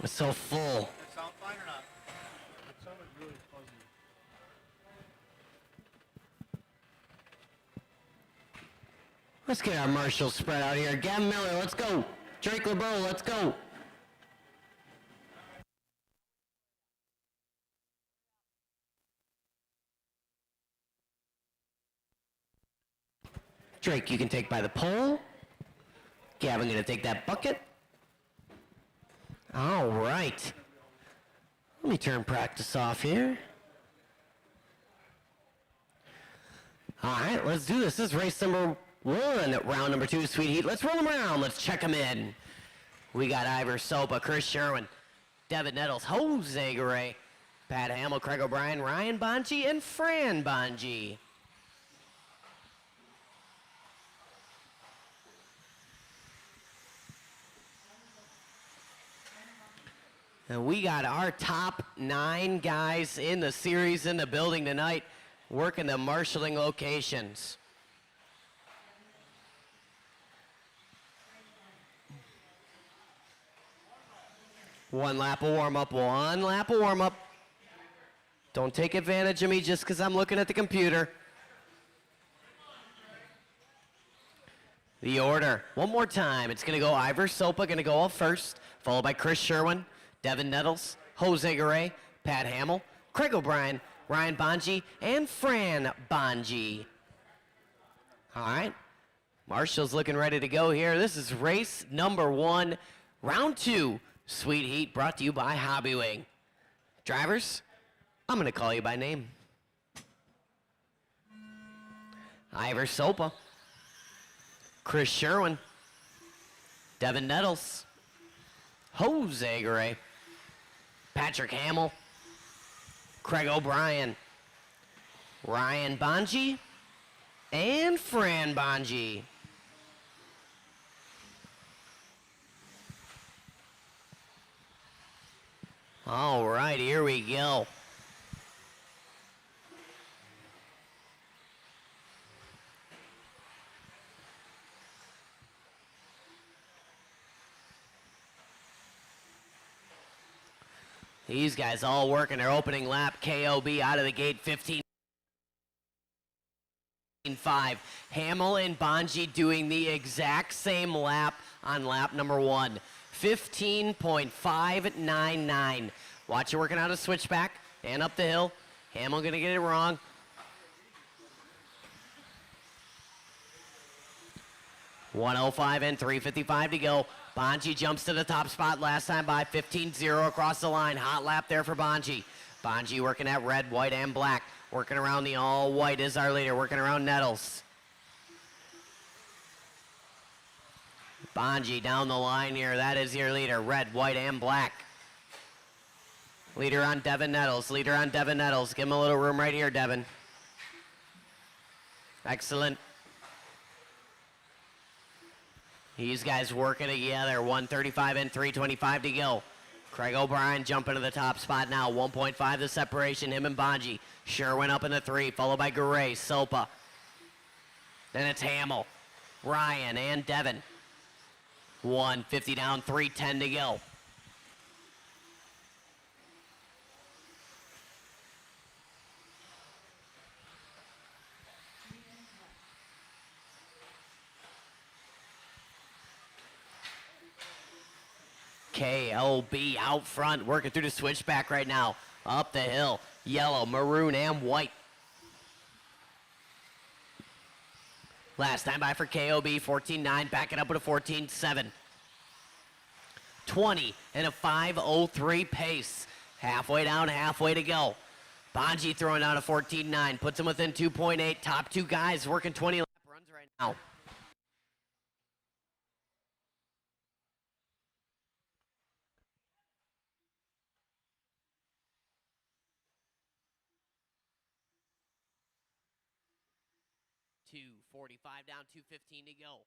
It's so full. Does it sound fine or not? It sounded really fuzzy. Let's get our Marshall spread out here. Gavin Miller, let's go. Drake LeBeau, let's go. Drake, you can take by the pole. Gavin gonna take that bucket. All right. Let me turn practice off here. All right, let's do this. This is race number 1, round number 2, Sweet Heat. Let's roll them around. Let's check them in. We got Ivor Sopa, Chris Sherwin, Devin Nettles, Jose Garay, Pat Hamill, Craig O'Brien, Ryan Bonji, and Fran Bonji. And we got our top 9 guys in the series in the building tonight, working the marshalling locations. One lap of warm-up, one lap of warm-up. Don't take advantage of me just because I'm looking at the computer. The order, one more time. It's going to go Ivor Sopa, going to go up first, followed by Chris Sherwin, Devin Nettles, Jose Garay, Pat Hamill, Craig O'Brien, Ryan Bonji, and Fran Bonji. All right. Marshall's looking ready to go here. This is race number 1, round 2, Sweet Heat, brought to you by Hobbywing. Drivers, I'm going to call you by name. Ivor Sopa, Chris Sherwin, Devin Nettles, Jose Garay, Patrick Hamill, Craig O'Brien, Ryan Bonji, and Fran Bonji. All right, here we go. These guys all working their opening lap. KOB out of the gate, 15.5. Hamill and Bonji doing the exact same lap on lap number 1. 15.599. Watch it working out a switchback and up the hill. Hamill gonna get it wrong. .105 and 3:55 to go. Bonji jumps to the top spot last time by 15-0 across the line. Hot lap there for Bonji. Bonji working at red, white, and black. Working around the all white is our leader. Working around Nettles. Bonji down the line here. That is your leader. Red, white, and black. Leader on Devin Nettles. Leader on Devin Nettles. Give him a little room right here, Devin. Excellent. These guys working together. 135 and 325 to go. Craig O'Brien jumping to the top spot now. 1.5 the separation, him and Bonji. Sherwin up in the 3, followed by Garay, Sopa. Then it's Hamill, Ryan, and Devin. 150 down, 310 to go. KLB out front, working through the switchback right now. Up the hill, yellow, maroon, and white. Last time by for KOB, 14.9, backing up with a 14.7. 20 and a 5.03 pace. Halfway down, halfway to go. Bonji throwing out a 14.9, puts him within 2.8. Top 2 guys working 20 lap runs right now. .245 down, 2:15 to go.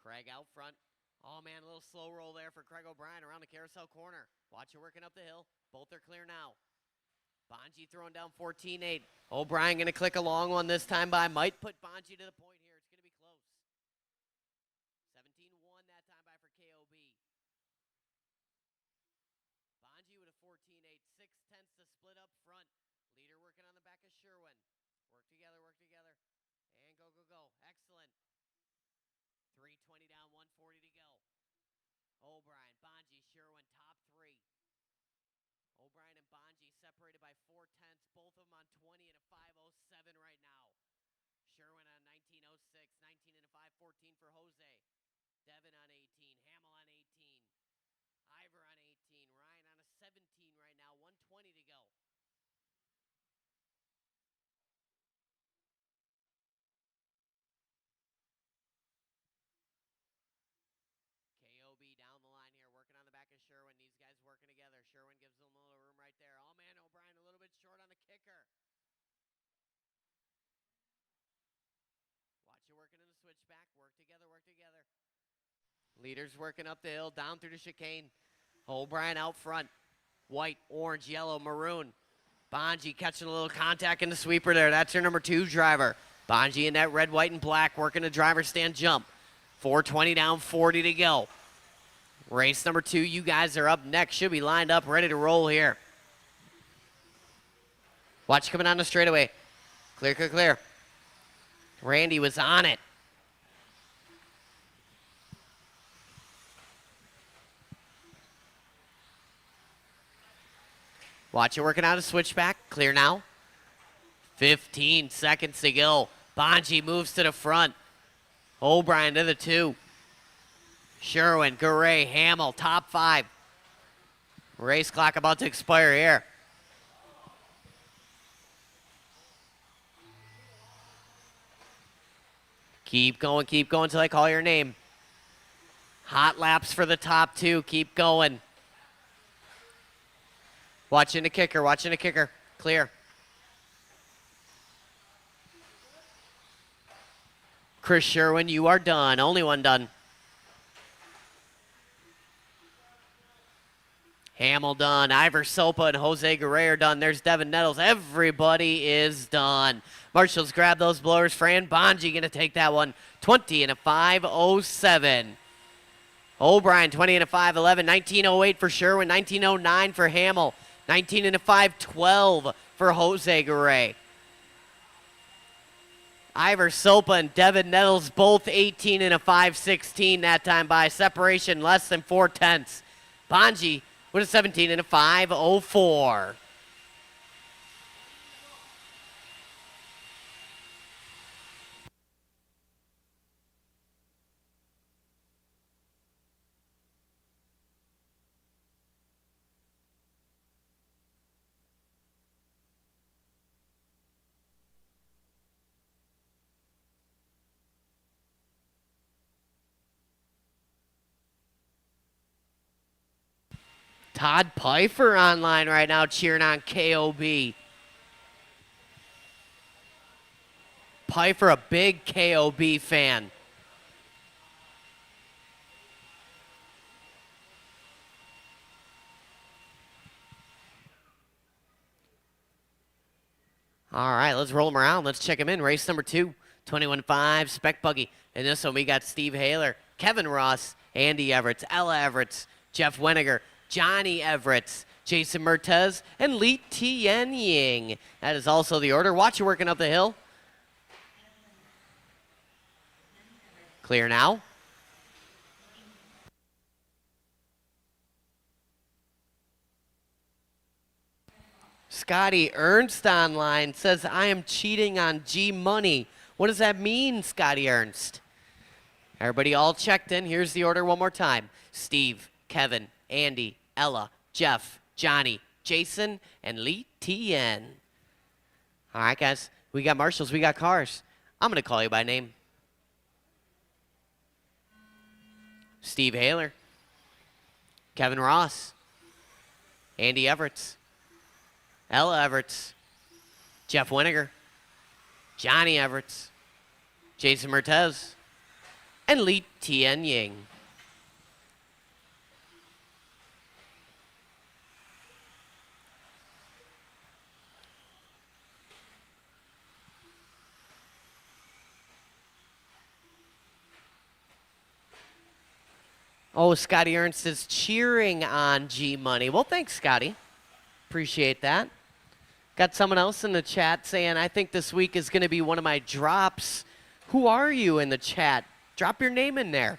Craig out front. Oh man, a little slow roll there for Craig O'Brien around the carousel corner. Watch it working up the hill. Both are clear now. Bonji throwing down 14.8. O'Brien going to click a long one this time by. Might put Bonji to the point here. It's going to be close. 17-1 that time by for KOB. 14-8. 6/10 to split up front. Leader working on the back of Sherwin. Work together, work together. And go, go, go. Excellent. 3:20 down, 1:40 to go. O'Brien, Bonji, Sherwin, top three. O'Brien and Bonji separated by 4/10. Both of them on 20 and a 5:07 right now. Sherwin on 19:06, 19 and a 5:14 for Jose. Devin on 18, Hamill on 18, Ivor on 18, Ryan on a 17 right now, 1:20 to go. KOB down the line here, working on the back of Sherwin. These guys working together. Sherwin gives them a little room right there. Oh, man, O'Brien a little bit short on the kicker. Watch you working in the switchback. Work together, work together. Leaders working up the hill, down through the chicane. O'Brien out front. White, orange, yellow, maroon. Bonji catching a little contact in the sweeper there. That's your number 2 driver. Bonji in that red, white, and black working the driver stand jump. 4:20 down, 40 to go. Race number 2, you guys are up next. Should be lined up, ready to roll here. Watch coming on the straightaway. Clear, clear, clear. Randy was on it. Watch it working out a switchback. Clear now. 15 seconds to go. Bonji moves to the front. O'Brien to the 2. Sherwin, Garay, Hamill, top 5. Race clock about to expire here. Keep going until I call your name. Hot laps for the top 2. Keep going. Watching the kicker, watching the kicker. Clear. Chris Sherwin, you are done. Only one done. Hamill done. Ivor Sopa and Jose Garay are done. There's Devin Nettles. Everybody is done. Marshals grab those blowers. Fran Bonji going to take that one. 20 and a 5:07. O'Brien, 20 and a 5:11. 19:08 for Sherwin. 19:09 for Hamill. 19 and a 5:12 for Jose Garay. Ivor Sopa and Devin Nettles both 18 and a 5:16 that time by separation less than 4/10. Bonji with a 17 and a 5:04. Todd Pfeiffer online right now cheering on KOB. Pfeiffer, a big KOB fan. All right, let's roll them around. Let's check them in. Race number 2, 21.5 Spec Buggy. In this one, we got Steve Haler, Kevin Ross, Andy Everett, Ella Everett, Jeff Weniger, Johnny Everett, Jason Mertez, and Li Tian Ying. That is also the order. Watch you working up the hill. Clear now. Scotty Ernst online says, I am cheating on G Money. What does that mean, Scotty Ernst? Everybody all checked in. Here's the order one more time. Steve, Kevin, Andy, Ella, Jeff, Johnny, Jason, and Li Tian. All right, guys. We got marshals. We got cars. I'm going to call you by name. Steve Haler, Kevin Ross, Andy Everett, Ella Everett, Jeff Weniger, Johnny Everett, Jason Mertez, and Li Tian Ying. Oh, Scotty Ernst is cheering on G Money. Well, thanks, Scotty. Appreciate that. Got someone else in the chat saying, I think this week is going to be one of my drops. Who are you in the chat? Drop your name in there.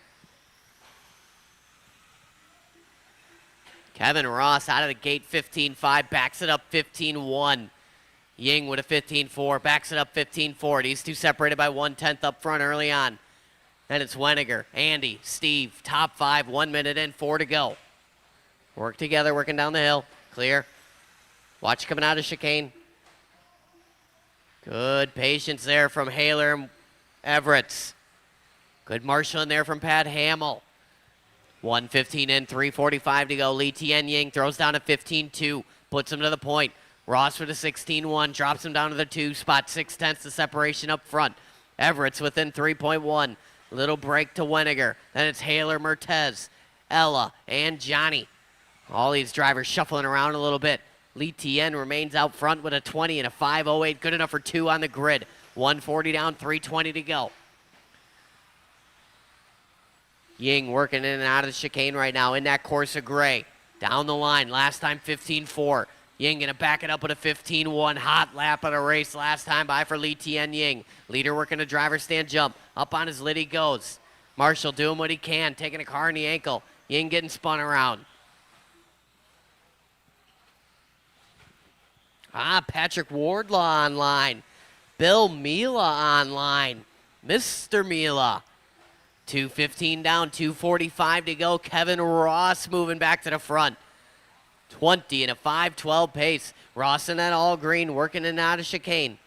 Kevin Ross out of the gate 15-5, backs it up 15-1. Ying with a 15-4, backs it up 15-4. These two separated by 1/10 up front early on. Then it's Weniger, Andy, Steve, top 5, 1 minute in, 4 to go. Work together, working down the hill. Clear. Watch coming out of chicane. Good patience there from Haler and Everett. Good marshal in there from Pat Hamill. 1:15 in, 3:45 to go. Lee Tien Ying throws down a 15-2, puts him to the point. Ross with a 16-1, drops him down to the 2 spot. 6/10 the separation up front. Everett's within 3.1. Little break to Weniger. Then it's Haler, Mertez, Ella, and Johnny. All these drivers shuffling around a little bit. Lee Tien remains out front with a 20 and a 5:08. Good enough for 2 on the grid. 140 down, 3:20 to go. Ying working in and out of the chicane right now in that Corsa gray. Down the line, last time 15-4. Ying gonna back it up with a 15-1. Hot lap of the race last time by for Lee Tien Ying. Leader working a driver stand jump. Up on his lid he goes. Marshall doing what he can, taking a car in the ankle. Ying getting spun around. Patrick Wardlaw online. Bill Mila online. Mr. Mila. 2:15 down, 2:45 to go. Kevin Ross moving back to the front. 20 and a 5:12 pace. Ross in that all green, working in and out of chicane.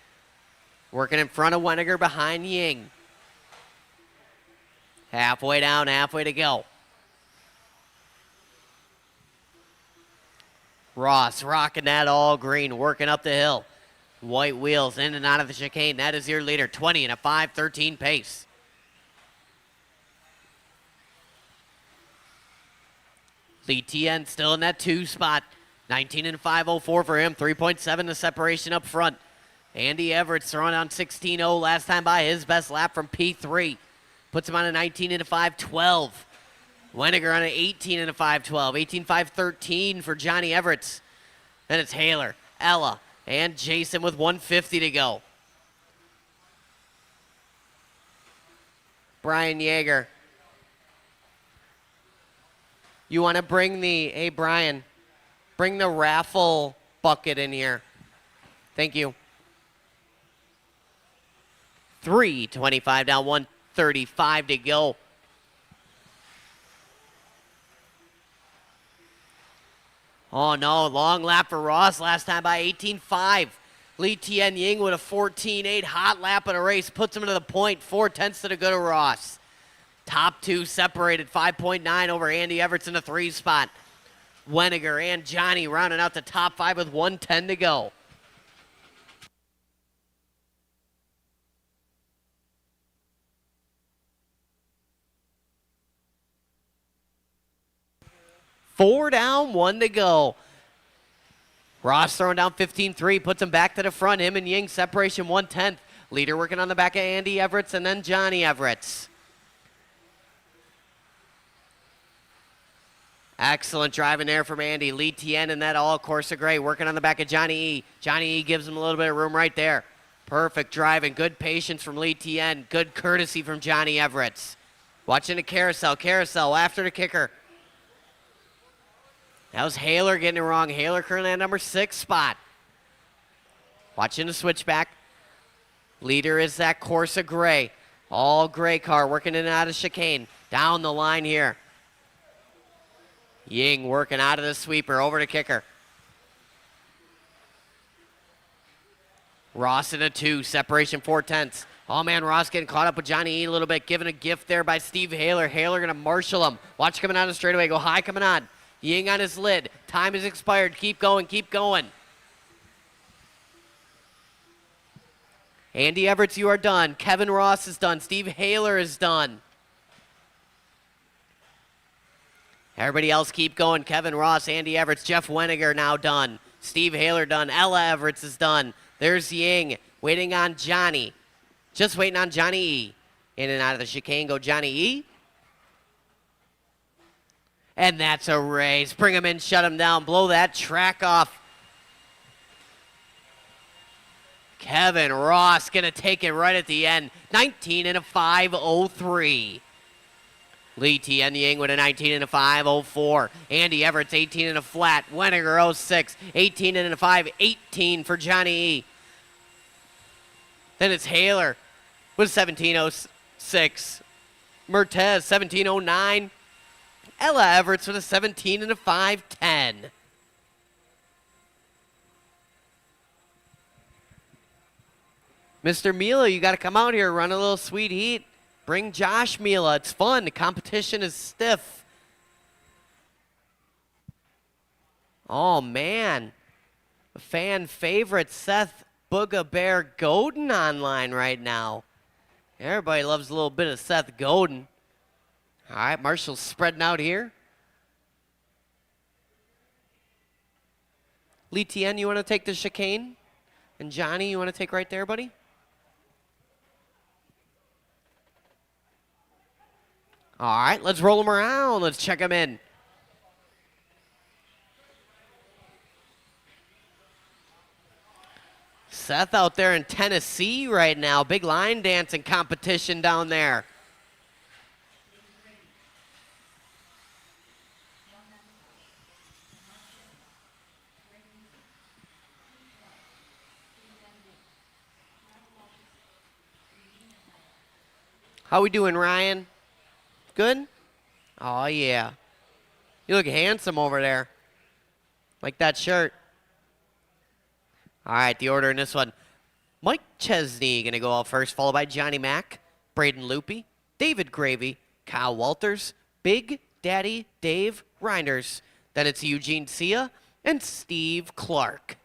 Working in front of Weniger, behind Ying. Halfway down, halfway to go. Ross rocking that all green, working up the hill. White wheels in and out of the chicane. That is your leader. 20 and a 5:13 pace. Lee Tien still in that 2 spot. 19 and 5:04 for him. 3.7 the separation up front. Andy Everett throwing on 16.0 last time by, his best lap from P3. Puts him on a 19 and a 5:12. Weniger on an 18 and a 5:12. 18-5-13 for Johnny Everett. Then it's Haler, Ella, and Jason with 150 to go. Brian Yeager. You want to bring hey Brian, bring the raffle bucket in here. Thank you. 3:25 down, 1:35 to go. Oh no, long lap for Ross last time by 18.5. Lee Tien Ying with a 14.8 hot lap of the race, puts him to the point, 4/10 to the good of Ross. Top 2 separated, 5.9 over Andy Everts in the 3 spot. Weniger and Johnny rounding out the top 5 with 1:10 to go. Four down, 1 to go. Ross throwing down 15-3, puts him back to the front. Him and Ying separation 1/10. Leader working on the back of Andy Everts and then Johnny Everts. Excellent driving there from Andy. Lee Tien and that all Corsa gray working on the back of Johnny E. Johnny E gives him a little bit of room right there. Perfect driving. Good patience from Lee Tien. Good courtesy from Johnny Everts. Watching the carousel. Carousel after the kicker. That was Haler getting it wrong. Haler currently at number 6 spot. Watching the switchback. Leader is that Corsa gray. All gray car working in and out of chicane. Down the line here. Ying working out of the sweeper, over to kicker. Ross in a 2, separation 4/10. Oh man, Ross getting caught up with Johnny E a little bit, given a gift there by Steve Haler. Haler gonna marshal him. Watch coming out of the straightaway, go high coming on. Ying on his lid, time has expired, keep going, keep going. Andy Everts, you are done. Kevin Ross is done. Steve Haler is done. Everybody else keep going. Kevin Ross, Andy Everts, Jeff Weniger now done. Steve Haler done. Ella Everts is done. There's Ying waiting on Johnny. Just waiting on Johnny E. In and out of the chicane go Johnny E. And that's a race. Bring him in, shut him down. Blow that track off. Kevin Ross going to take it right at the end. 19 and a 5.03. Lee Tianying with a 19 and a 5.04. Andy Everett's 18 and a flat. Weniger 06. 18 and a 5.18 for Johnny E. Then it's Haler with 17.06. Mertez 17.09. Ella Everett's with a 17 and a 5.10. Mr. Mila, you got to come out here, run a little sweet heat. Bring Josh Mila. It's fun. The competition is stiff. Oh, man. A fan favorite, Seth Booga Bear Godin online right now. Everybody loves a little bit of Seth Godin. All right, Marshall's spreading out here. Lee Tien, you want to take the chicane? And Johnny, you want to take right there, buddy? All right, let's roll them around. Let's check them in. Seth out there in Tennessee right now. Big line dancing competition down there. How we doing, Ryan? Good? Oh, yeah. You look handsome over there. Like that shirt. All right, the order in this one. Mike Chesney going to go out first, followed by Johnny Mack, Braden Loopy, David Gravy, Kyle Walters, Big Daddy Dave Reinders. Then it's Eugene Sia and Steve Clark.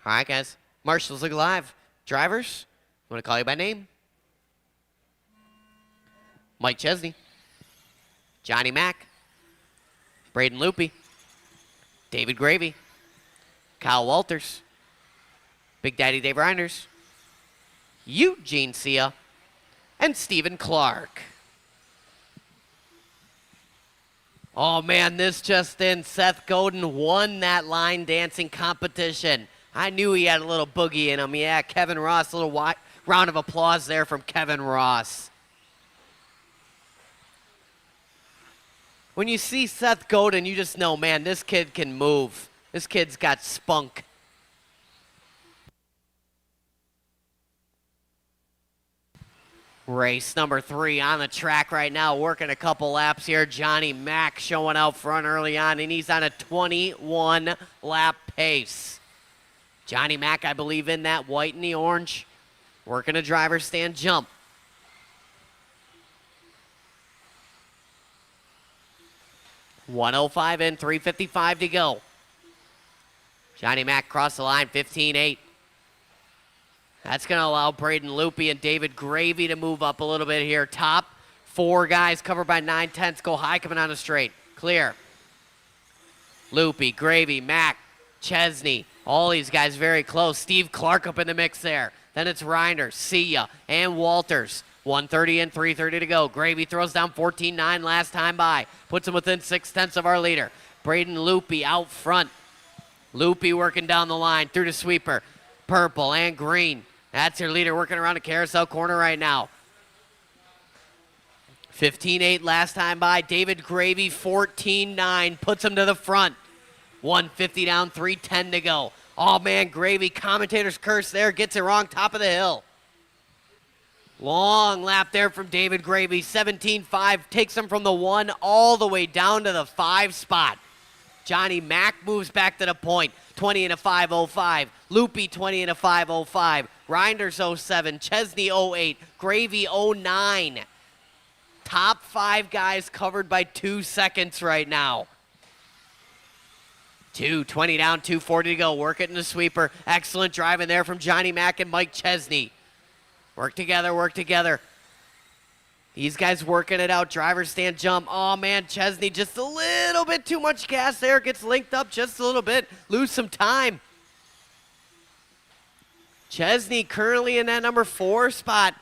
All right, guys. Marshals look live. Drivers, I'm going to call you by name. Mike Chesney, Johnny Mack, Braden Loopy, David Gravy, Kyle Walters, Big Daddy Dave Reinders, Eugene Sia, and Stephen Clark. Oh, man, this just in. Seth Godin won that line dancing competition. I knew he had a little boogie in him. Yeah, Kevin Ross, a little round of applause there from Kevin Ross. When you see Seth Godin, you just know, man, this kid can move. This kid's got spunk. Race number 3 on the track right now, working a couple laps here. Johnny Mack showing out front early on, and he's on a 21-lap pace. Johnny Mack, I believe, in that white and the orange, working a driver's stand jump. .105 in, 3:55 to go. Johnny Mack crossed the line, 15.8. That's going to allow Braden Loopy and David Gravy to move up a little bit here. Top 4 guys covered by 9/10. Go high coming on the straight. Clear. Loopy, Gravy, Mack, Chesney. All these guys very close. Steve Clark up in the mix there. Then it's Reinders, Sia, and Walters. 1:30 and 3:30 to go. Gravy throws down 14.9 last time by. Puts him within 0.6 of our leader. Braden Loopy out front. Loopy working down the line through the sweeper. Purple and green. That's your leader working around the carousel corner right now. 15.8 last time by. David Gravy 14.9 puts him to the front. 150 down, 3:10 to go. Oh man, Gravy, commentator's curse there, gets it wrong, top of the hill. Long lap there from David Gravy, 17.5, takes him from the 1 all the way down to the 5 spot. Johnny Mack moves back to the point, 20 and a 5.05. Loopy 20 and a 5.05. Reinders 07, Chesney 08, Gravy 09. Top 5 guys covered by 2 seconds right now. 2:20 down, 2:40 to go. Work it in the sweeper. Excellent driving there from Johnny Mack and Mike Chesney. Work together, work together. These guys working it out. Driver stand jump. Oh, man, Chesney just a little bit too much gas there. Gets linked up just a little bit. Lose some time. Chesney currently in that number 4 spot.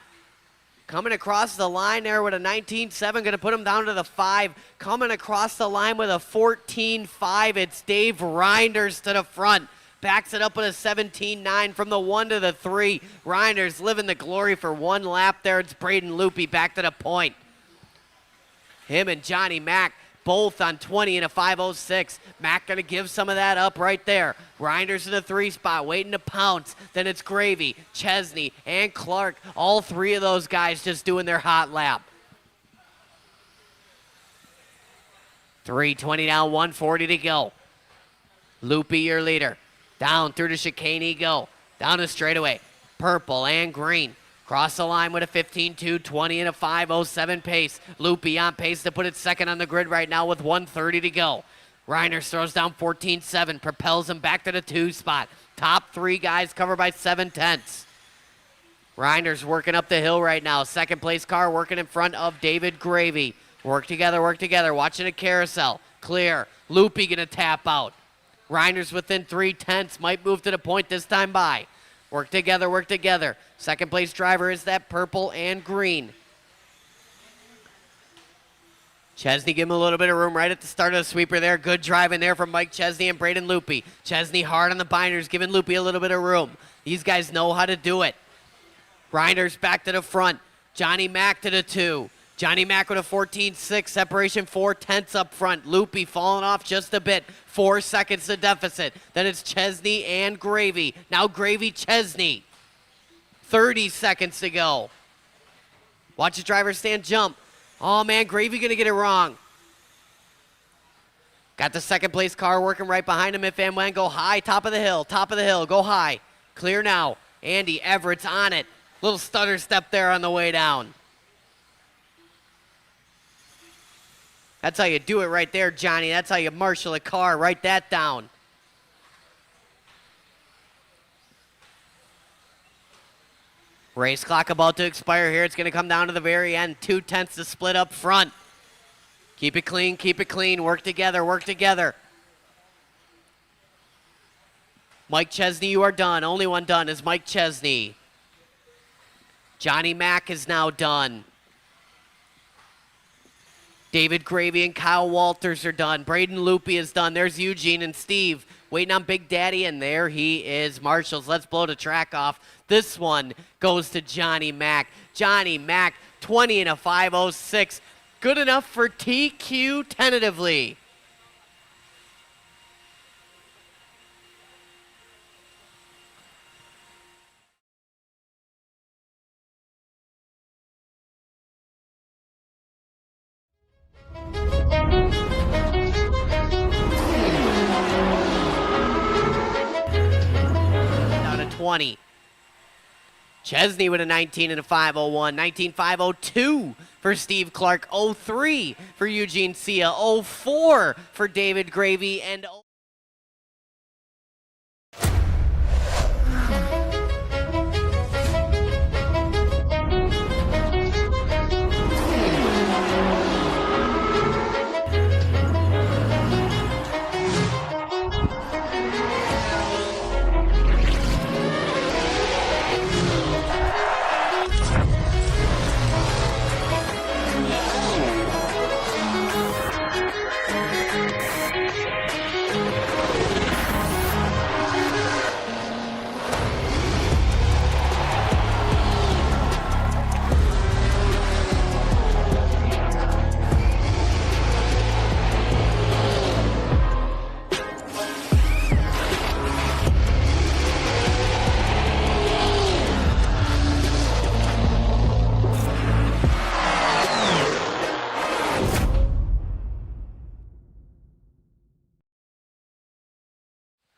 Coming across the line there with a 19.7. Going to put him down to the 5. Coming across the line with a 14.5. It's Dave Reinders to the front. backs it up with a 17-9 from the 1 to the 3. Reiner's living the glory for one lap there. It's Braden Loopy back to the point. Him and Johnny Mack both on 20 and a 5:06. Mack going to give some of that up right there. Reiner's in the 3 spot, waiting to pounce. Then it's Gravy, Chesney, and Clark. All three of those guys just doing their hot lap. 3:20 down, 1:40 to go. Loopy, your leader. Down through the chicane he go. Down the straightaway. Purple and green. Cross the line with a 15-2, 20 and a 5:07 pace. Loopy on pace to put it second on the grid right now with 1:30 to go. Reiner throws down 14-7, propels him back to the 2 spot. Top 3 guys covered by 7/10. Reiner's working up the hill right now. Second place car working in front of David Gravy. Work together, watching a carousel. Clear. Loopy gonna tap out. Reiner's within 3/10, might move to the point this time by. Work together. Second place driver is that purple and green. Chesney give him a little bit of room right at the start of the sweeper there. Good driving there from Mike Chesney and Braden Loopy. Chesney hard on the binders, giving Loopy a little bit of room. These guys know how to do it. Reiner's back to the front. Johnny Mack to the 2. Johnny Mack with a 14-6, separation 4/10 up front. Loopy falling off just a bit. 4 seconds to deficit. Then it's Chesney and Gravy. Now Gravy, Chesney. 30 seconds to go. Watch the driver stand jump. Oh man, Gravy gonna get it wrong. Got the second place car working right behind him. If and when, go high, top of the hill, go high. Clear now. Andy Everett's on it. Little stutter step there on the way down. That's how you do it right there, Johnny. That's how you marshal a car. Write that down. Race clock about to expire here. It's going to come down to the very end. 2/10 to split up front. Keep it clean. Work together. Mike Chesney, you are done. Only one done is Mike Chesney. Johnny Mack is now done. David Gravy and Kyle Walters are done. Braden Loopy is done. There's Eugene and Steve waiting on Big Daddy, and there he is. Marshals, let's blow the track off. This one goes to Johnny Mack. Johnny Mack, 20 and a 5:06. Good enough for TQ tentatively. Down to 20. Chesney with a 19 and a 5:01. 19.502 for Steve Clark. 03 for Eugene Sia. 04 for David Gravy. And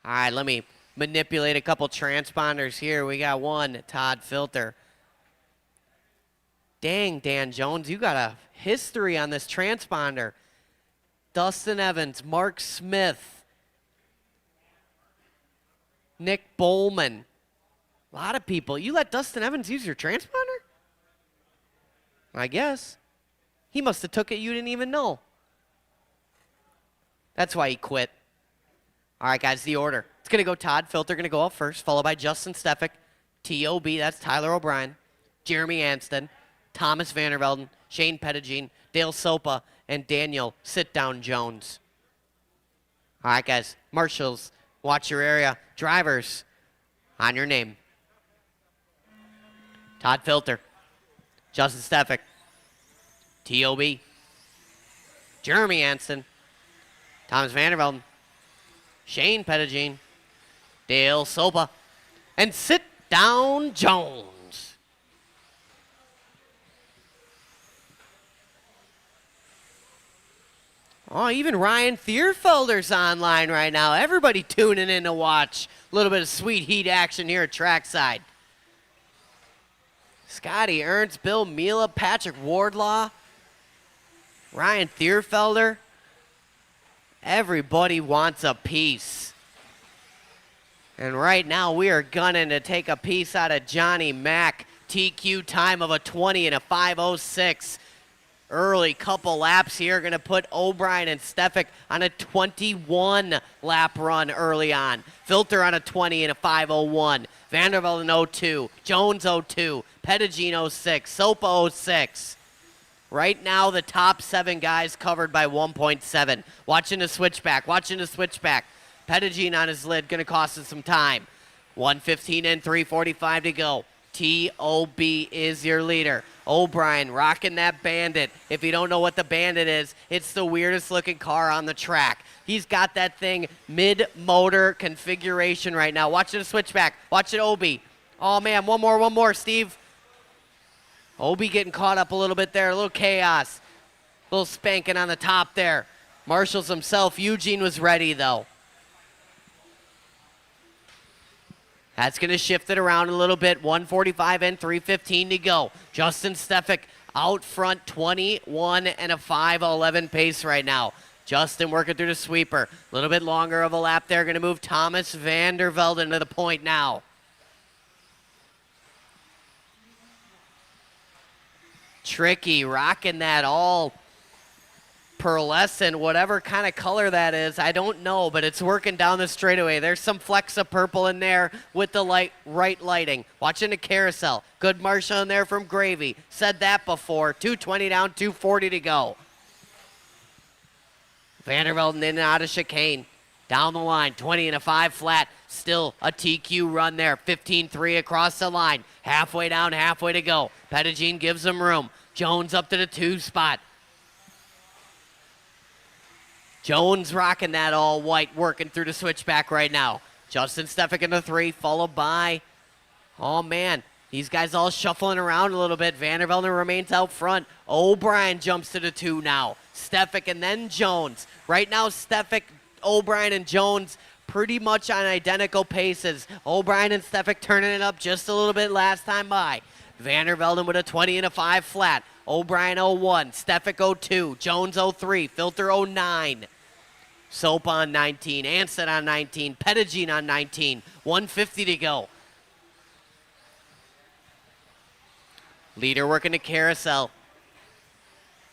all right, let me manipulate a couple transponders here. We got one, Todd Filter. Dang, Dan Jones, you got a history on this transponder. Dustin Evans, Mark Smith, Nick Bowman. A lot of people. You let Dustin Evans use your transponder? I guess. He must have took it you didn't even know. That's why he quit. All right, guys, the order. It's going to go Todd Filter, going to go up first, followed by Justin Stefik, T.O.B., that's Tyler O'Brien, Jeremy Anston, Thomas Vandervelden, Shane Pettigene, Dale Sopa, and Daniel Sit-Down Jones. All right, guys, marshals, Watch your area. Drivers, on your name. Todd Filter. Justin Stefik. T.O.B. Jeremy Anson. Thomas Vandervelden. Shane Pettigene. Dale Sopa. And Sit Down Jones. Oh, even Ryan Thierfelder's online right now. Everybody tuning in to watch a little bit of sweet heat action here at Trackside. Scotty Ernst, Bill Mila, Patrick Wardlaw, Ryan Thierfelder. Everybody wants a piece. And right now we are gunning to take a piece out of Johnny Mack. TQ time of a 20 and a 5:06. Early couple laps here. Going to put O'Brien and Stefik on a 21 lap run early on. Filter on a 20 and a 5:01. Vandervelden 02. Jones 02. Pettigene 06. Sopa 06. Right now the top 7 guys covered by 1.7. Watching the switchback. Watching the switchback. Pettigene on his lid. Going to cost us some time. 1:15 and 3:45 to go. T.O.B. is your leader. O'Brien rocking that Bandit. If you don't know what the Bandit is, it's the weirdest looking car on the track. He's got that thing mid-motor configuration right now. Watch it switchback. Watch it, Obi. Oh, man, one more, Steve. Obi getting caught up a little bit there. A little chaos. A little spanking on the top there. Marshals himself. Eugene was ready, though. That's going to shift it around a little bit. 1:45 and 3:15 to go. Justin Stefik out front, 21 and a 5:11 pace right now. Justin working through the sweeper. A little bit longer of a lap there. Going to move Thomas Vandervelden to the point now. Tricky, rocking that all pearlescent, whatever kind of color that is, I don't know, but it's working down the straightaway. There's some flecks of purple in there with the right lighting. Watching the carousel. Good marshal in there from Gravy. Said that before. 220 down, 240 to go. Vandervelden in and out of chicane. Down the line, 20 and a 5 flat. Still a TQ run there. 15-3 across the line. Halfway down, halfway to go. Pettigene gives him room. Jones up to the 2 spot. Jones rocking that all white, working through the switchback right now. Justin Stefik in the 3, followed by, oh man, these guys all shuffling around a little bit. Vandervelden remains out front. O'Brien jumps to the 2 now. Stefik and then Jones. Right now, Stefik, O'Brien, and Jones pretty much on identical paces. O'Brien and Stefik turning it up just a little bit last time by. Vandervelden with a 20 and a 5 flat. O'Brien 01, Stefik 02, Jones 03, Filter 09. Soap on 19, Anson on 19, Pettigene on 19, 150 to go. Leader working the carousel.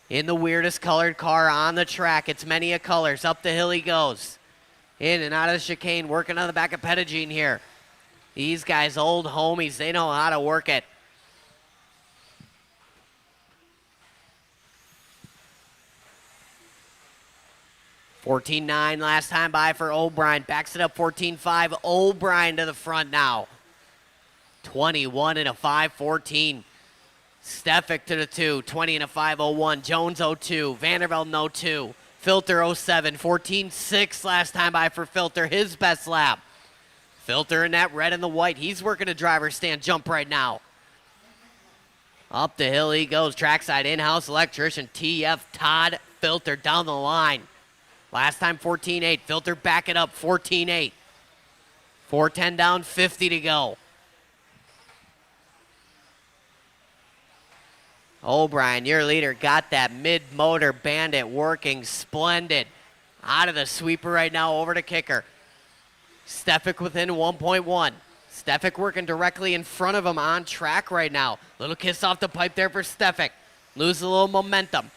In the weirdest colored car on the track. It's many a colors. Up the hill he goes. In and out of the chicane, working on the back of Pettigene here. These guys, old homies, they know how to work it. $14.9 last time by for O'Brien. Backs it up 14.5. O'Brien to the front now. 21 and a 5.14. Stefik to the 2. 20 and a 5.01. Jones 02. Vandervelden 02. Filter 07. 14.6 last time by for Filter. His best lap. Filter in that red and the white. He's working a driver's stand jump right now. Up the hill he goes. Trackside in-house electrician TF Todd Filter down the line. Last time 14.8. Filter back it up 14.8. 4:10 down, 50 to go. O'Brien, your leader, got that mid-motor Bandit working splendid. Out of the sweeper right now, over to kicker. Stefik within 1.1. Stefik working directly in front of him on track right now. Little kiss off the pipe there for Stefik. Lose a little momentum.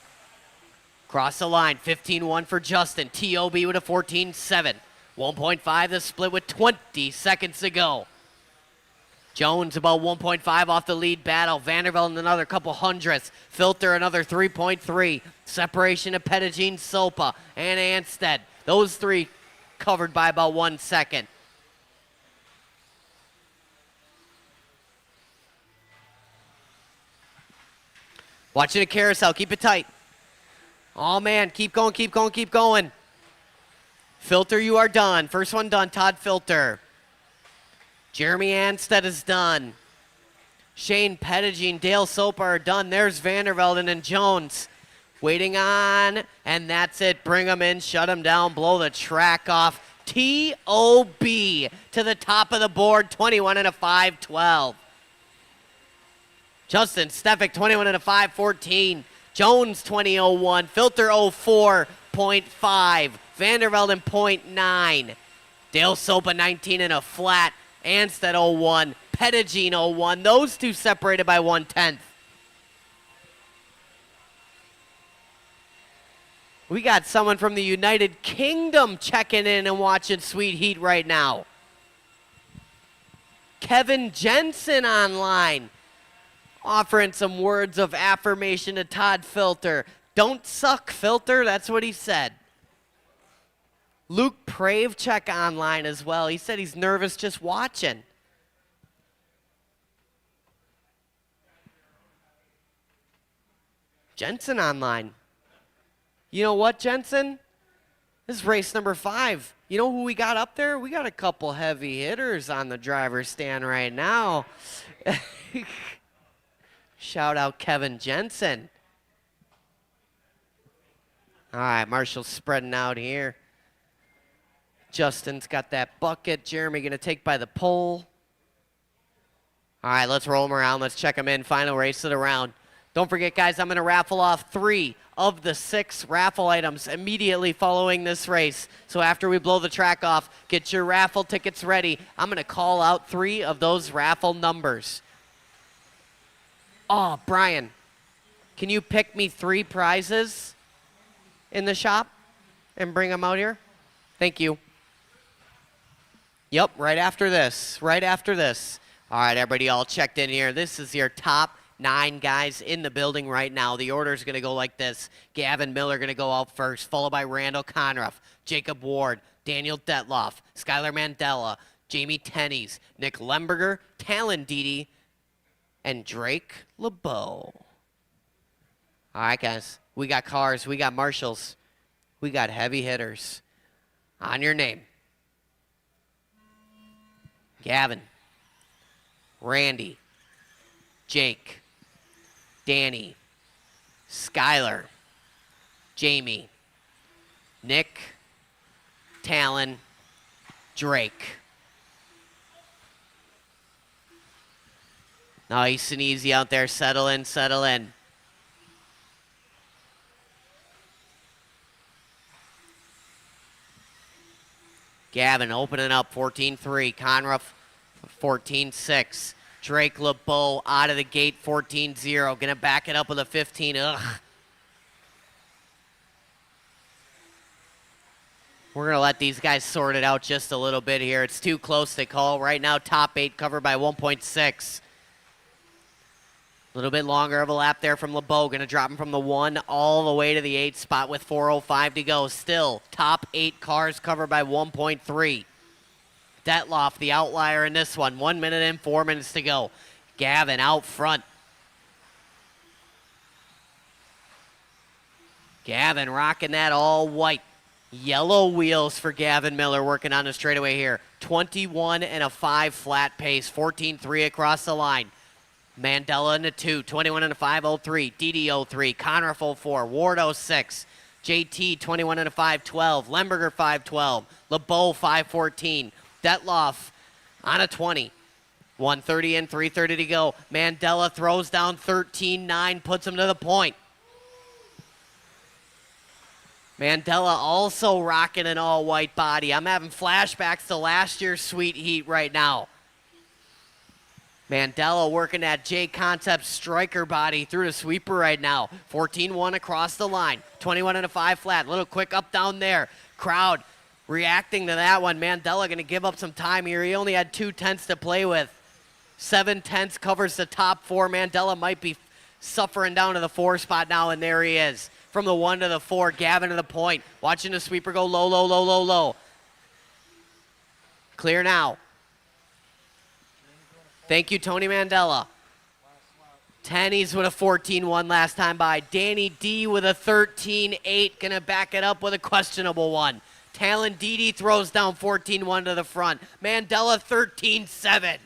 Cross the line, 15-1 for Justin. T.O.B. with a 14-7. 1.5 the split with 20 seconds to go. Jones about 1.5 off the lead battle. Vandervelden another couple hundredths. Filter another 3.3. Separation of Pettigene, Sopa, and Anstead. Those three covered by about 1 second. Watching a carousel. Keep it tight. Oh, man. Keep going, keep going, keep going. Filter, you are done. First one done. Todd Filter. Jeremy Anstead is done. Shane Pettigene, Dale Soper are done. There's Vandervelden and Jones. Waiting on, and that's it. Bring them in, shut them down, blow the track off. T.O.B. to the top of the board, 21 and a 5-12. Justin Stefik, 21 and a 5-14. Jones, 20.01. Filter, 04.5. Vandervelden, 0.9. Dale Sopa, 19 and a flat. Anstead, 01. Pettigene, 01. Those two separated by 1/10. We got someone from the United Kingdom checking in and watching Sweet Heat right now. Kevin Jensen online, offering some words of affirmation to Todd Filter. Don't suck, Filter. That's what he said. Luke Pravechek online as well. He said he's nervous just watching. Jensen online. You know what, Jensen? This is race number 5. You know who we got up there? We got a couple heavy hitters on the driver's stand right now. Shout out Kevin Jensen. All right, Marshall's spreading out here. Justin's got that bucket. Jeremy going to take by the pole. All right, let's roll them around. Let's check them in. Final race of the round. Don't forget, guys, I'm going to raffle off 3 of the 6 raffle items immediately following this race. So after we blow the track off, get your raffle tickets ready. I'm going to call out 3 of those raffle numbers. Oh, Brian, can you pick me 3 prizes in the shop and bring them out here? Thank you. Yep, right after this. Right after this. All right, everybody all checked in here. This is your top 9 guys in the building right now. The order is going to go like this. Gavin Miller going to go out first, followed by Randall Conruff, Jacob Ward, Daniel Detloff, Skylar Mandela, Jamie Tennies, Nick Lemberger, Talon Didi, and Drake LeBeau. All right, guys. We got cars. We got marshals. We got heavy hitters. On your name. Gavin, Randy, Jake, Danny, Skylar, Jamie, Nick, Talon, Drake. Nice and easy out there. Settle in, settle in. Gavin opening up 14-3. Conruff 14-6. Drake LeBeau out of the gate 14-0. Gonna back it up with a 15. Ugh. We're gonna let these guys sort it out just a little bit here. It's too close to call. Right now, top 8 covered by 1.6. A little bit longer of a lap there from LeBeau. Going to drop him from the 1 all the way to the 8 spot with 4:05 to go. Still, top 8 cars covered by 1.3. Detloff, the outlier in this one. 1 minute and 4 minutes to go. Gavin out front. Gavin rocking that all white. Yellow wheels for Gavin Miller working on the straightaway here. 21 and a 5 flat pace. 14-3 across the line. Mandela in the 2, 21 and a 5.03, DD 03, Conruff 04, Ward 06, JT 21 and a 5.12, Lemberger 5.12, LeBeau 5.14, Detloff on a 20, 1:30 and 3:30 to go. Mandela throws down 13-9, puts him to the point. Mandela also rocking an all-white body. I'm having flashbacks to last year's Sweet Heat right now. Mandela working that J-Concept striker body through the sweeper right now. 14-1 across the line. 21 and a 5 flat. Little quick up down there. Crowd reacting to that one. Mandela going to give up some time here. He only had 2 tenths to play with. 7 tenths covers the top 4. Mandela might be suffering down to the 4 spot now, and there he is. From the 1 to the 4, Gavin to the point. Watching the sweeper go low, low, low, low, low. Clear now. Thank you, Tony Mandela. Tennies with a 14-1 last time by. Danny D with a 13-8. Gonna back it up with a questionable one. Talon Didi throws down 14-1 to the front. Mandela 13-7.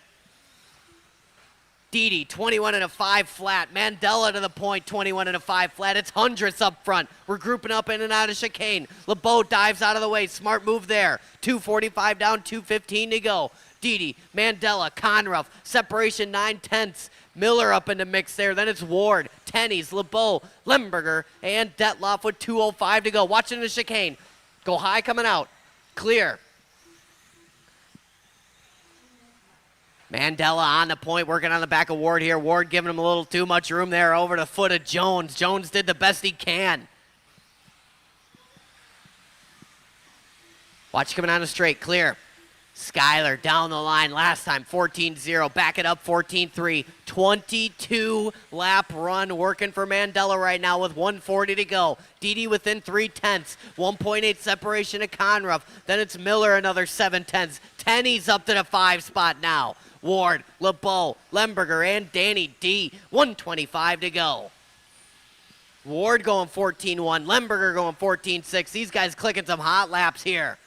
Didi 21 and a 5 flat. Mandela to the point, 21 and a 5 flat. It's hundreds up front. We're grouping up in and out of chicane. LeBeau dives out of the way. Smart move there. 2:45 down, 2:15 to go. Didi, Mandela, Conruff, separation 9/10. Miller up in the mix there. Then it's Ward, Tennies, LeBeau, Lemberger, and Detloff with 2:05 to go. Watching the chicane. Go high coming out. Clear. Mandela on the point, working on the back of Ward here. Ward giving him a little too much room there over the foot of Jones. Jones did the best he can. Watch coming on the straight, clear. Skyler down the line last time, 14-0. Back it up, 14-3. 22 lap run working for Mandela right now with 1:40 to go. Didi within 3/10. 1.8 separation to Conruff. Then it's Miller, another 7/10. Tenny's up to the 5 spot now. Ward, LeBeau, Lemberger, and Danny D. 1:25 to go. Ward going 14-1. Lemberger going 14-6. These guys clicking some hot laps here.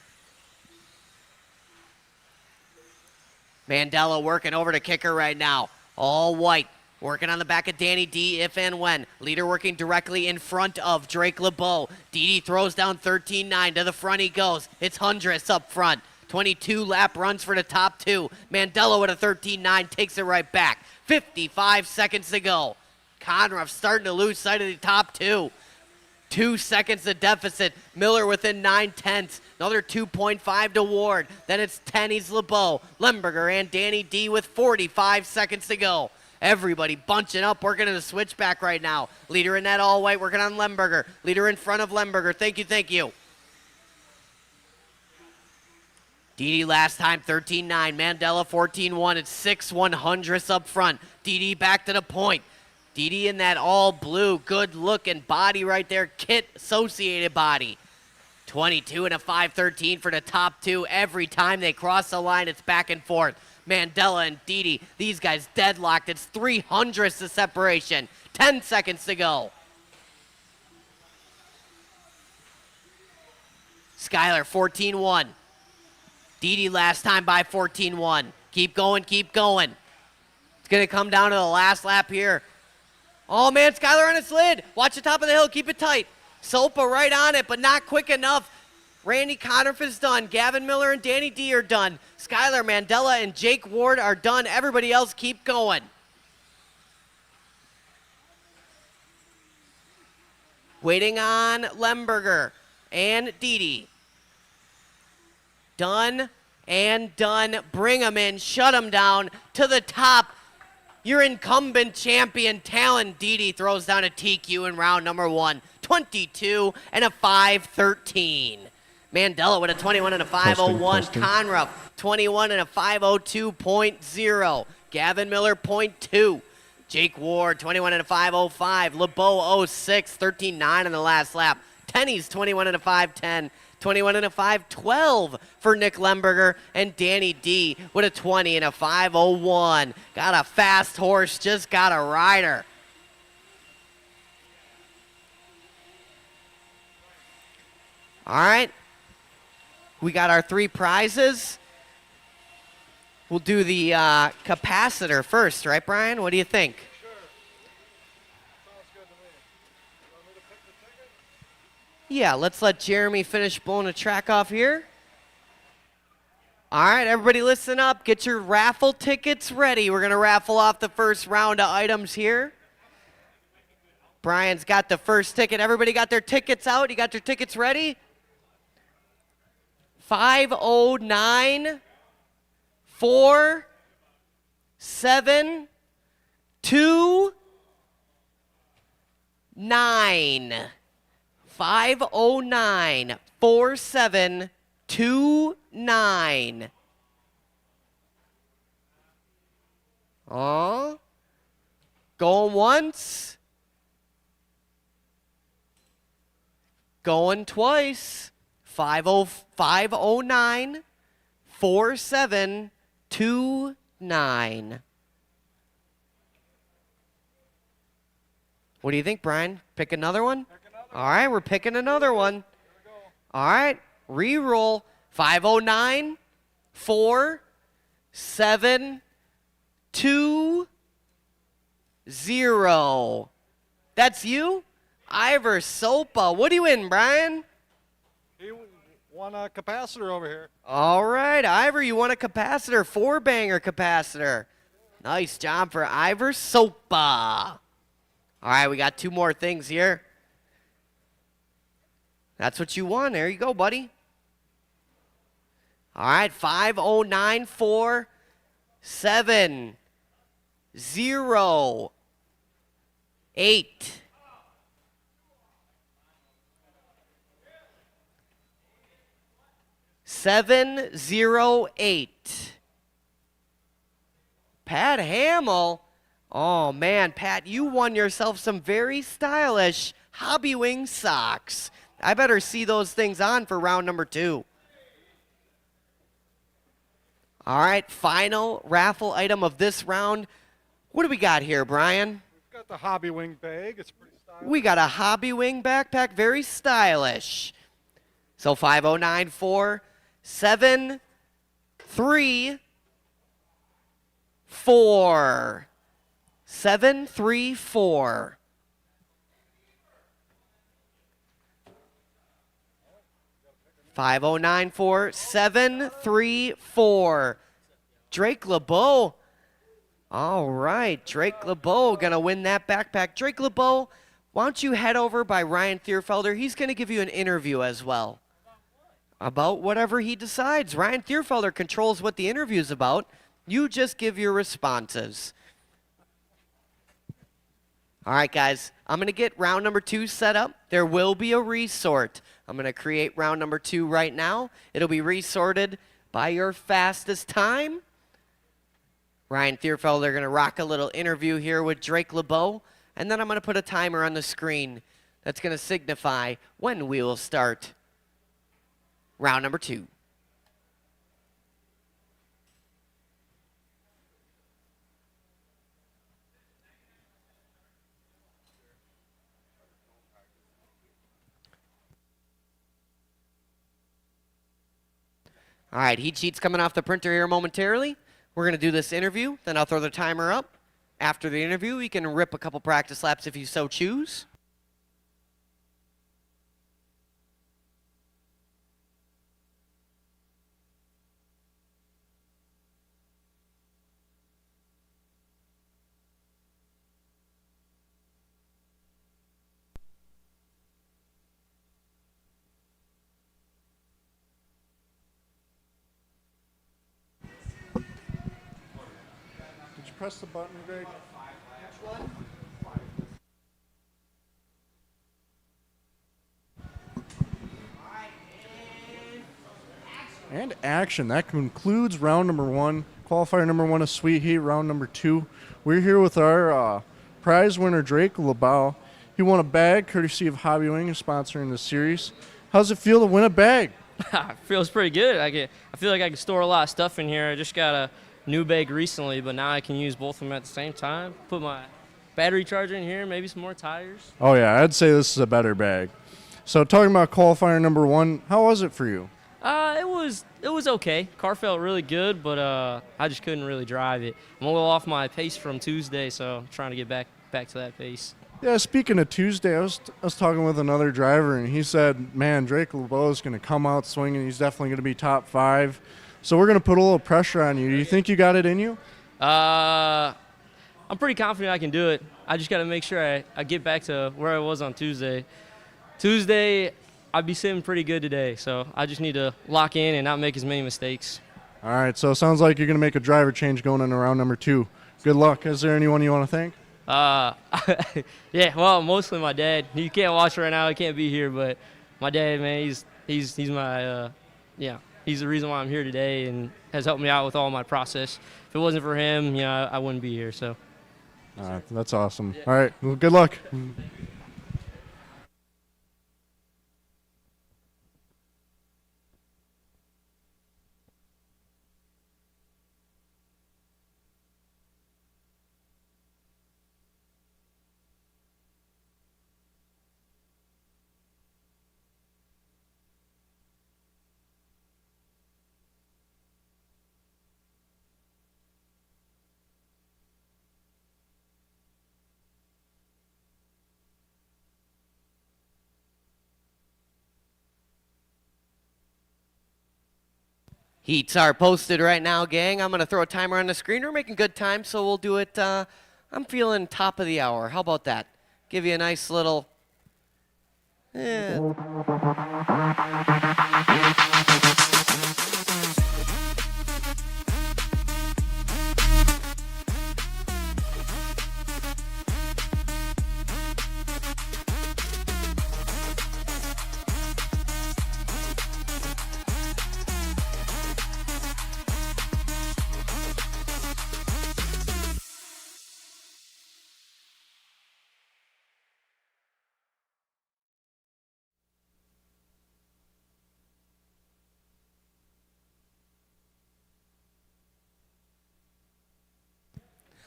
Mandela working over to kicker right now. All white. Working on the back of Danny D if and when. Leader working directly in front of Drake LeBeau. Didi throws down 13-9. To the front he goes. It's Hundress up front. 22 lap runs for the top two. Mandela with a 13-9 takes it right back. 55 seconds to go. Conruff starting to lose sight of the top two. 2 seconds the deficit. Miller within 9/10. Another 2.5 to Ward. Then it's Tennies, LeBeau, Lemberger, and Danny D with 45 seconds to go. Everybody bunching up, working in the switchback right now. Leader in that all white, working on Lemberger. Leader in front of Lemberger. Thank you, thank you. Didi last time, 13-9. Mandela, 14-1. It's 6/100ths up front. Didi back to the point. Didi in that all blue, good looking body right there. Kit associated body. 22 and a 5:13 for the top two. Every time they cross the line, it's back and forth. Mandela and Didi, these guys deadlocked. It's 300ths of separation. 10 seconds to go. Skyler, 14-1. Didi last time by 14-1. Keep going, keep going. It's going to come down to the last lap here. Oh, man, Skyler on its lid. Watch the top of the hill. Keep it tight. Sopa right on it, but not quick enough. Randy Connerf is done. Gavin Miller and Danny D are done. Skyler, Mandela, and Jake Ward are done. Everybody else keep going. Waiting on Lemberger and Didi. Done and done. Bring them in. Shut them down to the top. Your incumbent champion, Talon Didi, throws down a TQ in round number 1. 22 and a 5:13. Mandela with a 21 and a 5:01. Conruff, 21 and a 5:02.0. Gavin Miller, 0.2. Jake Ward, 21 and a 5:05. LeBeau, 06, 13-9 in the last lap. Tenny's 21 and a 5:10. 21 and a 5:12 for Nick Lemberger, and Danny D with a 20 and a 5:01. Got a fast horse, just got a rider. All right, we got our 3 prizes. We'll do the capacitor first, right, Brian? What do you think? Sure. Sounds good to me. You want me to pick the ticket? Yeah, let's let Jeremy finish blowing the track off here. All right, everybody listen up. Get your raffle tickets ready. We're going to raffle off the first round of items here. Brian's got the first ticket. Everybody got their tickets out? You got your tickets ready? 509 4 7 2 9. 509 47 29. Going once. Going twice. 509 4729. What do you think, Brian? Pick another one? All right, we're picking another one. All right, re-roll. 509 4 7 2 0. That's you? Ivor Sopa. What do you win, Brian? He won a capacitor over here. All right, Ivor, you won a capacitor, 4-banger capacitor. Nice job for Ivor Sopa. All right, we got 2 more things here. That's what you won. There you go, buddy. All right, 5094 7 0 8. Seven zero eight. Pat Hamill. Oh man, Pat, you won yourself some very stylish Hobbywing socks. I better see those things on for round number 2. All right, final raffle item of this round. What do we got here, Brian? We've got the Hobbywing bag. It's pretty stylish. We got a Hobbywing backpack, very stylish. So 5094 7 3 4 734. Five 734. Drake LeBeau. All right, Drake LeBeau gonna win that backpack. Drake LeBeau, why don't you head over by Ryan Thierfelder? He's gonna give you an interview as well. About whatever he decides. Ryan Thierfelder controls what the interview's about. You just give your responses. All right, guys, I'm going to get round number 2 set up. There will be a resort. I'm going to create round number 2 right now. It'll be resorted by your fastest time. Ryan Thierfelder going to rock a little interview here with Drake LeBeau, and then I'm going to put a timer on the screen that's going to signify when we will start round number 2. All right, heat sheet's coming off the printer here momentarily. We're going to do this interview, then I'll throw the timer up. After the interview, we can rip a couple practice laps if you so choose. Did you press the button, Greg? And action. That concludes round number 1. Qualifier number 1 of Sweet Heat, round number 2. We're here with our prize winner, Drake LeBeau. He won a bag courtesy of Hobbywing, sponsoring the series. How's it feel to win a bag? Feels pretty good. I feel like I can store a lot of stuff in here. I just got a new bag recently, but now I can use both of them at the same time. Put my battery charger in here, maybe some more tires. Oh, yeah, I'd say this is a better bag. So talking about qualifier number 1, how was it for you? It was okay. Car felt really good, but I just couldn't really drive it. I'm a little off my pace from Tuesday, so I'm trying to get back to that pace. Yeah, speaking of Tuesday, I was talking with another driver, and he said, man, Drake LeBeau is going to come out swinging. He's definitely going to be top 5. So we're going to put a little pressure on you. Do you think you got it in you? I'm pretty confident I can do it. I just got to make sure I get back to where I was on Tuesday. Tuesday, I'd be sitting pretty good today, so I just need to lock in and not make as many mistakes. All right, so it sounds like you're going to make a driver change going into round number 2. Good luck. Is there anyone you want to thank? Yeah, well, mostly my dad. He can't watch right now. He can't be here, but my dad, man, he's my, he's the reason why I'm here today and has helped me out with all my process. If it wasn't for him, I wouldn't be here, so. All right, that's awesome. Yeah. All right, well, good luck. Heats are posted right now, gang. I'm going to throw a timer on the screen. We're making good time, so we'll do it. I'm feeling top of the hour. How about that? Give you a nice little...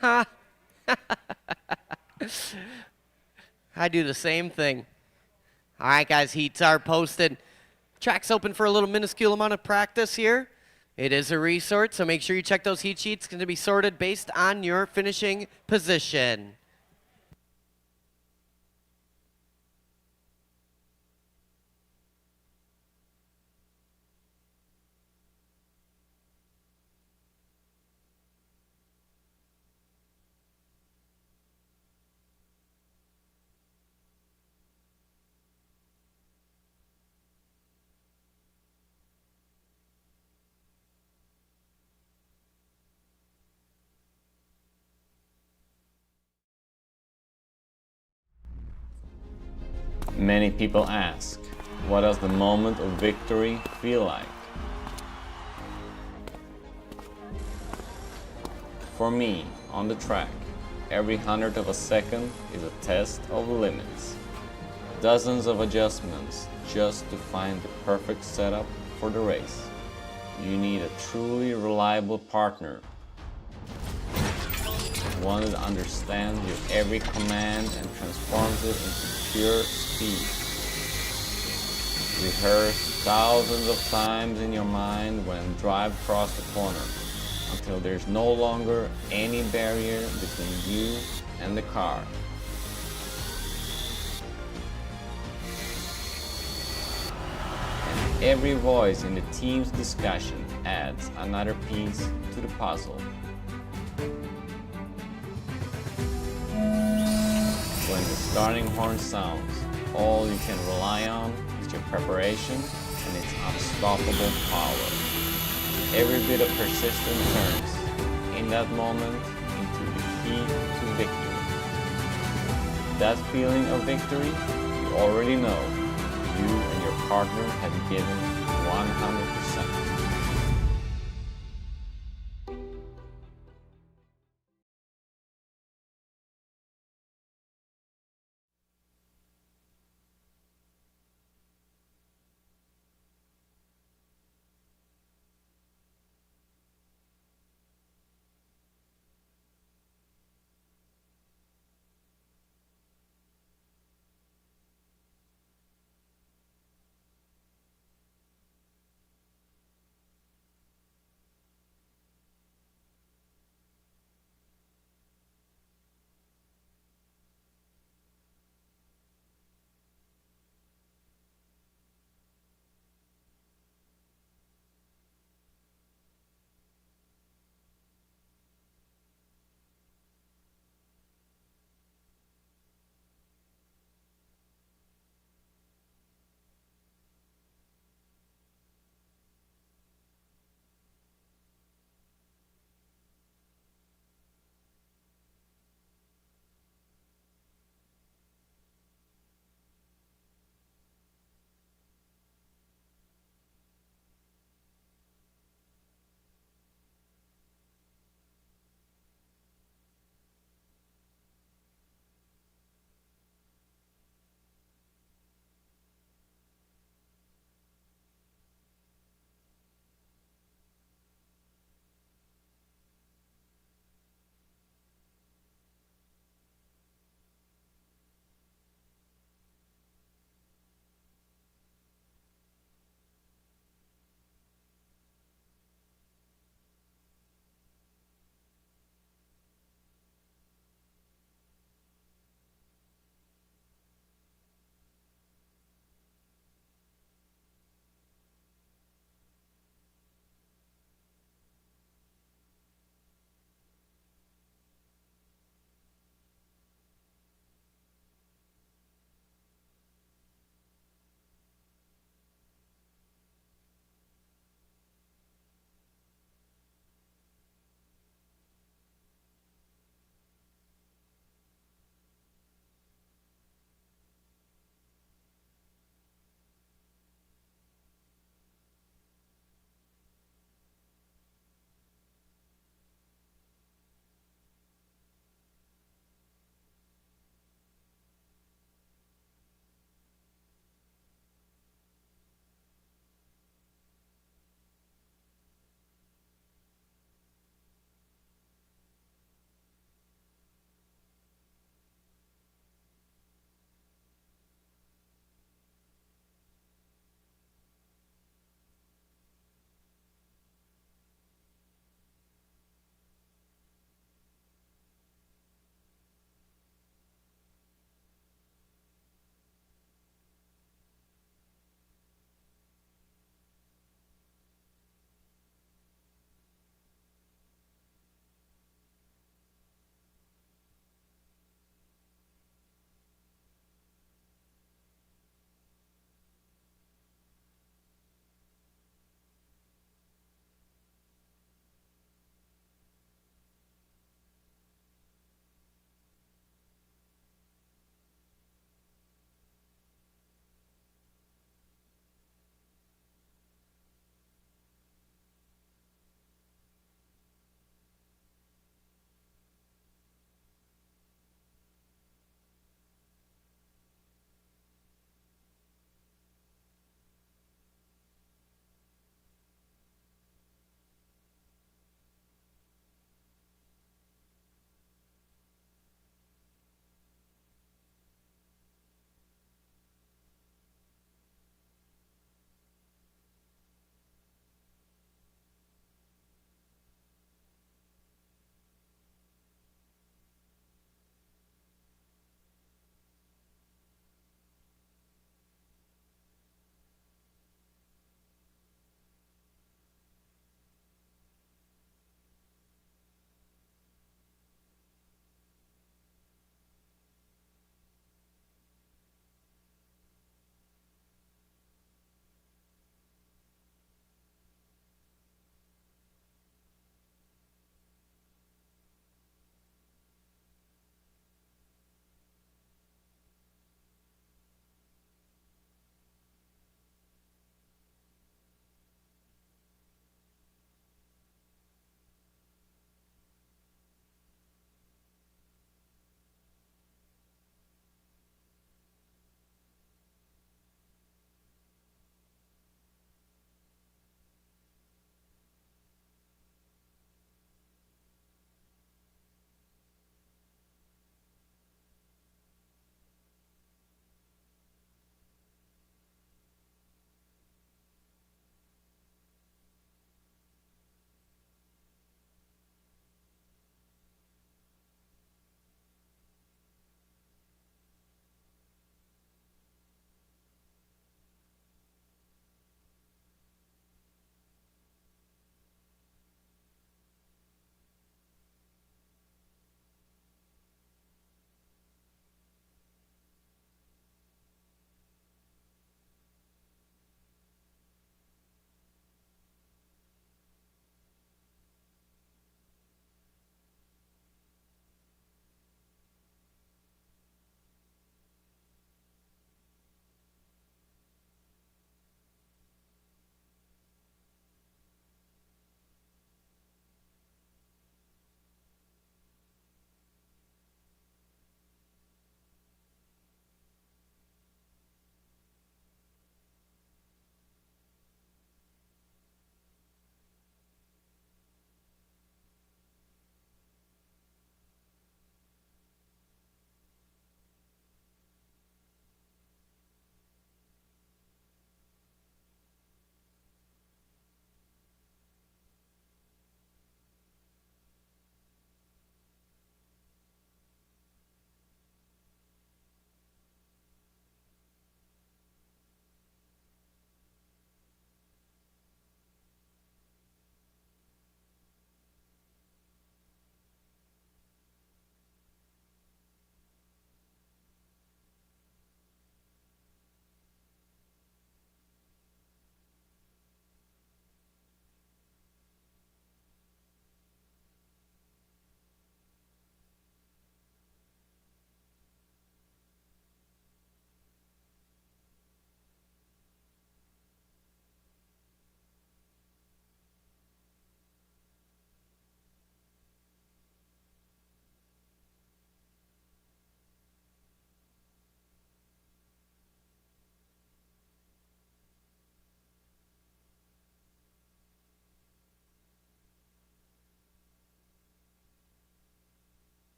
Ha! I do the same thing. All right, guys, heats are posted. Track's open for a little minuscule amount of practice here. It is a resort, so make sure you check those heat sheets. It's going to be sorted based on your finishing position. Many people ask, what does the moment of victory feel like? For me, on the track, every hundredth of a second is a test of limits. Dozens of adjustments just to find the perfect setup for the race. You need a truly reliable partner. One that understands your every command and transforms it into pure speed. Rehearse thousands of times in your mind when drive across the corner until there's no longer any barrier between you and the car. And every voice in the team's discussion adds another piece to the puzzle. When the starting horn sounds, all you can rely on is your preparation and its unstoppable power. Every bit of persistence turns, in that moment, into the key to victory. That feeling of victory, you already know, you and your partner have given 100%.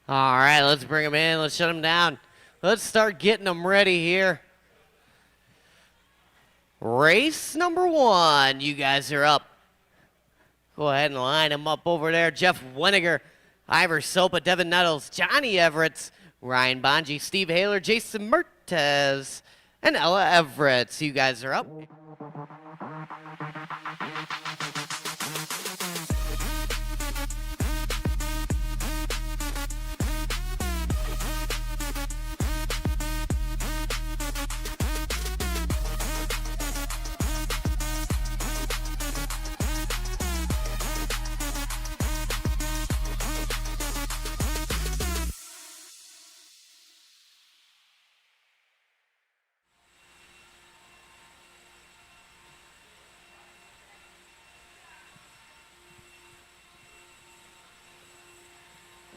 All right, let's bring them in. Let's shut them down. Let's start getting them ready here. Race number 1. You guys are up. Go ahead and line them up over there. Jeff Weniger, Ivor Sopa, Devin Nettles, Johnny Everett, Ryan Bonji, Steve Haler, Jason Mertez, and Ella Everett. So you guys are up.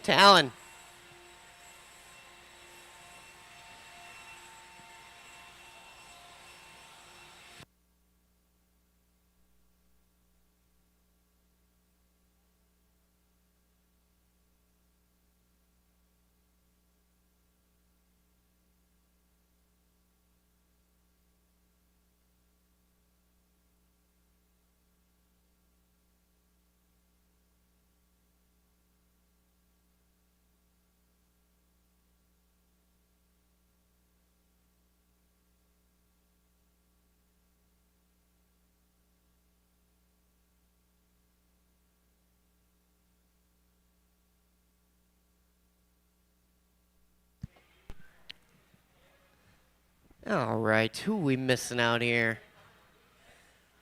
Talon. All right, who we missing out here?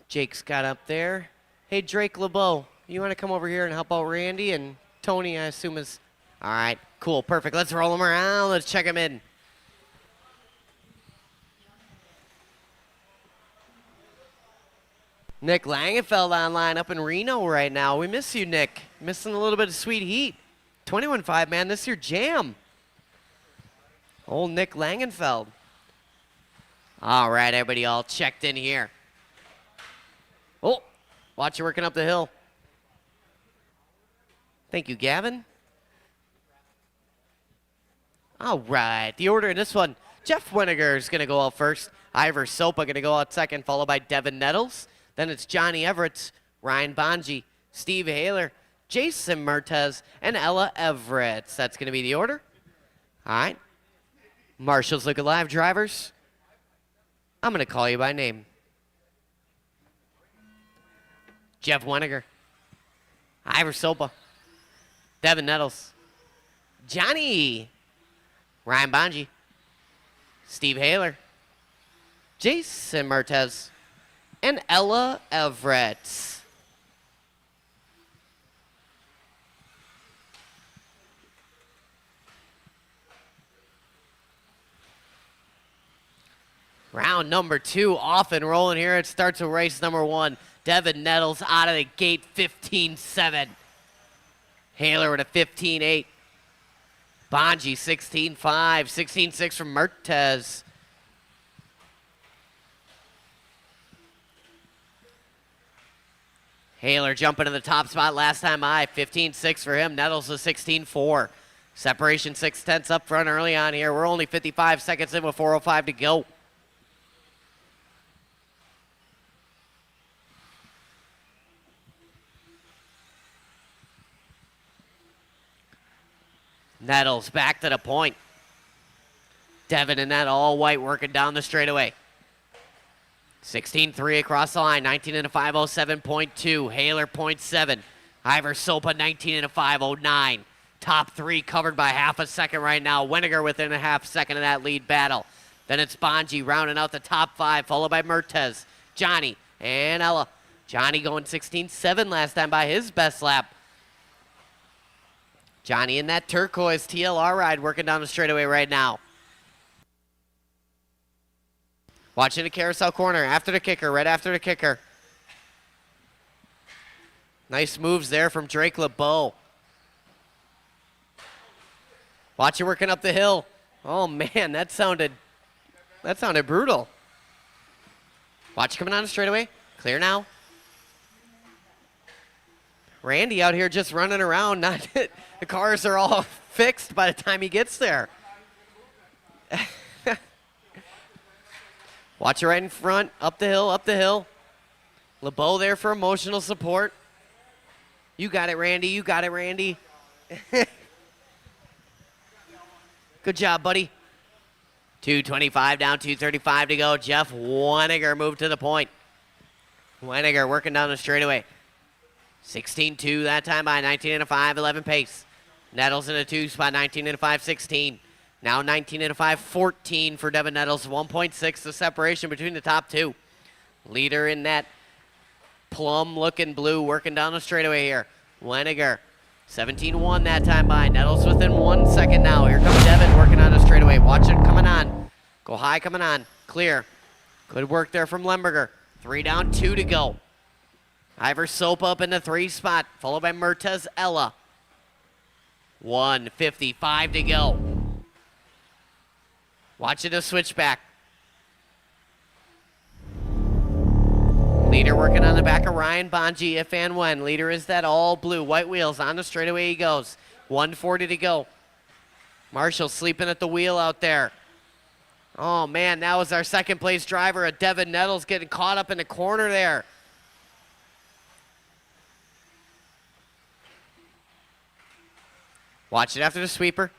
Jake's got up there. Hey, Drake LeBeau, you want to come over here and help out Randy? And Tony, I assume, is... All right, cool, perfect. Let's roll them around. Let's check them in. Nick Langenfeld online up in Reno right now. We miss you, Nick. Missing a little bit of sweet heat. 21.5, man, this is your jam. Old Nick Langenfeld. All right, everybody all checked in here. Oh, watch you working up the hill. Thank you, Gavin. All right, the order in this one, Jeff Weniger is going to go out first. Ivor Sopa going to go out second, followed by Devin Nettles. Then it's Johnny Everett, Ryan Bonji, Steve Haler, Jason Mertez, and Ella Everett. That's going to be the order. All right. Marshall's Look Alive drivers. I'm going to call you by name. Jeff Weniger, Ivor Sopa, Devin Nettles, Johnny, Ryan Bonji, Steve Haler, Jason Mertez, and Ella Everett. Round number 2 off and rolling here. It starts with race number 1. Devin Nettles out of the gate, 15.7. Haler with a 15.8. Bonji, 16.5. 16.6 from Mertez. Haler jumping to the top spot last time by. 15.6 for him. Nettles with 16.4. Separation 6/10 up front early on here. We're only 55 seconds in with 4:05 to go. Nettles back to the point. Devin in that all white working down the straightaway. 16.3 across the line. 19 and a 5:07.2. Haler 0.7. Ivor Sopa 19 and a 5:09. Top 3 covered by half a second right now. Weniger within a half second of that lead battle. Then it's Bonji rounding out the top 5, followed by Mertez, Johnny, and Ella. Johnny going 16.7 last time by his best lap. Johnny in that turquoise TLR ride working down the straightaway right now. Watching the carousel corner after the kicker, right after the kicker. Nice moves there from Drake LeBeau. Watch you working up the hill. Oh man, that sounded brutal. Watch coming on the straightaway. Clear now. Randy out here just running around. Not the cars are all fixed by the time he gets there. Watch it right in front. Up the hill, up the hill. LeBeau there for emotional support. You got it, Randy. You got it, Randy. Good job, buddy. 2:25 down, 2:35 to go. Jeff Weniger moved to the point. Weniger working down the straightaway. 16-2 that time by 19 and a 5, 11 pace. Nettles in a 2 spot, 19 and a 5, 16. Now 19 and a 5, 14 for Devin Nettles. 1.6 the separation between the top two. Leader in that plum looking blue working down the straightaway here. Weniger, 17-1 that time by. Nettles within 1 second now. Here comes Devin working on the straightaway. Watch it coming on. Go high coming on. Clear. Good work there from Lemberger. 3 down, 2 to go. Ivor Soap up in the 3 spot, followed by Mertez Ella. 1:55 to go. Watching the switchback. Leader working on the back of Ryan Bonji if and when. Leader is that all blue. White wheels on the straightaway he goes. 1:40 to go. Marshall sleeping at the wheel out there. Oh man, that was our second place driver, Devin Nettles, getting caught up in the corner there. Watch it after the sweeper.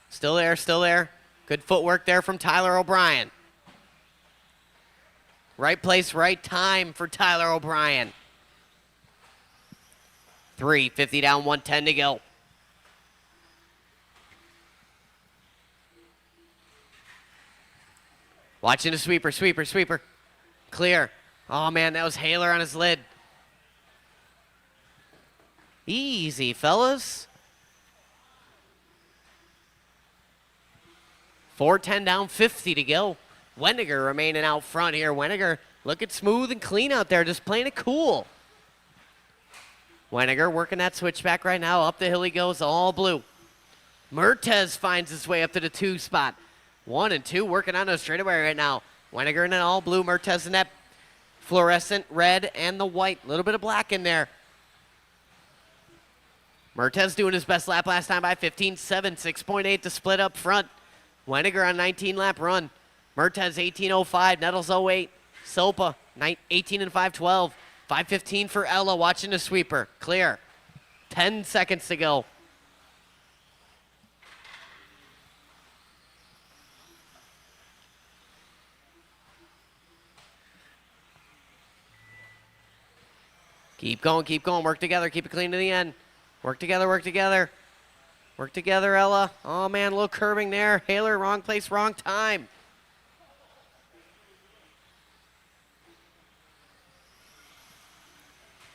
Still there, still there. Good footwork there from Tyler O'Brien. Right place, right time for Tyler O'Brien. 3:50 down, 1:10 to go. Watching the sweeper, sweeper, sweeper. Clear. Oh man, that was Haler on his lid. Easy, fellas. 4:10 down, 50 to go. Weniger remaining out front here. Weniger looking smooth and clean out there, just playing it cool. Weniger working that switchback right now. Up the hill he goes, all blue. Mertez finds his way up to the 2 spot. 1 and 2 working on those straightaway right now. Weniger in an all blue, Mertez in that fluorescent red and the white. A little bit of black in there. Mertez doing his best lap last time by 15.7, 6.8 to split up front. Weniger on 19-lap run. Mertez 18.05, Nettles 08. Sopa 18 and 5.12. 5.15 for Ella watching the sweeper. Clear. 10 seconds to go. Keep going, work together, keep it clean to the end. Work together, work together. Work together, Ella. Oh man, a little curving there. Haler, wrong place, wrong time.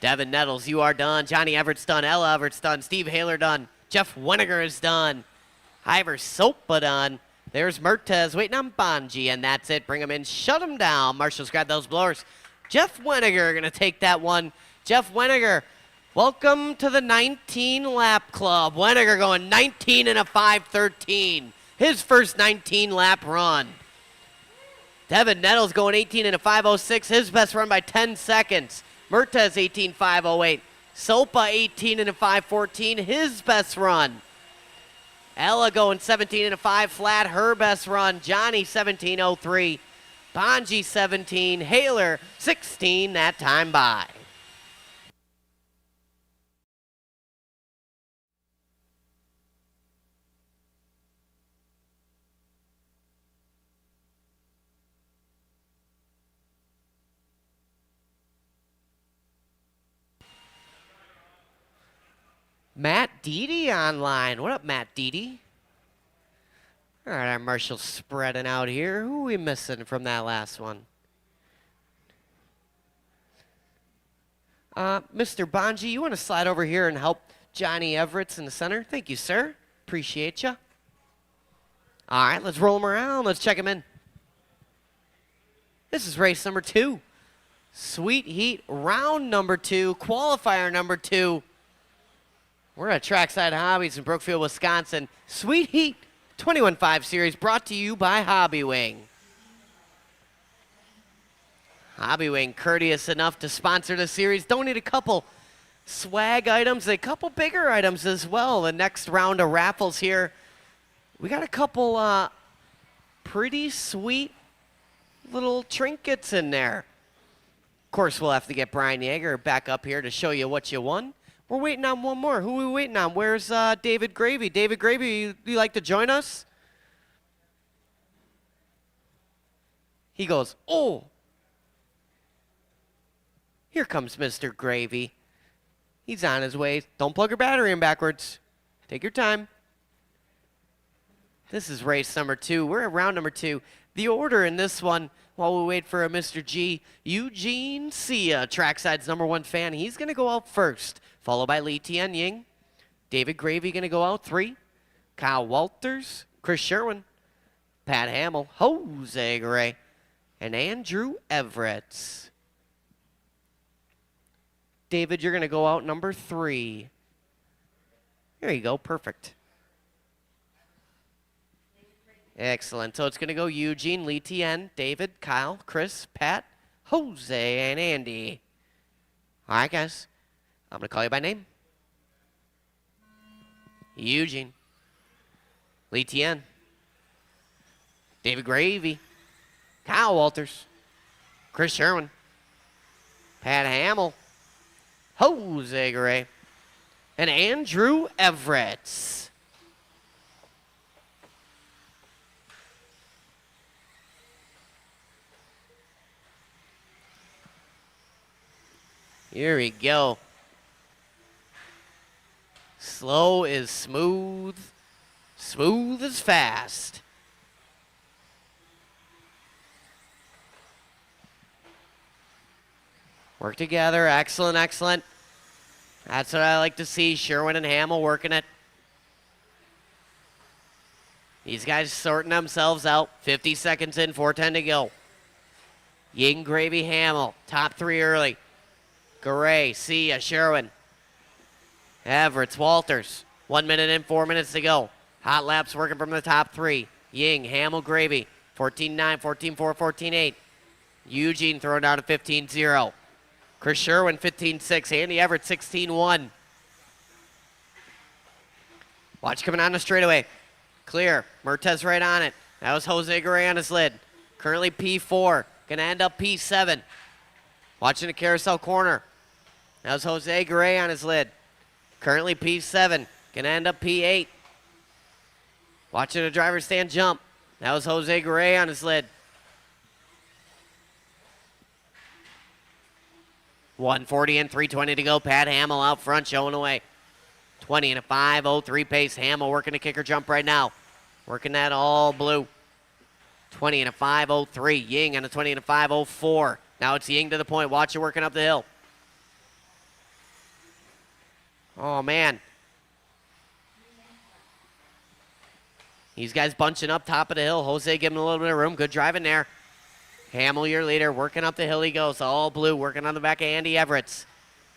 Devin Nettles, you are done. Johnny Everett's done. Ella Everett's done. Steve Haler done. Jeff Weniger is done. Ivor Sopa done. There's Mertez waiting on Bonji, and that's it. Bring him in, shut him down. Marshall's got those blowers. Jeff Weniger going to take that one. Jeff Weniger, welcome to the 19-lap club. Weniger going 19 and a 5.13. His first 19-lap run. Devin Nettles going 18 and a 5.06. His best run by 10 seconds. Mertez 18.508. Sopa 18 and a 5.14. His best run. Ella going 17 and a 5 flat. Her best run. Johnny 17.03. Bonji 17. Haler 16 that time by. Matt Deedy online. What up, Matt Deedy? All right, our Marshall's spreading out here. Who are we missing from that last one? Mr. Bonji, you want to slide over here and help Johnny Everett's in the center? Thank you, sir. Appreciate you. All right, let's roll him around. Let's check him in. This is race number 2. Sweet Heat, round number 2, qualifier number 2. We're at Trackside Hobbies in Brookfield, Wisconsin. Sweet Heat 21.5 Series brought to you by Hobbywing. Hobbywing, courteous enough to sponsor the series. Donate a couple swag items, a couple bigger items as well. The next round of raffles here. We got a couple pretty sweet little trinkets in there. Of course, we'll have to get Brian Yeager back up here to show you what you won. We're waiting on one more. Who are we waiting on? Where's David Gravy? David Gravy, you like to join us? He goes, oh. Here comes Mr. Gravy. He's on his way. Don't plug your battery in backwards. Take your time. This is race number 2. We're at round number 2. The order in this one, while we wait for a Mr. G, Eugene Sia, Trackside's #1 fan. He's going to go out first, followed by Lee Tian Ying. David Gravy going to go out 3. Kyle Walters, Chris Sherwin, Pat Hamill, Jose Gray, and Andrew Everett. David, you're going to go out number 3. There you go. Perfect. Excellent. So it's going to go Eugene, Lee Tien, David, Kyle, Chris, Pat, Jose, and Andy. All right, guys. I'm going to call you by name. Eugene, Lee Tien, David Gravy, Kyle Walters, Chris Sherwin, Pat Hamill, Jose Gray, and Andrew Everett. Here we go. Slow is smooth. Smooth is fast. Work together. Excellent, excellent. That's what I like to see. Sherwin and Hamill working it. These guys sorting themselves out. 50 seconds in, 4:10 to go. Ying, Gravy, Hamill. Top 3 early. Garay, Sia, Sherwin. Everett, Walters. 1 minute in, 4 minutes to go. Hot laps working from the top 3. Ying, Hamill, Gravy. 14-9, 14-4, 14-8. Eugene throwing down a 15-0. Chris Sherwin, 15-6. Andy Everett, 16-1. Watch coming on the straightaway. Clear. Mertez right on it. That was Jose Garay on his lid. Currently P4. Going to end up P7. Watching the carousel corner. That was Jose Garay on his lid. Currently P7. Going to end up P8. Watching the driver's stand jump. That was Jose Garay on his lid. 140 and 320 to go. Pat Hamill out front showing away. 20 and a 5:03 pace. Hamill working a kicker jump right now. Working that all blue. 20 and a 5:03. Ying on a 20 and a 5:04. Now it's Ying to the point. Watch it working up the hill. Oh, man. These guys bunching up top of the hill. Jose giving a little bit of room. Good driving there. Hamill, your leader, working up the hill he goes. All blue, working on the back of Andy Everett.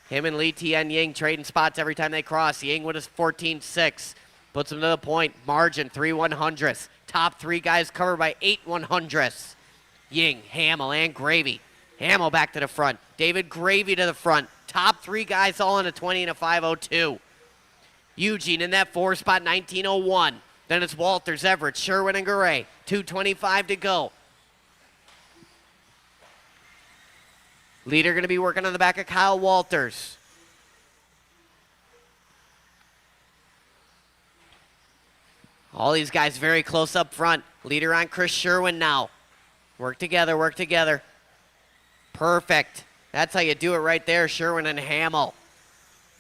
Him and Lee Tian Ying trading spots every time they cross. Ying with his 14-6. Puts him to the point. Margin, 3 100ths. Top 3 guys covered by 8 100ths. Ying, Hamill, and Gravy. Hamill back to the front. David Gravy to the front. Top 3 guys all in a 20 and a 5:02. Eugene in that 4 spot, 19:01. Then it's Walters, Everett, Sherwin, and Garay. 2:25 to go. Leader going to be working on the back of Kyle Walters. All these guys very close up front. Leader on Chris Sherwin now. Work together, work together. Perfect. That's how you do it right there, Sherwin and Hamill.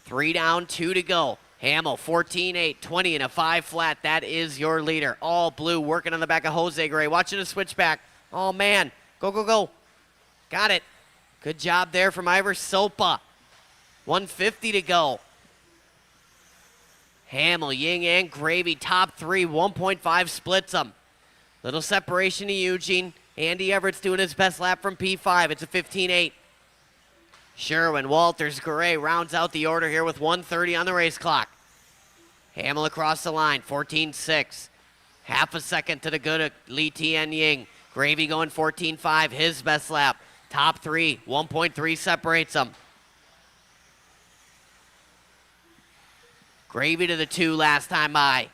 3 down, 2 to go. Hamill, 14-8, 20 and a 5 flat. That is your leader. All blue, working on the back of Jose Gray. Watching the switchback. Oh, man. Go, go, go. Got it. Good job there from Ivor Sopa. 150 to go. Hamill, Ying, and Gravy, top 3. 1.5 splits them. Little separation to Eugene. Andy Everett's doing his best lap from P5. It's a 15-8. Sherwin, Walters, Garay rounds out the order here with 1:30 on the race clock. Hamill across the line, 14-6. Half a second to the good of Lee Tian Ying. Gravy going 14-5, his best lap. Top 3, 1.3 separates them. Gravy to the 2 last time by.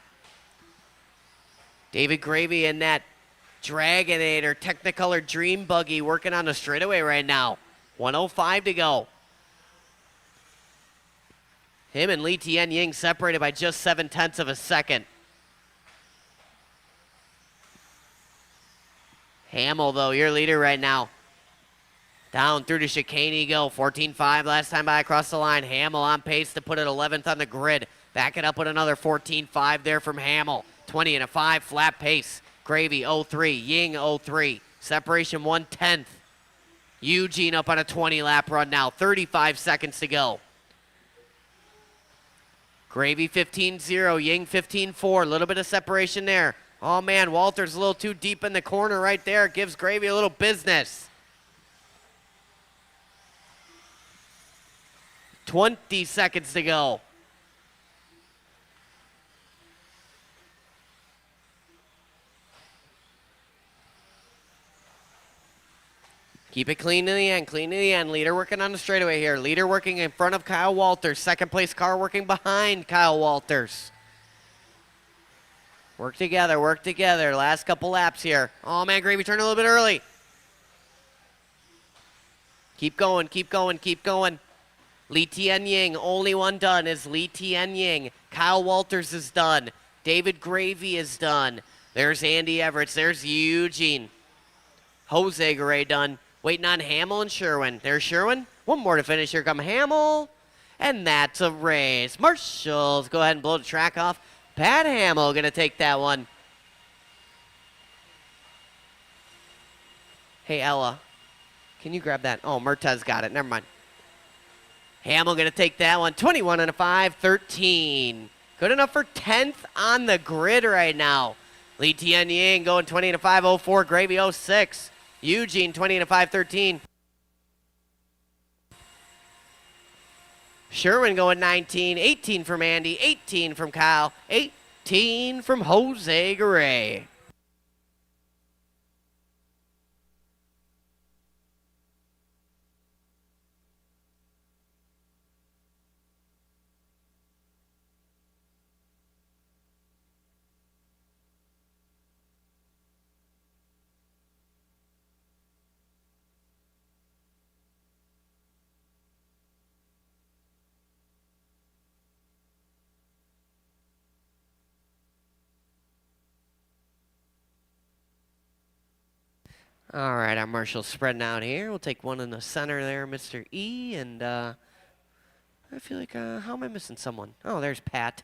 David Gravy in that Dragonator Technicolor Dream Buggy working on the straightaway right now. 1:05 to go. Him and Li Tianying separated by just 0.7 of a second. Hamill, though, your leader right now. Down through the chicane you go. 14.5 last time by across the line. Hamill on pace to put it 11th on the grid. Back it up with another 14.5 there from Hamill. 20 and a 5 flat pace. Gravy 03. Ying 03. Separation 1/10. Eugene up on a 20 lap run now. 35 seconds to go. Gravy 15.0. Ying 15.4. A little bit of separation there. Oh, man, Walter's a little too deep in the corner right there. Gives Gravy a little business. 20 seconds to go. Keep it clean to the end, clean to the end. Leader working on the straightaway here. Leader working in front of Kyle Walters. Second place car working behind Kyle Walters. Work together, work together. Last couple laps here. Oh, man, Gravy turned a little bit early. Keep going, keep going, keep going. Li Tianying, only one done is Li Tianying. Kyle Walters is done. David Gravy is done. There's Andy Everett. There's Eugene. Jose Garay done. Waiting on Hamill and Sherwin. There's Sherwin. One more to finish. Here come Hamill. And that's a race. Marshals, go ahead and blow the track off. Pat Hamill going to take that one. Hey, Ella, can you grab that? Oh, Mertez got it. Never mind. Hamill going to take that one. 21 and a 5, 13. Good enough for 10th on the grid right now. Li Tianying going 20 and a 5, 04. Gravy 06. Eugene 20 and a 5, 13. Sherwin going 19, 18 from Andy, 18 from Kyle, 18 from Jose Garay. All right, our marshals spreading out here. We'll take one in the center there, Mr. E. And I feel like, how am I missing someone? Oh, there's Pat.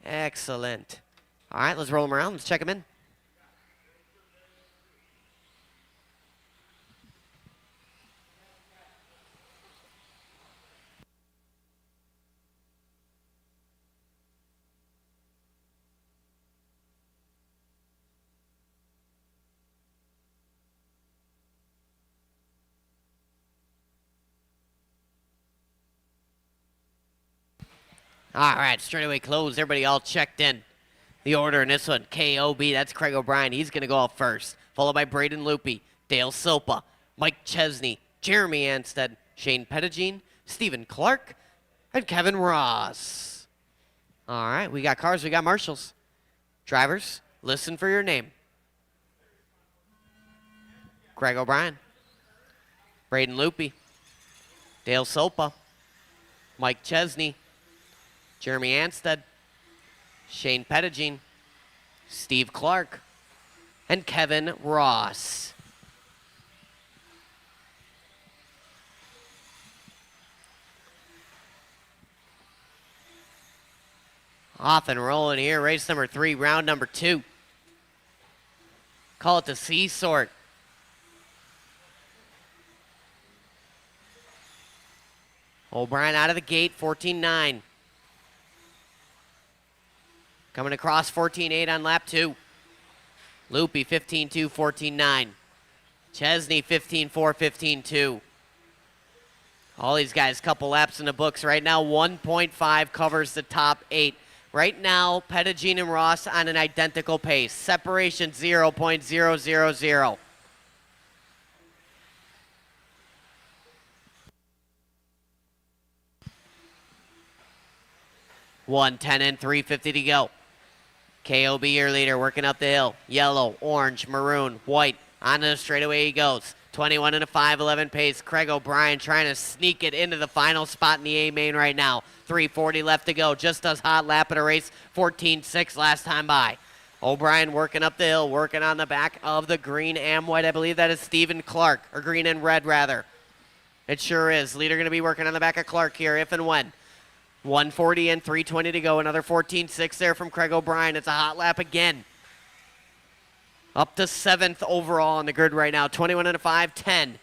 Excellent. All right, let's roll them around. Let's check them in. All right, straightaway closed. Everybody all checked in. The order in this one, KOB, that's Craig O'Brien. He's going to go out first, followed by Braden Loopy, Dale Silpa, Mike Chesney, Jeremy Anstead, Shane Pettigene, Stephen Clark, and Kevin Ross. All right, we got cars, we got marshals. Drivers, listen for your name. Craig O'Brien, Braden Loopy, Dale Silpa, Mike Chesney, Jeremy Anstead, Shane Pettigene, Steve Clark, and Kevin Ross. Off and rolling here, race number 3, round number 2. Call it the C sort. O'Brien out of the gate, 14.9. Coming across 14.8 on lap 2. Loopy 15.2, 14.9. Chesney 15.4, 15.2. All these guys, couple laps in the books. Right now, 1.5 covers the top 8. Right now, Pettigene and Ross on an identical pace. Separation 0.000. 1:10 and 3:50 to go. KOB your leader, working up the hill. Yellow, orange, maroon, white. Onto the straightaway he goes. 21 and a 5:11 pace. Craig O'Brien trying to sneak it into the final spot in the A main right now. 3:40 left to go. Just does hot lap at a race. 14.6 last time by. O'Brien working up the hill, working on the back of the green and white. I believe that is Stephen Clark, or green and red rather. It sure is. Leader going to be working on the back of Clark here if and when. 1:40 and 3:20 to go. Another 14.6 there from Craig O'Brien. It's a hot lap again. Up to 7th overall on the grid right now. 21 and a 5:10.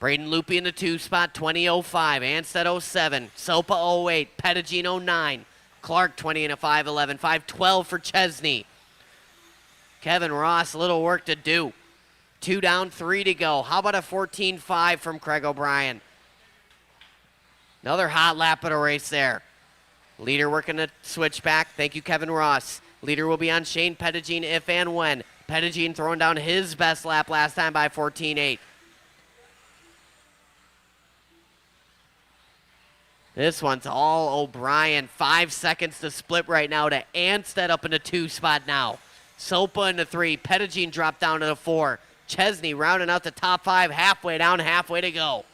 Braden Loopy in the 2 spot. 20.05. Anstead 07. Sopa 08. Pettigene 09. Clark 20 and a 5:11. 5:12 for Chesney. Kevin Ross, a little work to do. 2 down, 3 to go. How about a 14.5 from Craig O'Brien? Another hot lap at a race there. Leader working the switchback. Thank you, Kevin Ross. Leader will be on Shane Pettigene if and when. Pettigene throwing down his best lap last time by 14.8. This one's all O'Brien. 5 seconds to split right now to Anstead up in the 2 spot now. Sopa in the 3. Pettigene dropped down to the 4. Chesney rounding out the top 5, halfway down, halfway to go.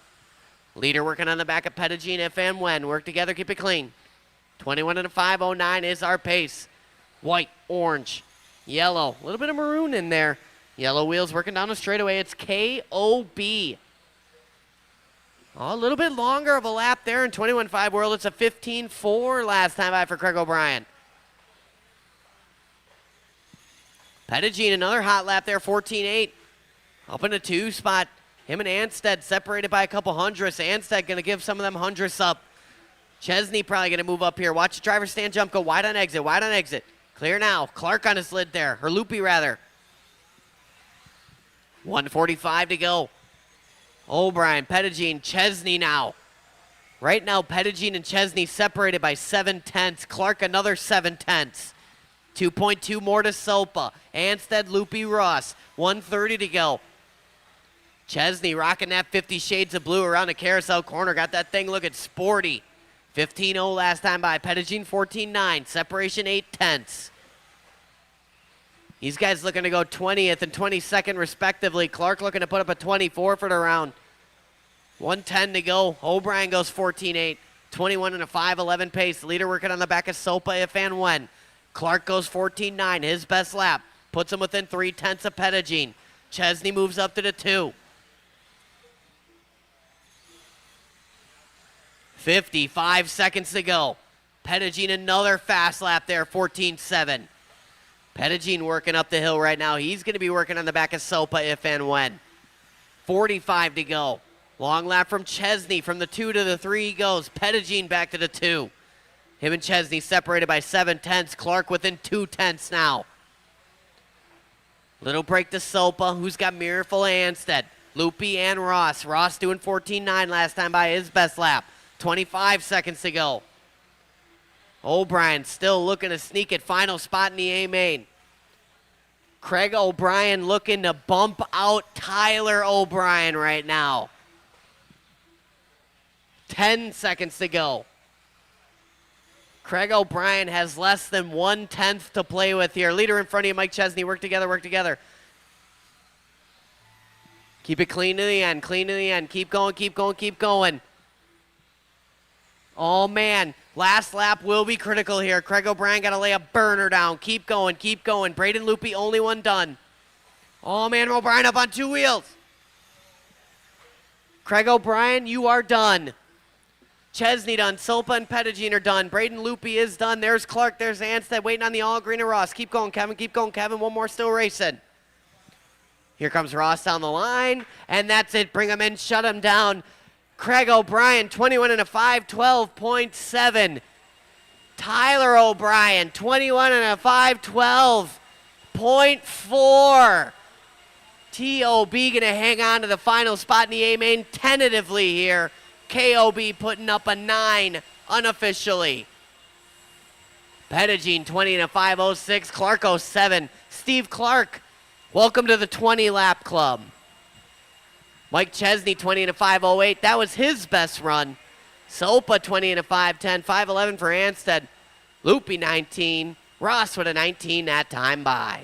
Leader working on the back of Pettigene if and when. Work together, keep it clean. 21 and a 5:09 is our pace. White, orange, yellow. A little bit of maroon in there. Yellow wheels working down the straightaway. It's KOB. Oh, a little bit longer of a lap there in 21.5 world. It's a 15.4 last time by for Craig O'Brien. Pettigene, another hot lap there, 14.8. Up in the 2 spot. Him and Anstead separated by a couple hundredths. Anstead going to give some of them hundredths up. Chesney probably going to move up here. Watch the driver stand jump, go wide on exit, wide on exit. Clear now. Clark on his lid there, or Loopy rather. 1:45 to go. O'Brien, Pettigene, Chesney now. Right now, Pettigene and Chesney separated by 7/10. Clark another 7/10. 2.2 more to Sopa. Anstead, Loopy, Ross. 1:30 to go. Chesney rocking that 50 Shades of Blue around the carousel corner. Got that thing looking sporty. 15.0 last time by. Pettigene 14.9. Separation 8/10. These guys looking to go 20th and 22nd respectively. Clark looking to put up a 24 for the round. 1:10 to go. O'Brien goes 14.8. 21 and a 5:11 pace. Leader working on the back of Sopa if and when. Clark goes 14.9. His best lap. Puts him within 3/10 of Pettigene. Chesney moves up to the 2. 55 seconds to go. Pettigene another fast lap there, 14.7. Pettigene working up the hill right now. He's going to be working on the back of Sopa if and when. 45 to go. Long lap from Chesney. From the 2 to the 3 he goes. Pettigene back to the 2. Him and Chesney separated by 7/10. Clark within 2/10 now. Little break to Sopa, who's got mirror full of Anstead. Loopy and Ross. Ross doing 14.9 last time by his best lap. 25 seconds to go. O'Brien still looking to sneak at final spot in the A main. Craig O'Brien looking to bump out Tyler O'Brien right now. 10 seconds to go. Craig O'Brien has less than 1/10 to play with here. Leader in front of you, Mike Chesney. Work together, work together. Keep it clean to the end, clean to the end. Keep going, keep going, keep going. Oh, man. Last lap will be critical here. Craig O'Brien got to lay a burner down. Keep going, keep going. Braden Loopy, only one done. Oh, man, O'Brien up on 2 wheels. Craig O'Brien, you are done. Chesney done. Sopa and Pettigene are done. Braden Loopy is done. There's Clark. There's Anstead waiting on the all green of Ross. Keep going, Kevin. Keep going, Kevin. One more still racing. Here comes Ross down the line. And that's it. Bring him in. Shut him down. Craig O'Brien, 21 and a 5:12.7. Tyler O'Brien, 21 and a 5:12.4. T.O.B. going to hang on to the final spot in the A main tentatively here. K.O.B. putting up a 9 unofficially. Pettigene, 20 and a 5:06. Clark 07. Steve Clark, welcome to the 20 lap club. Mike Chesney, 20 and a 5:08. That was his best run. Sopa, 20 and a 5:10. 5:11 for Anstead. Loopy 19. Ross with a 19 that time by.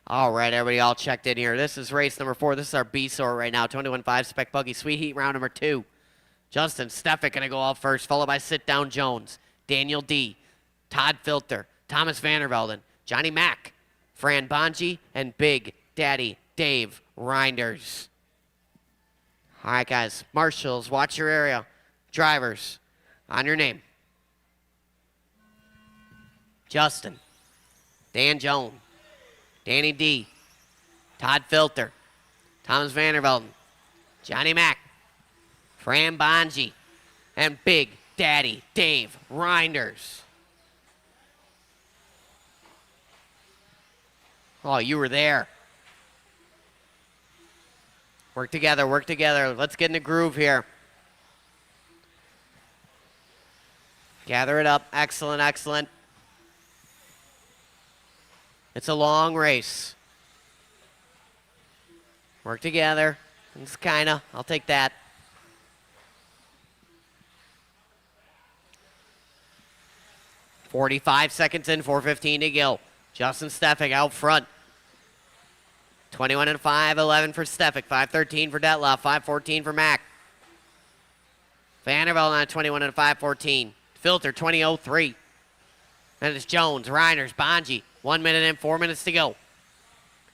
All right, everybody all checked in here. This is race number 4. This is our B-Sort right now. 21.5 Spec Buggy Sweet Heat round number 2. Justin Stefik going to go out first, followed by Sit Down Jones, Daniel D., Todd Filter, Thomas Vandervelden, Johnny Mack, Fran Bonji, and Big Daddy Dave Reinders. All right, guys. Marshals, watch your area. Drivers, on your name. Justin, Dan Jones, Danny D., Todd Filter, Thomas Vandervelden, Johnny Mack, Fran Bonji, and Big Daddy Dave Reinders. Oh, you were there. Work together, work together. Let's get in the groove here. Gather it up. Excellent, excellent. It's a long race. Work together. It's kinda. I'll take that. .45 seconds in, 4:15 to go. Justin Stefik out front. 21 and 5:11 for Stefik. 5:13 for Detloff. 5:14 for Mack. Vanderbilt on 21 and 5:14. Filter 20:03. Then it's Jones, Reiners, Bonji. 1 minute and 4 minutes to go.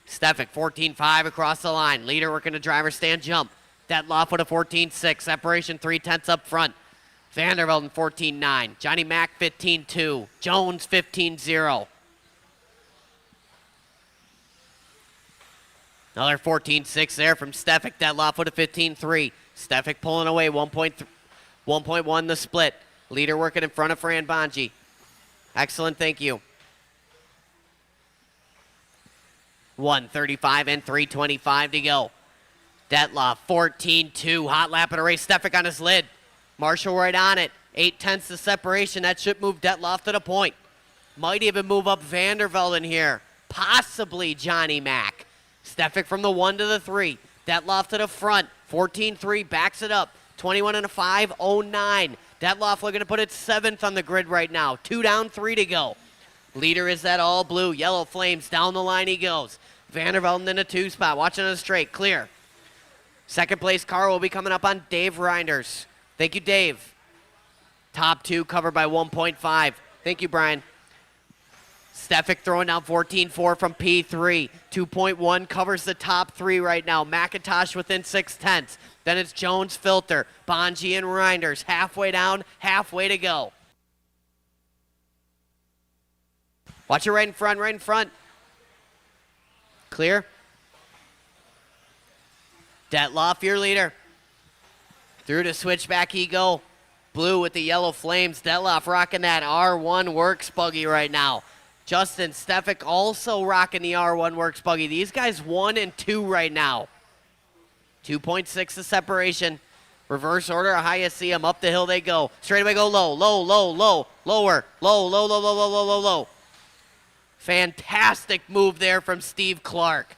Stefik 14.5 across the line. Leader working the driver stand jump. Detloff with a 14.6. Separation 3/10 up front. Vandervelden 14.9. Johnny Mack 15.2. Jones 15.0. Another 14.6 there from Stefik. Detloff with a 15.3. Stefik pulling away 1.1 the split. Leader working in front of Fran Bonji. Excellent, thank you. 1:35 and 3:25 to go. Detloff 14.2. Hot lap of the race. Stefik on his lid. Marshall right on it. 0.8 the separation. That should move Detloff to the point. Might even move up Vandervelden here. Possibly Johnny Mack. Stefik from the 1 to the 3. Detloff to the front. 14.3 backs it up. 21 and a 5:09. Detloff looking to put it 7th on the grid right now. 2 down, 3 to go. Leader is that all blue. Yellow flames. Down the line he goes. Vandervelden in a 2 spot. Watching on the straight. Clear. Second place car will be coming up on Dave Reinders. Thank you, Dave. Top 2 covered by 1.5. Thank you, Brian. Stefik throwing down 14.4 from P3. 2.1 covers the top 3 right now. McIntosh within 0.6. Then it's Jones, Filter, Bonji, and Reinders. Halfway down, halfway to go. Watch it right in front, right in front. Clear. Detloff, your leader. Through to switchback he go. Blue with the yellow flames. Detloff rocking that R1 Works buggy right now. Justin Stefik also rocking the R1 Works buggy. These guys 1 and 2 right now. 2.6 the separation. Reverse order of how you see them. Up the hill they go. Straight away go low, low, low, low, lower, low, low, low, low, low, low, low, low. Fantastic move there from Steve Clark.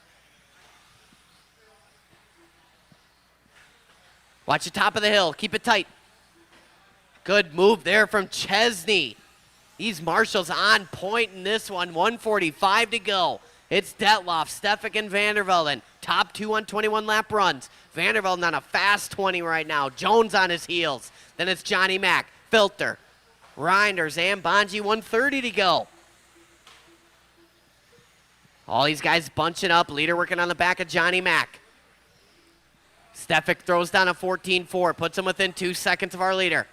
Watch the top of the hill. Keep it tight. Good move there from Chesney. These marshals on point in this one. 1:45 to go. It's Detloff, Stefik, and Vandervelden. Top two on 21 lap runs. Vandervelden on a fast 20 right now. Jones on his heels. Then it's Johnny Mack, Filter, Reinders, and Bonji. 1:30 to go. All these guys bunching up. Leader working on the back of Johnny Mack. Stefik throws down a 14.4. Puts him within 2 seconds of our leader.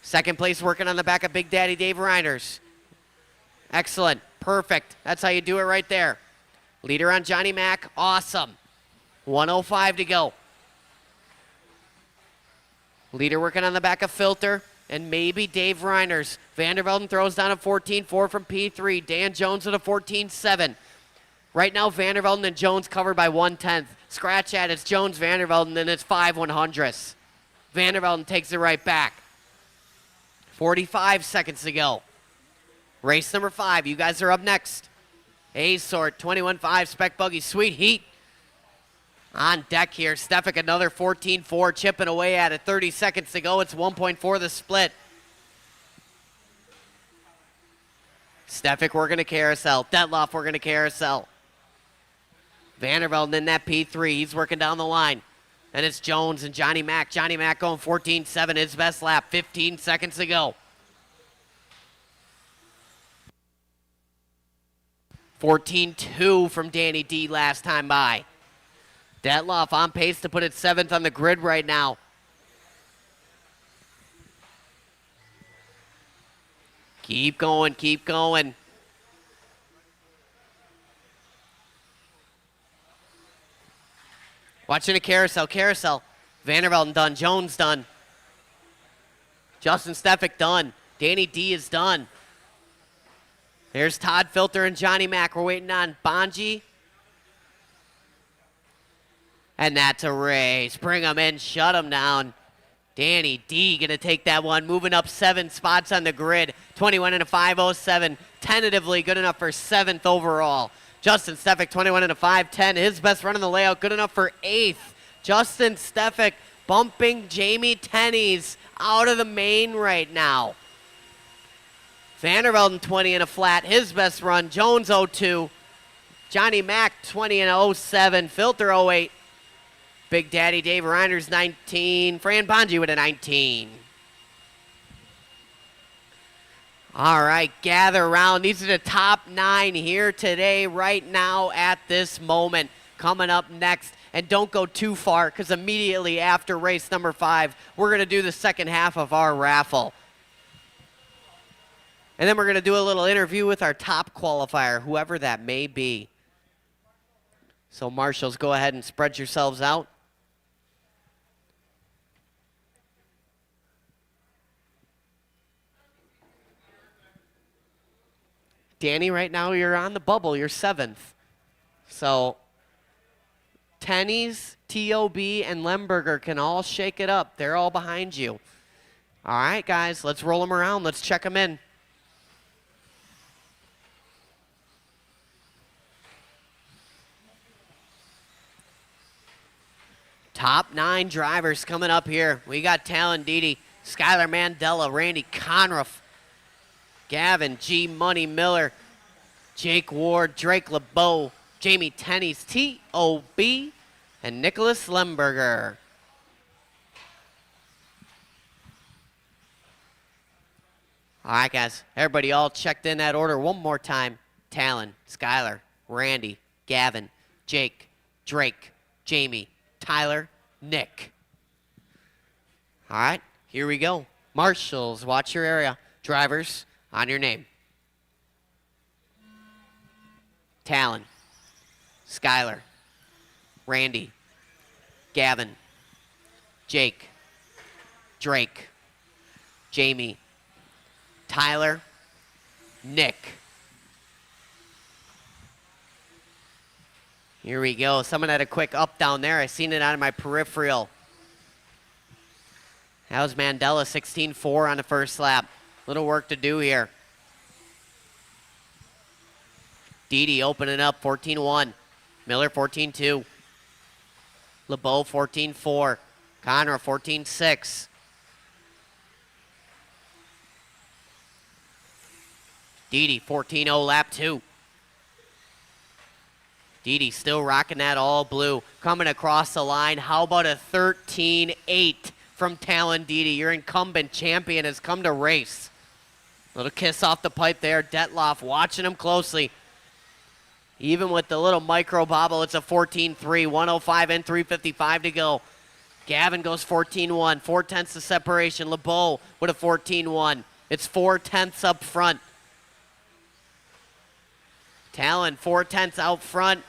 Second place working on the back of Big Daddy Dave Reinders. Excellent. Perfect. That's how you do it right there. Leader on Johnny Mack. Awesome. 1:05 to go. Leader working on the back of Filter and maybe Dave Reinders. Vandervelden throws down a 14.4 from P3. Dan Jones with a 14.7. Right now, Vandervelden and Jones covered by 1/10. Scratch at it's Jones, Vandervelden, and it's 5/100ths. Vandervelden takes it right back. 45 seconds to go. Race number 5. You guys are up next. A-Sort, 21.5, Spec Buggy, Sweet Heat. On deck here, Stefik another 14.4, chipping away at it. 30 seconds to go. It's 1.4 the split. Stefik working a carousel. Detloff working a carousel. Vandervelden in that P3. He's working down the line. And it's Jones and Johnny Mack. Johnny Mack going 14.7, his best lap. 15 seconds to go. 14.2 from Danny D last time by. Detloff on pace to put it 7th on the grid right now. Keep going, keep going. Watching a carousel, carousel. Vandervelden done, Jones done. Justin Stefik done. Danny D is done. There's Todd Filter and Johnny Mack. We're waiting on Bonji. And that's a race. Bring them in, shut them down. Danny D gonna take that one, moving up 7 spots on the grid. 21 and a 5.07, tentatively good enough for 7th overall. Justin Stefik, 21 and a 5.10, his best run in the layout, good enough for 8th. Justin Stefik bumping Jamie Tenney's out of the main right now. Vandervelden 20 and a flat, his best run. Jones 02. Johnny Mack 20 and 07. Filter 08. Big Daddy Dave Reinders 19. Fran Bonji with a 19. All right, gather around. These are the top 9 here today, right now at this moment. Coming up next. And don't go too far, because immediately after race number 5, we're going to do the second half of our raffle. And then we're going to do a little interview with our top qualifier, whoever that may be. So marshals, go ahead and spread yourselves out. Danny, right now you're on the bubble. You're 7th. So Tenney's, T.O.B., and Lemberger can all shake it up. They're all behind you. All right, guys, let's roll them around. Let's check them in. Top 9 drivers coming up here. We got Talon Didi, Skylar Mandela, Randy Conruff, Gavin G. Money Miller, Jake Ward, Drake LeBeau, Jamie Tenney's T.O.B., and Nicholas Lemberger. All right, guys. Everybody all checked in that order one more time. Talon, Skylar, Randy, Gavin, Jake, Drake, Jamie, Tyler, Nick. All right, here we go. Marshals, watch your area. Drivers, on your name. Talon, Skylar, Randy, Gavin, Jake, Drake, Jamie, Tyler, Nick. Here we go. Someone had a quick up down there. I seen it on my peripheral. That was Mandela, 16.4 on the first lap. Little work to do here. Didi opening up, 14.1. Miller, 14.2. LeBeau, 14.4. Conroe, 14.6. Didi, 14-0 lap 2. Didi still rocking that all blue. Coming across the line. How about a 13-8 from Talon Didi? Your incumbent champion has come to race. Little kiss off the pipe there. Detloff watching him closely. Even with the little micro bobble, it's a 14-3. 105 and 3:55 to go. Gavin goes 14-1. 4/10 of separation. LeBeau with a 14-1. It's 4/10 up front. Talon, 4/10 out front.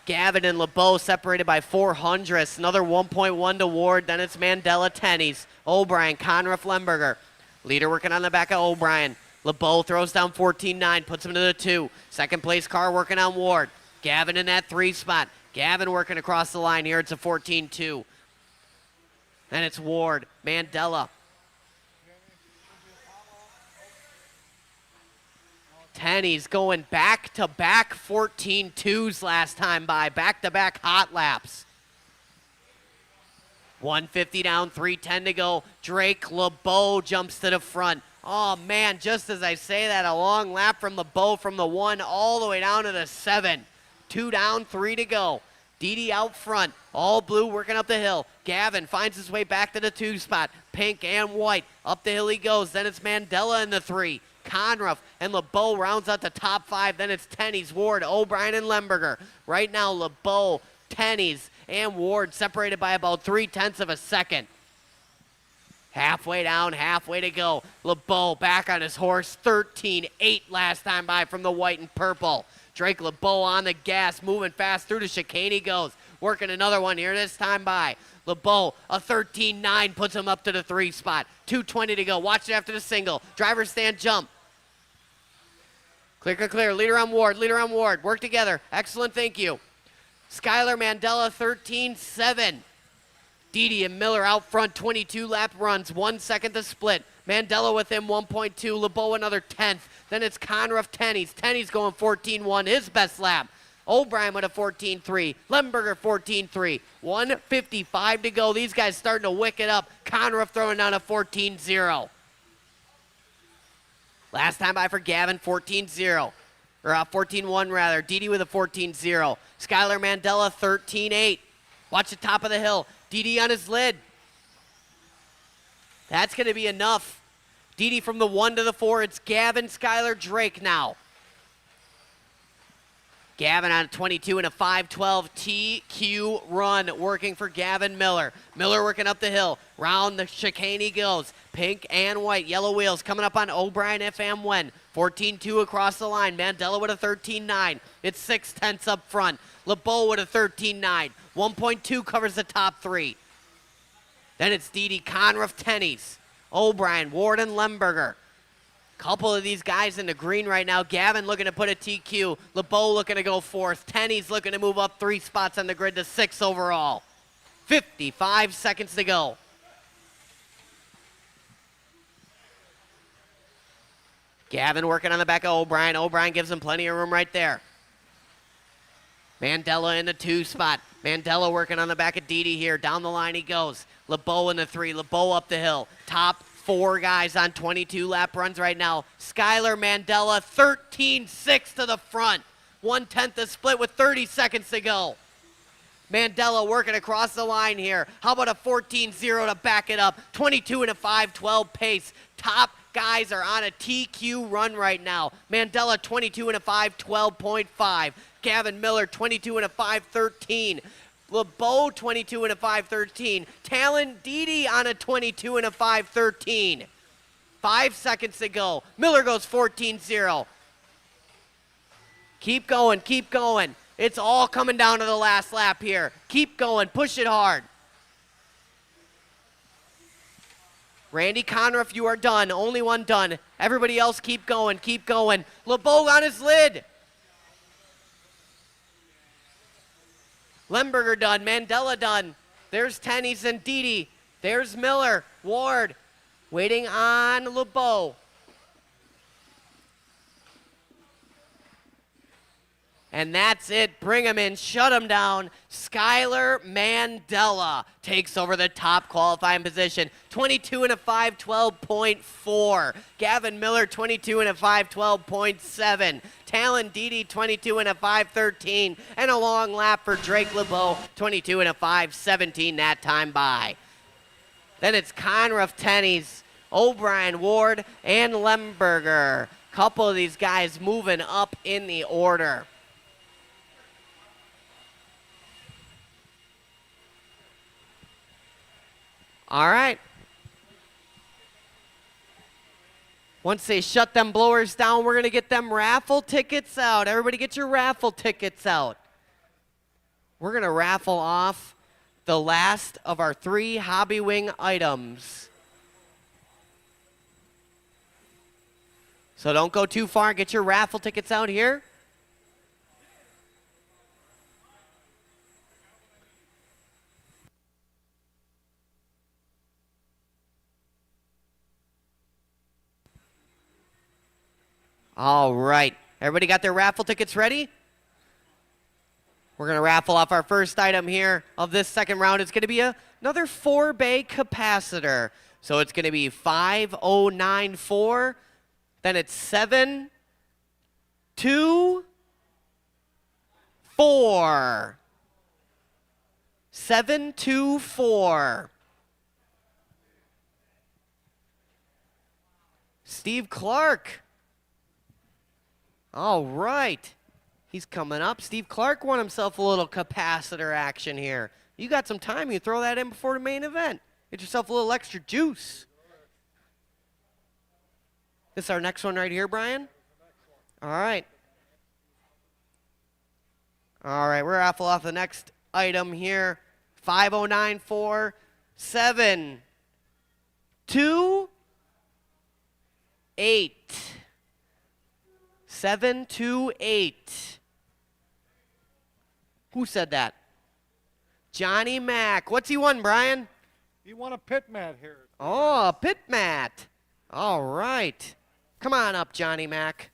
Gavin and LeBeau separated by 400ths. Another 1.1 to Ward. Then it's Mandela, Tennies. O'Brien, Conrath, Lemberger. Leader working on the back of O'Brien. LeBeau throws down 14-9, puts him to the 2. Second place car working on Ward. Gavin in that 3 spot. Gavin working across the line here. It's a 14-2. Then it's Ward, Mandela. Tennies going back-to-back 14-2s last time by. Back-to-back hot laps. 150 down, 3:10 to go. Drake LeBeau jumps to the front. Oh, man, just as I say that, a long lap from LeBeau from the 1 all the way down to the 7. 2 down, 3 to go. Didi out front, all blue working up the hill. Gavin finds his way back to the 2 spot. Pink and white, up the hill he goes. Then it's Mandela in the 3. Conrath and LeBeau rounds out the top 5. Then it's Tennies, Ward, O'Brien, and Lemberger. Right now, LeBeau, Tennies, and Ward separated by about 3/10 of a second. Halfway down, halfway to go. LeBeau back on his horse. 13-8 last time by from the white and purple. Drake LeBeau on the gas, moving fast through the chicane he goes. Working another one here this time by. LeBeau, a 13-9 puts him up to the 3 spot. 2:20 to go. Watch it after the single. Driver stand jump. Clear. Leader on Ward. Work together. Excellent, thank you. Skylar Mandela, 13-7. Didi and Miller out front, 22 lap runs, 1 second to split. Mandela with him, 1.2. LeBeau another 10th. Then it's Conrath, Tennies. Tennies going 14-1, his best lap. O'Brien with a 14-3. Lemberger 14-3. 1:55 to go. These guys starting to wick it up. Conrath throwing down a 14-0. Last time by for Gavin, 14-0. Or 14-1 rather. Didi with a 14-0. Skylar Mandela, 13-8. Watch the top of the hill. Didi on his lid. That's going to be enough. Didi from the 1 to the 4. It's Gavin, Skylar, Drake now. Gavin on a 22 and a 5:12 TQ run working for Gavin Miller. Miller working up the hill. Round the chicane he goes. Pink and white. Yellow wheels coming up on O'Brien FM Wen. 14-2 across the line. Mandela with a 13-9. It's 6/10 up front. LeBeau with a 13-9. 1.2 covers the top 3. Then it's Didi, Conrath, Tennies. O'Brien, Ward, and Lemberger. Couple of these guys in the green right now. Gavin looking to put a TQ. LeBeau looking to go 4th. Tennies looking to move up 3 spots on the grid to 6 overall. 55 seconds to go. Gavin working on the back of O'Brien. O'Brien gives him plenty of room right there. Mandela in the 2 spot. Mandela working on the back of Didi here. Down the line he goes. LeBeau in the 3. LeBeau up the hill. Top 4 guys on 22 lap runs right now. Skylar Mandela, 13-6 to the front. 1/10 to split with 30 seconds to go. Mandela working across the line here. How about a 14-0 to back it up? 22 and a 5:12 pace. Top guys are on a TQ run right now. Mandela 22 and a 5:12.5. Gavin Miller 22 and a 5:13. LeBeau 22 and a 5:13. Talon Didi on a 22 and a 5:13. 5 seconds to go. Miller goes 14-0. Keep going. It's all coming down to the last lap here. Keep going. Push it hard. Randy Conrath, you are done. Only one done. Everybody else keep going. LeBeau on his lid. Lemberger done. Mandela done. There's Tennies and Didi. There's Miller. Ward. Waiting on LeBeau. And that's it. Bring him in. Shut him down. Skylar Mandela takes over the top qualifying position. 22 and a 5, 12.4. Gavin Miller, 22 and a 5, 12.7. Talon Didi, 22 and a 5, 13. And a long lap for Drake LeBeau, 22 and a 5, 17 that time by. Then it's Conrath Tenney's, O'Brien, Ward, and Lemberger. Couple of these guys moving up in the order. All right. Once they shut them blowers down, we're going to get them raffle tickets out. Everybody get your raffle tickets out. We're going to raffle off the last of our 3 Hobbywing items. So don't go too far. Get your raffle tickets out here. All right. Everybody got their raffle tickets ready? We're going to raffle off our first item here of this second round. It's going to be another 4-bay capacitor. So it's going to be 5094. Then it's 7, 2, 4. 7, 2, 4. Steve Clark. All right. He's coming up. Steve Clark won himself a little capacitor action here. You got some time. You throw that in before the main event. Get yourself a little extra juice. This is our next one right here, Brian? All right. All right, we're raffle off the next item here. 5094, 7, 2, 8. 7, 2, 8. Who said that? Johnny Mack. What's he won, Brian? He won a pit mat here. Oh, a pit mat. All right. Come on up, Johnny Mack.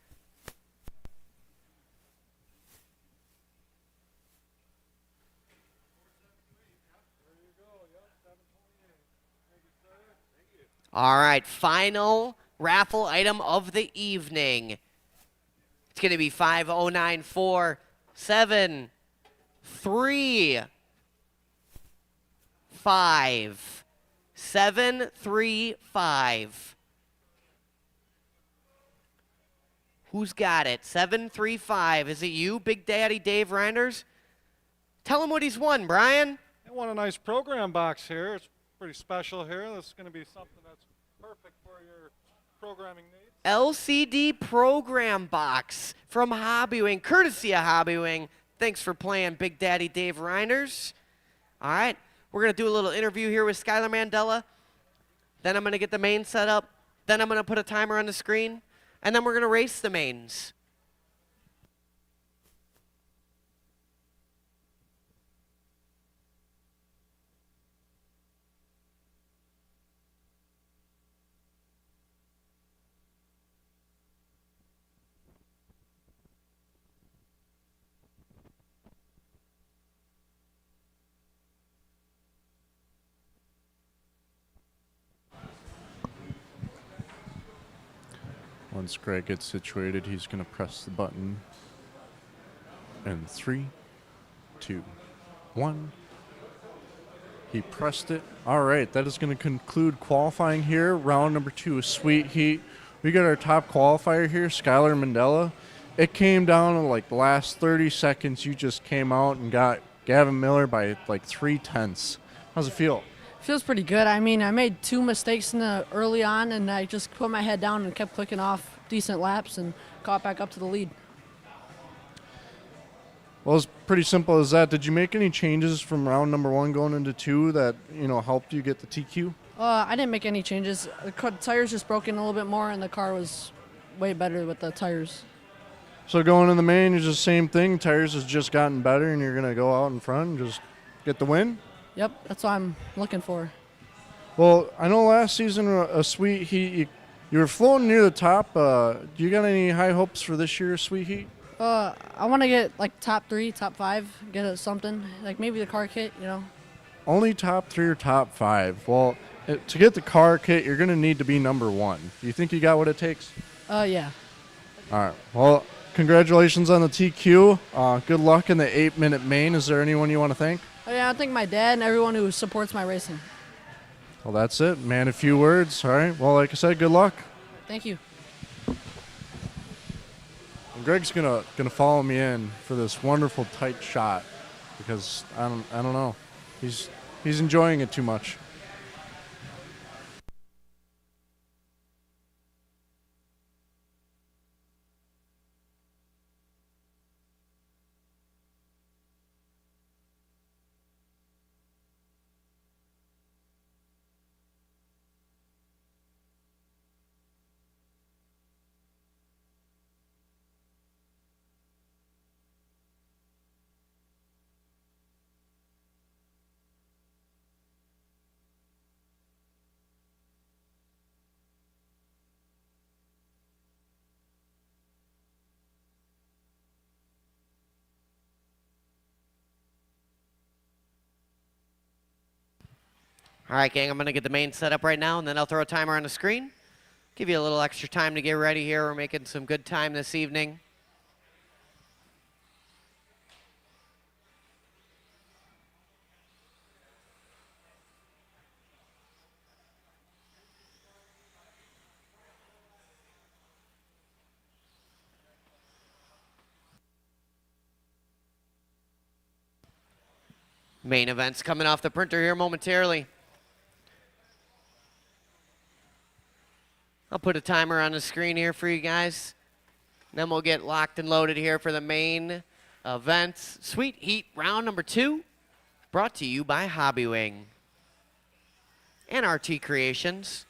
All right, final raffle item of the evening. It's going to be 5094, 7, 3, 5. 7, 3, 5. Who's got it? 7, 3, 5. Is it you, Big Daddy Dave Reinders? Tell him what he's won, Brian. I won a nice program box here. It's pretty special here. This is going to be something that's perfect for your programming needs. LCD program box from Hobbywing, courtesy of Hobbywing. Thanks for playing, Big Daddy Dave Reinders. All right, we're going to do a little interview here with Skylar Mandela. Then I'm going to get the main set up. Then I'm going to put a timer on the screen. And then we're going to race the mains. Once Greg gets situated, he's going to press the button. And 3, 2, 1. He pressed it. All right, that is going to conclude qualifying here. Round number 2 is Sweet Heat. We got our top qualifier here, Skylar Mandela. It came down to like the last 30 seconds. You just came out and got Gavin Miller by like 3/10. How's it feel? Feels pretty good. I mean, I made 2 mistakes in the early on, and I just put my head down and kept clicking off decent laps and got back up to the lead. Well, it's pretty simple as that. Did you make any changes from round number 1 going into 2 that, helped you get the TQ? I didn't make any changes. The tires just broke in a little bit more, and the car was way better with the tires. So going in the main is the same thing. Tires has just gotten better, and you're going to go out in front and just get the win? Yep, that's what I'm looking for. Well, I know last season a Sweet Heat, you were floating near the top. Do you got any high hopes for this year's Sweet Heat? I want to get like top 3, top 5, get something like maybe the car kit, you know. Only top 3 or top 5. Well, to get the car kit, you're going to need to be number 1. Do you think you got what it takes? Yeah. All right. Well, congratulations on the TQ. Good luck in the 8-minute main. Is there anyone you want to thank? Oh, yeah, I think my dad and everyone who supports my racing. Well, that's it, man. A few words. All right. Well, like I said, good luck. Thank you. And Greg's gonna follow me in for this wonderful tight shot because I don't know. He's enjoying it too much. All right, gang, I'm going to get the main set up right now, and then I'll throw a timer on the screen. Give you a little extra time to get ready here. We're making some good time this evening. Main event's coming off the printer here momentarily. I'll put a timer on the screen here for you guys. Then we'll get locked and loaded here for the main event. Sweet Heat round number 2, brought to you by Hobbywing and RT Creations.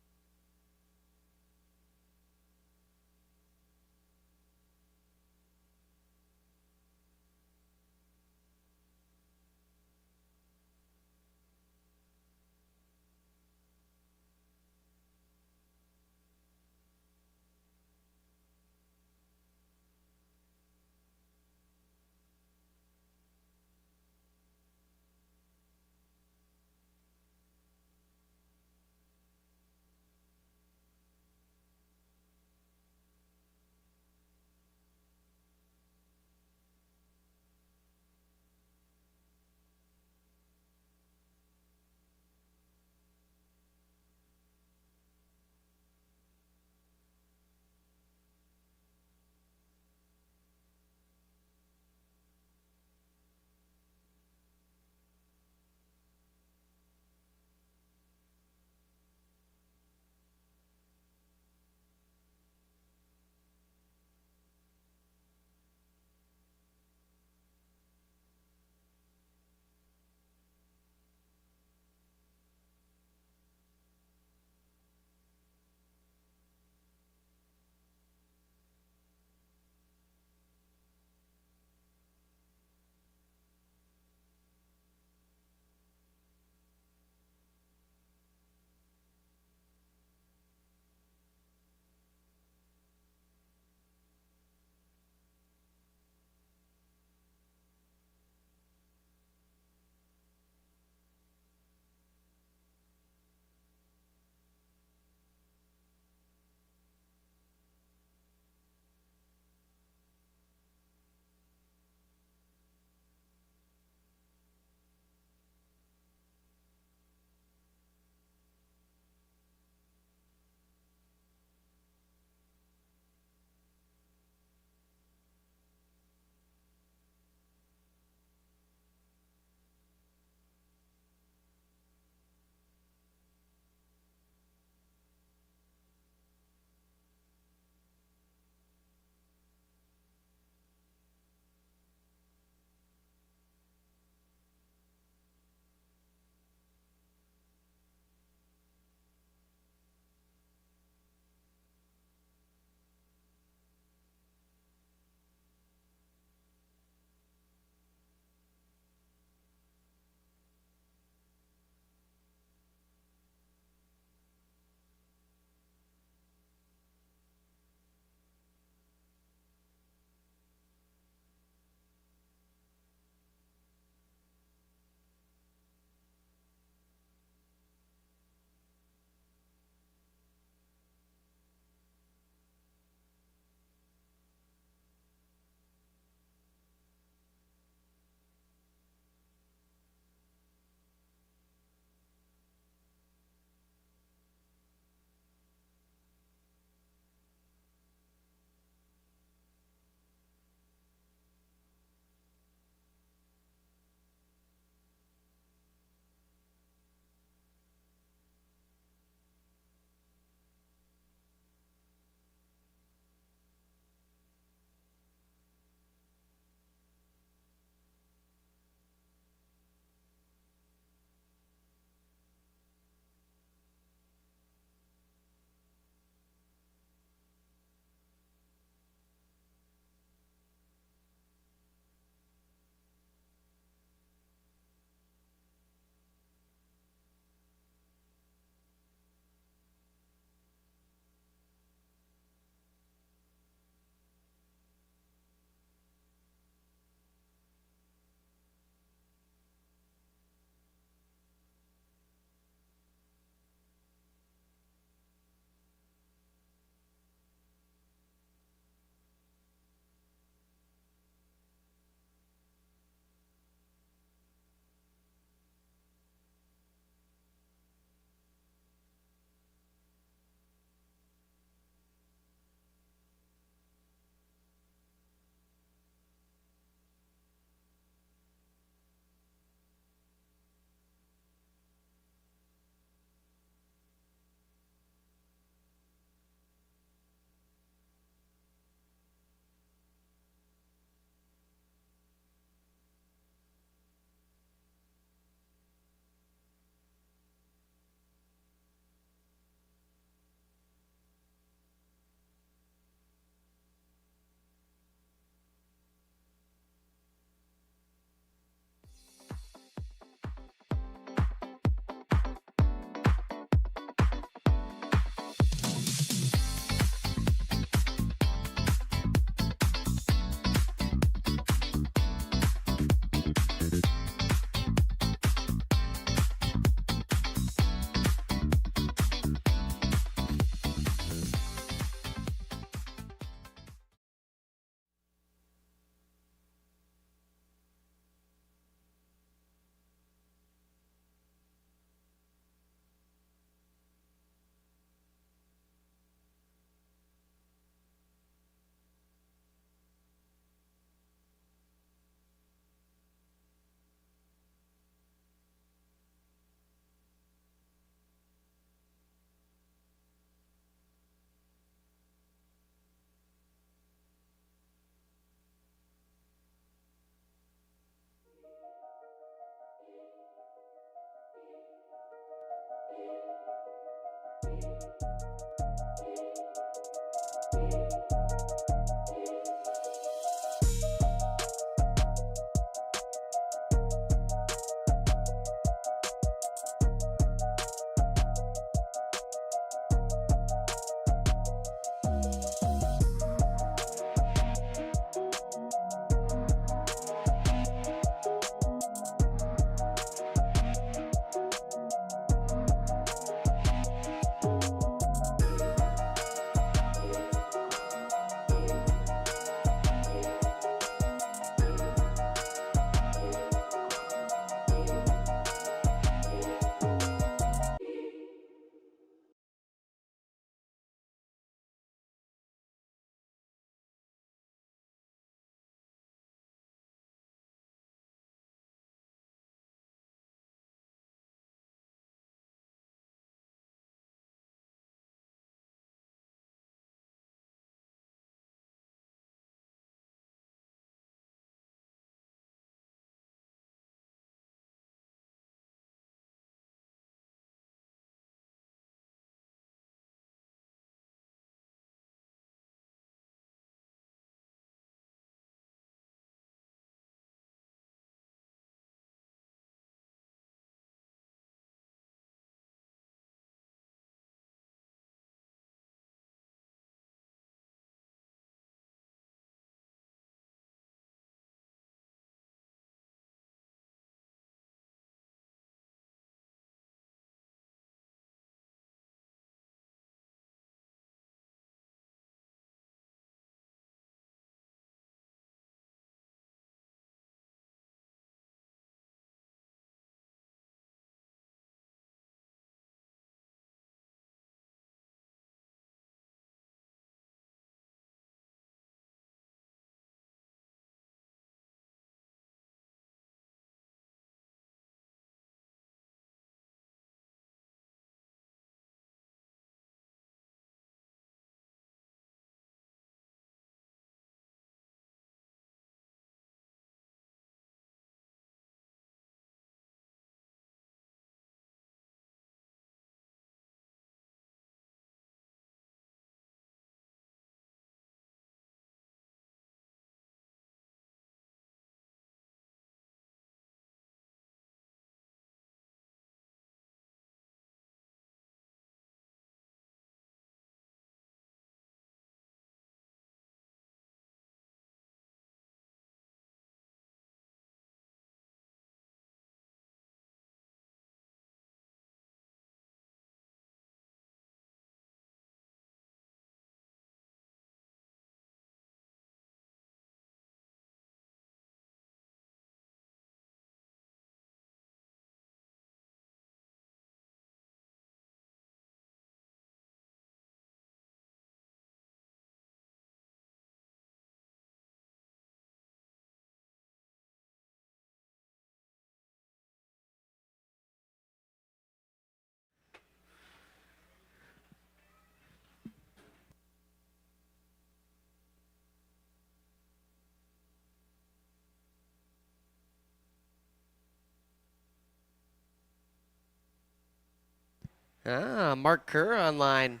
Ah, Mark Kerr online.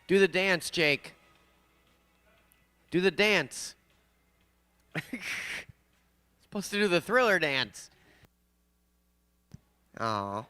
Do the dance, Jake. Do the dance. Supposed to do the Thriller dance. Aw.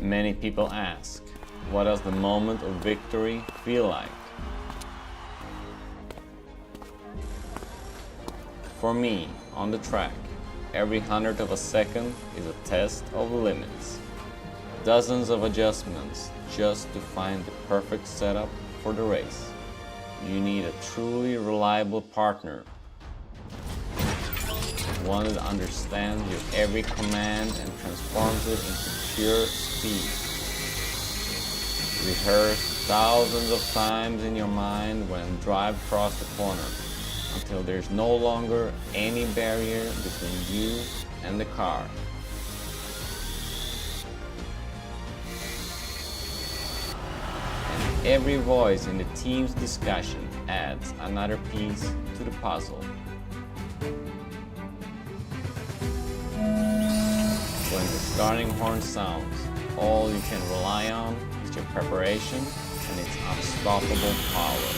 Many people ask, what does the moment of victory feel like? For me, on the track, every 100th of a second is a test of limits. Dozens of adjustments just to find the perfect setup for the race. You need a truly reliable partner. One that understands your every command and transforms it into pure speed. Rehearse thousands of times in your mind when drive across the corner until there's no longer any barrier between you and the car. And every voice in the team's discussion adds another piece to the puzzle. When the starting horn sounds, all you can rely on is your preparation and its unstoppable power.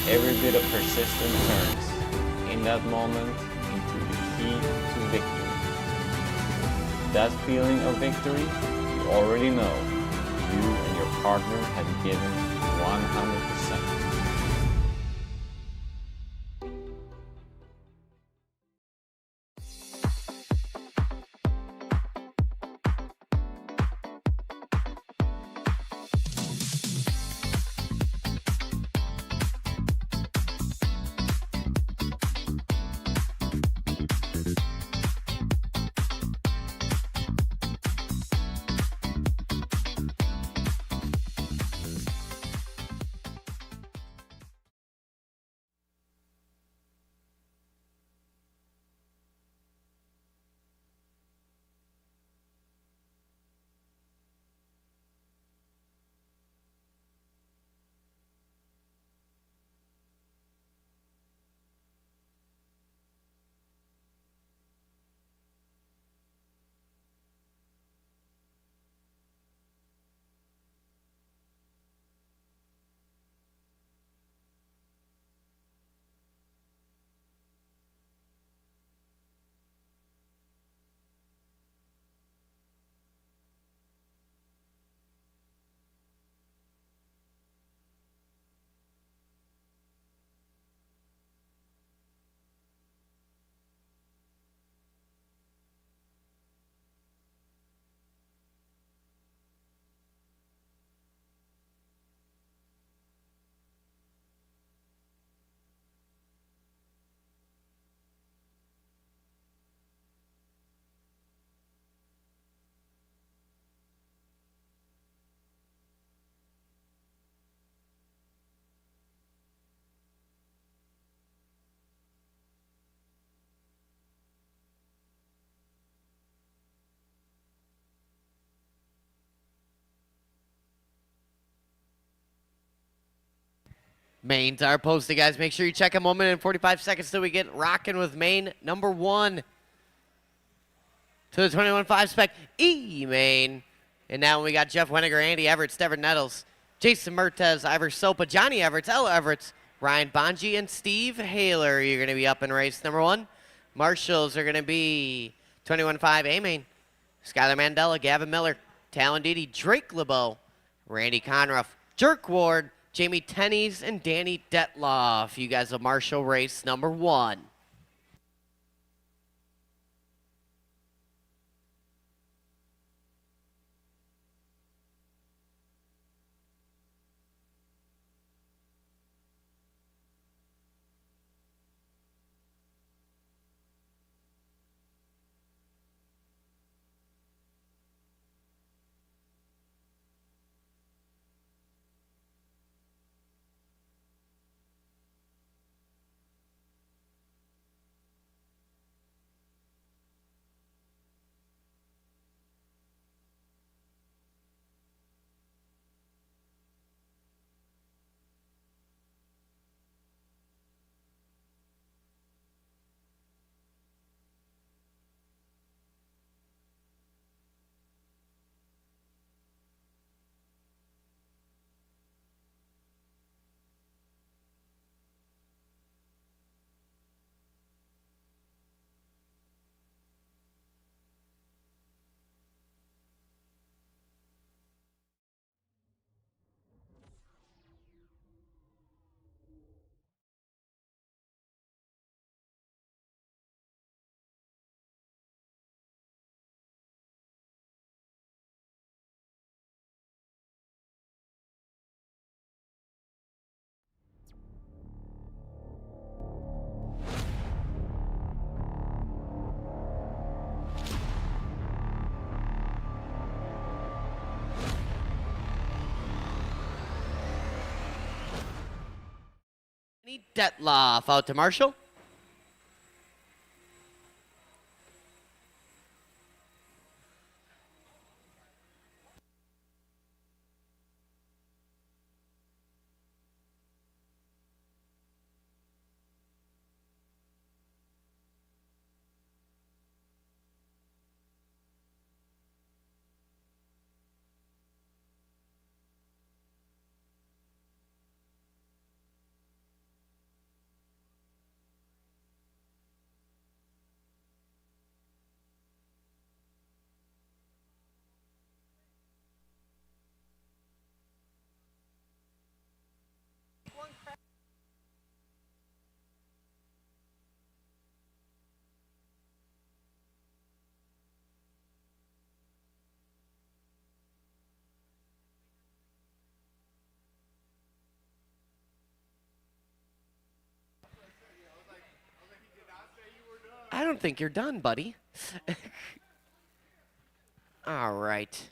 Every bit of persistence turns, in that moment, into the key to victory. That feeling of victory, you already know, you and your partner have given 100%. Mains are posted, guys. Make sure you check them 1 minute and 45 seconds till we get rocking with main number 1. To the 21.5 spec E-main. And now we got Jeff Weniger, Andy Everett, Devin Nettles, Jason Mertez, Ivor Sopa, Johnny Everett, Ella Everett, Ryan Bonji, and Steve Haler. You're going to be up in race number 1. Marshals are going to be 21.5 A-main. Skylar Mandela, Gavin Miller, Talon Didi, Drake LeBeau, Randy Conruff, Jerk Ward, Jamie Tennies, and Danny Detloff. You guys will marshal race number 1. Danny Detloff out to Marshall. I don't think you're done, buddy. All right.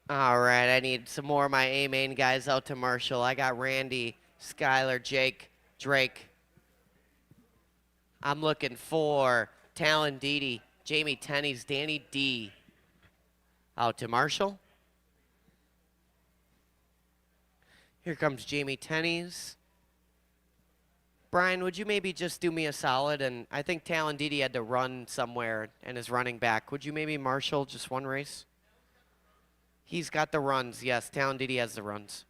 All right, I need some more of my A-main guys out to Marshall. I got Randy, Skylar, Jake, Drake. I'm looking for Talon Didi, Jamie Tennies, Danny D. Out to Marshall. Here comes Jamie Tennies. Brian, would you maybe just do me a solid? And I think Talon Didi had to run somewhere and is running back. Would you maybe marshal just one race? He's got the runs, yes. Talon Didi has the runs.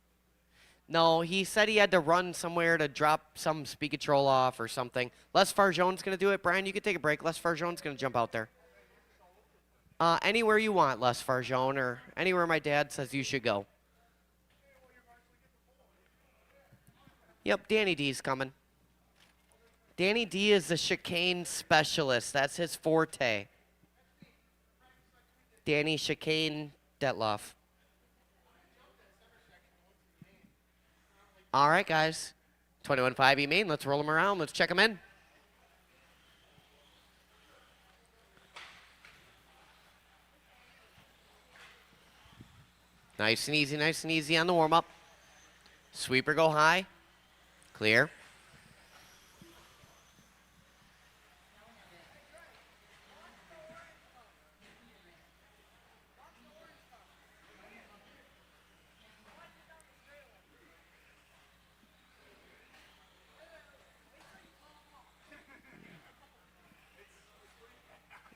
No, he said he had to run somewhere to drop some speed control off or something. Les Farjon's going to do it. Brian, you can take a break. Les Farjon's going to jump out there. Anywhere you want, Les Farjon, or anywhere my dad says you should go. Yep, Danny D's coming. Danny D is the chicane specialist. That's his forte. Danny Chicane Detloff. All right, guys. 21.5 E-main. Let's roll them around. Let's check them in. Nice and easy on the warm-up. Sweeper go high. Clear.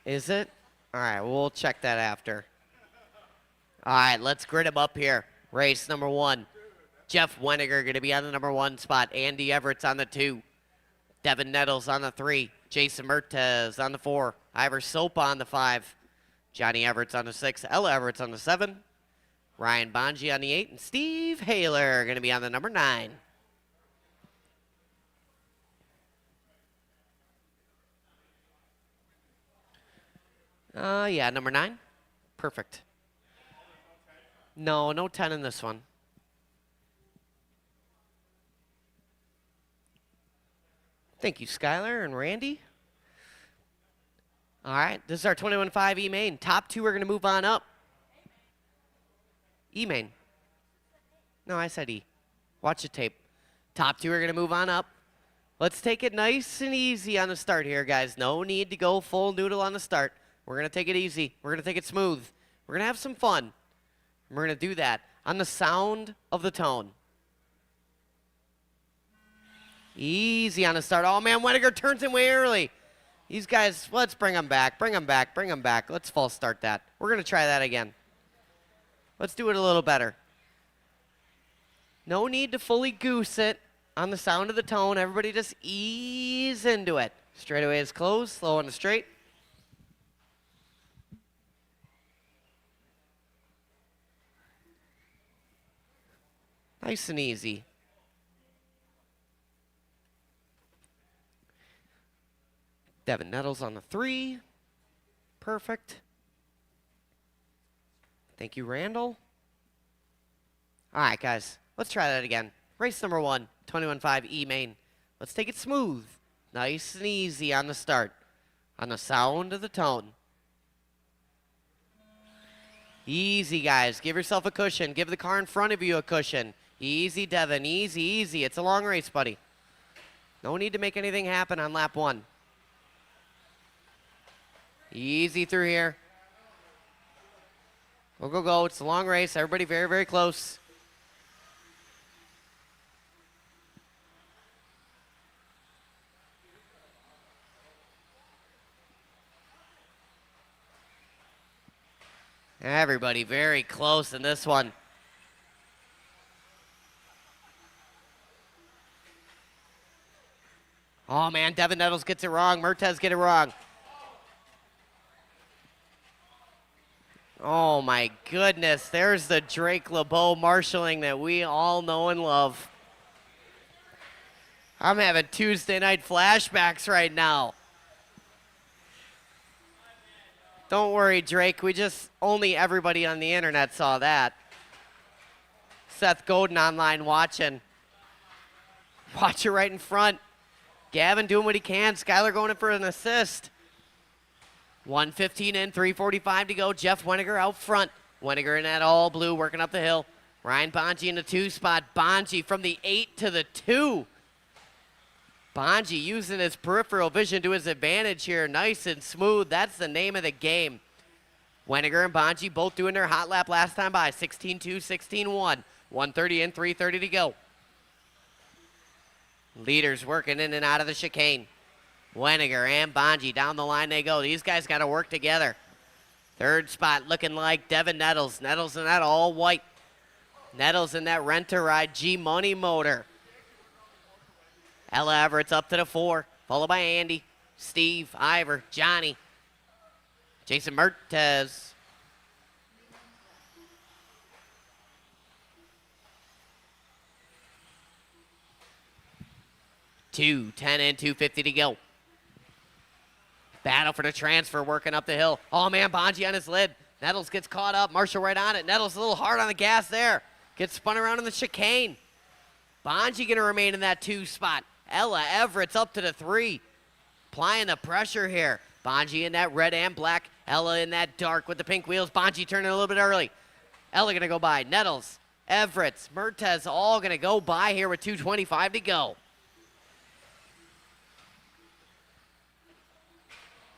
Is it? All right, we'll check that after. All right, let's grid him up here. Race number 1. Jeff Weniger going to be on the number 1 spot. Andy Everett's on the 2. Devin Nettles on the 3. Jason Mertez on the 4. Ivor Sopa on the 5. Johnny Everett's on the 6. Ella Everett's on the 7. Ryan Bonji on the 8. And Steve Haler going to be on the number 9. Yeah, number 9. Perfect. No 10 in this one. Thank you, Skylar and Randy. All right, this is our 21.5 E-Main. Top 2 are going to move on up. E-Main. No, I said E. Watch the tape. Top 2 are going to move on up. Let's take it nice and easy on the start here, guys. No need to go full noodle on the start. We're going to take it easy. We're going to take it smooth. We're going to have some fun. We're going to do that on the sound of the tone. Easy on the start. Oh, man, Weniger turns in way early. These guys, let's bring them back. Bring them back. Bring them back. Let's false start that. We're going to try that again. Let's do it a little better. No need to fully goose it on the sound of the tone. Everybody just ease into it. Straightaway is closed. Slow on the straight. Nice and easy. Devin Nettles on the 3. Perfect. Thank you, Randall. All right, guys. Let's try that again. Race number 1, 21.5 E-Main. Let's take it smooth. Nice and easy on the start. On the sound of the tone. Easy, guys. Give yourself a cushion. Give the car in front of you a cushion. Easy, Devin. Easy, easy. It's a long race, buddy. No need to make anything happen on lap 1. Easy through here. Go, go, go. It's a long race. Everybody very, very close. Everybody very close in this one. Oh, man, Devin Nettles gets it wrong. Mertez get it wrong. Oh, my goodness. There's the Drake LeBeau marshalling that we all know and love. I'm having Tuesday night flashbacks right now. Don't worry, Drake. Only everybody on the internet saw that. Seth Godin online watching. Watch it right in front. Gavin doing what he can. Skylar going in for an assist. 1:15 in, 3:45 to go. Jeff Weniger out front. Weniger in that all blue, working up the hill. Ryan Bonji in the 2 spot. Bonji from the 8 to the 2. Bonji using his peripheral vision to his advantage here. Nice and smooth. That's the name of the game. Weniger and Bonji both doing their hot lap last time by. 16-2, 16-1. 1:30 in, 3:30 to go. Leaders working in and out of the chicane. Weniger and Bonji down the line they go. These guys got to work together. 3rd spot looking like Devin Nettles. Nettles in that all white. Nettles in that rent-a-ride G-Money motor. Ella Everett's up to the 4, followed by Andy, Steve, Ivor, Johnny, Jason Mertez. Two, 10 in, 2:50 to go. Battle for the transfer, working up the hill. Oh, man, Bonji on his lid. Nettles gets caught up. Marshall right on it. Nettles a little hard on the gas there. Gets spun around in the chicane. Bonji going to remain in that 2 spot. Ella Everett's up to the 3. Applying the pressure here. Bonji in that red and black. Ella in that dark with the pink wheels. Bonji turning a little bit early. Ella going to go by. Nettles, Everett's, Mertez all going to go by here with 2:25 to go.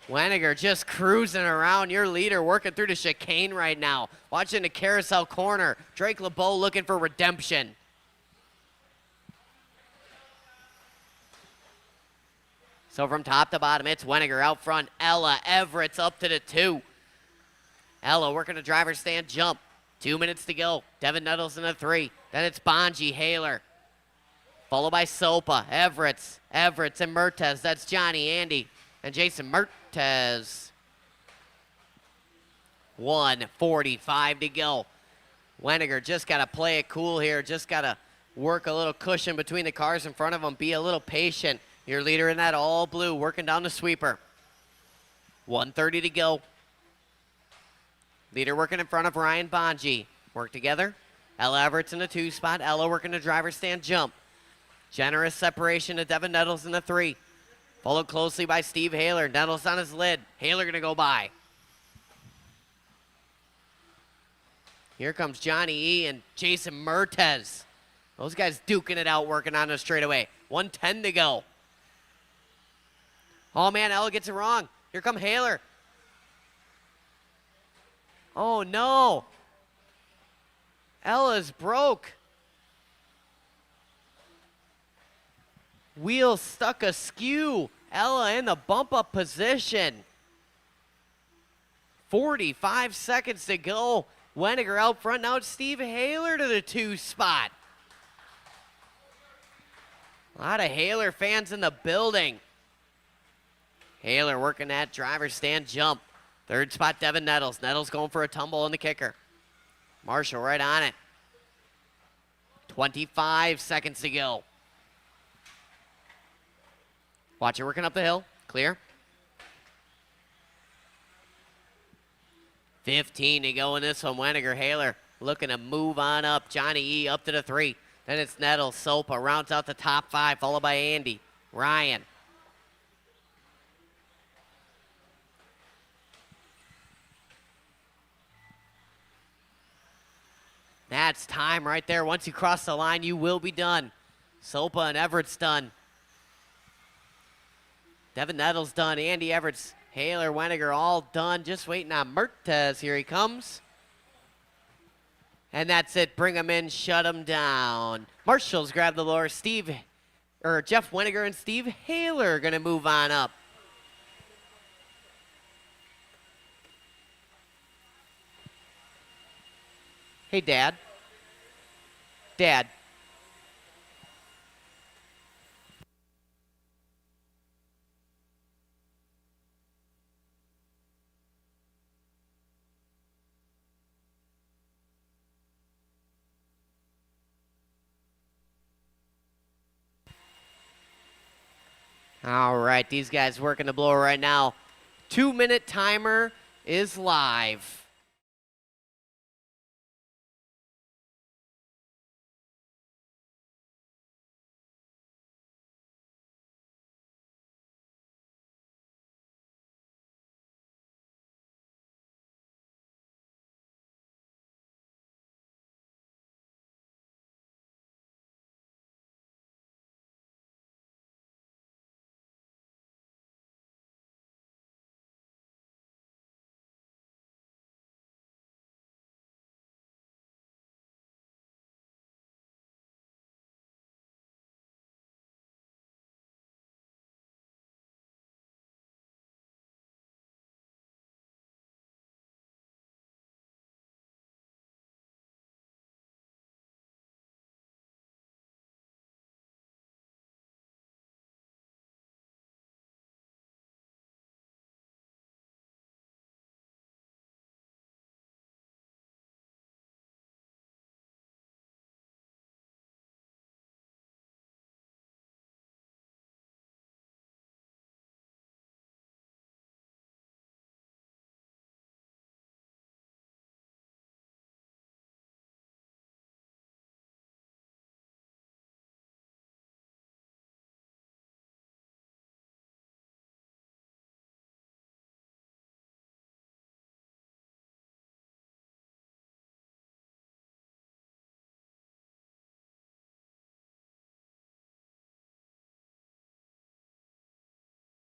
Weniger just cruising around, your leader working through the chicane right now. Watching the carousel corner. Drake LeBeau looking for redemption. So from top to bottom, it's Weniger out front. Ella Everett's up to the 2. Ella working a driver's stand jump. 2 minutes to go. Devin Nettles in the 3. Then it's Bonji Haler. Followed by Sopa, Everett's, and Mertez. That's Johnny, Andy, and Jason Mertez. 1:45 to go. Weniger just got to play it cool here. Just got to work a little cushion between the cars in front of him. Be a little patient. Your leader in that all blue working down the sweeper. 1:30 to go. Leader working in front of Ryan Bonji. Work together. Ella Everett's in the 2 spot. Ella working the driver's stand jump. Generous separation to Devin Nettles in the 3. Followed closely by Steve Haler. Nettles on his lid. Haler going to go by. Here comes Johnny E. and Jason Mertez. Those guys duking it out, working on the straightaway. 1:10 to go. Oh, man, Ella gets it wrong. Here come Haler. Oh, no. Ella's broke. Wheel stuck askew. Ella in the bump-up position. 45 seconds to go. Weniger out front. Now it's Steve Haler to the 2 spot. A lot of Haler fans in the building. Haler working that driver's stand jump. 3rd spot, Devin Nettles. Nettles going for a tumble in the kicker. Marshall right on it. 25 seconds to go. Watch it working up the hill. Clear. 15 to go in this one. Weniger, Haler looking to move on up. Johnny E. up to the 3. Then it's Nettles. Sopa rounds out the top 5, followed by Andy. Ryan. That's time right there. Once you cross the line, you will be done. Sopa and Everett's done. Devin Nettles done. Andy Everett's, Haler, Weniger all done. Just waiting on Mertez. Here he comes. And that's it. Bring him in. Shut him down. Marshall's grab the lower. Jeff Weniger and Steve Haler are going to move on up. Hey, Dad. Dad. All right, these guys working the blower right now. 2-minute timer is live.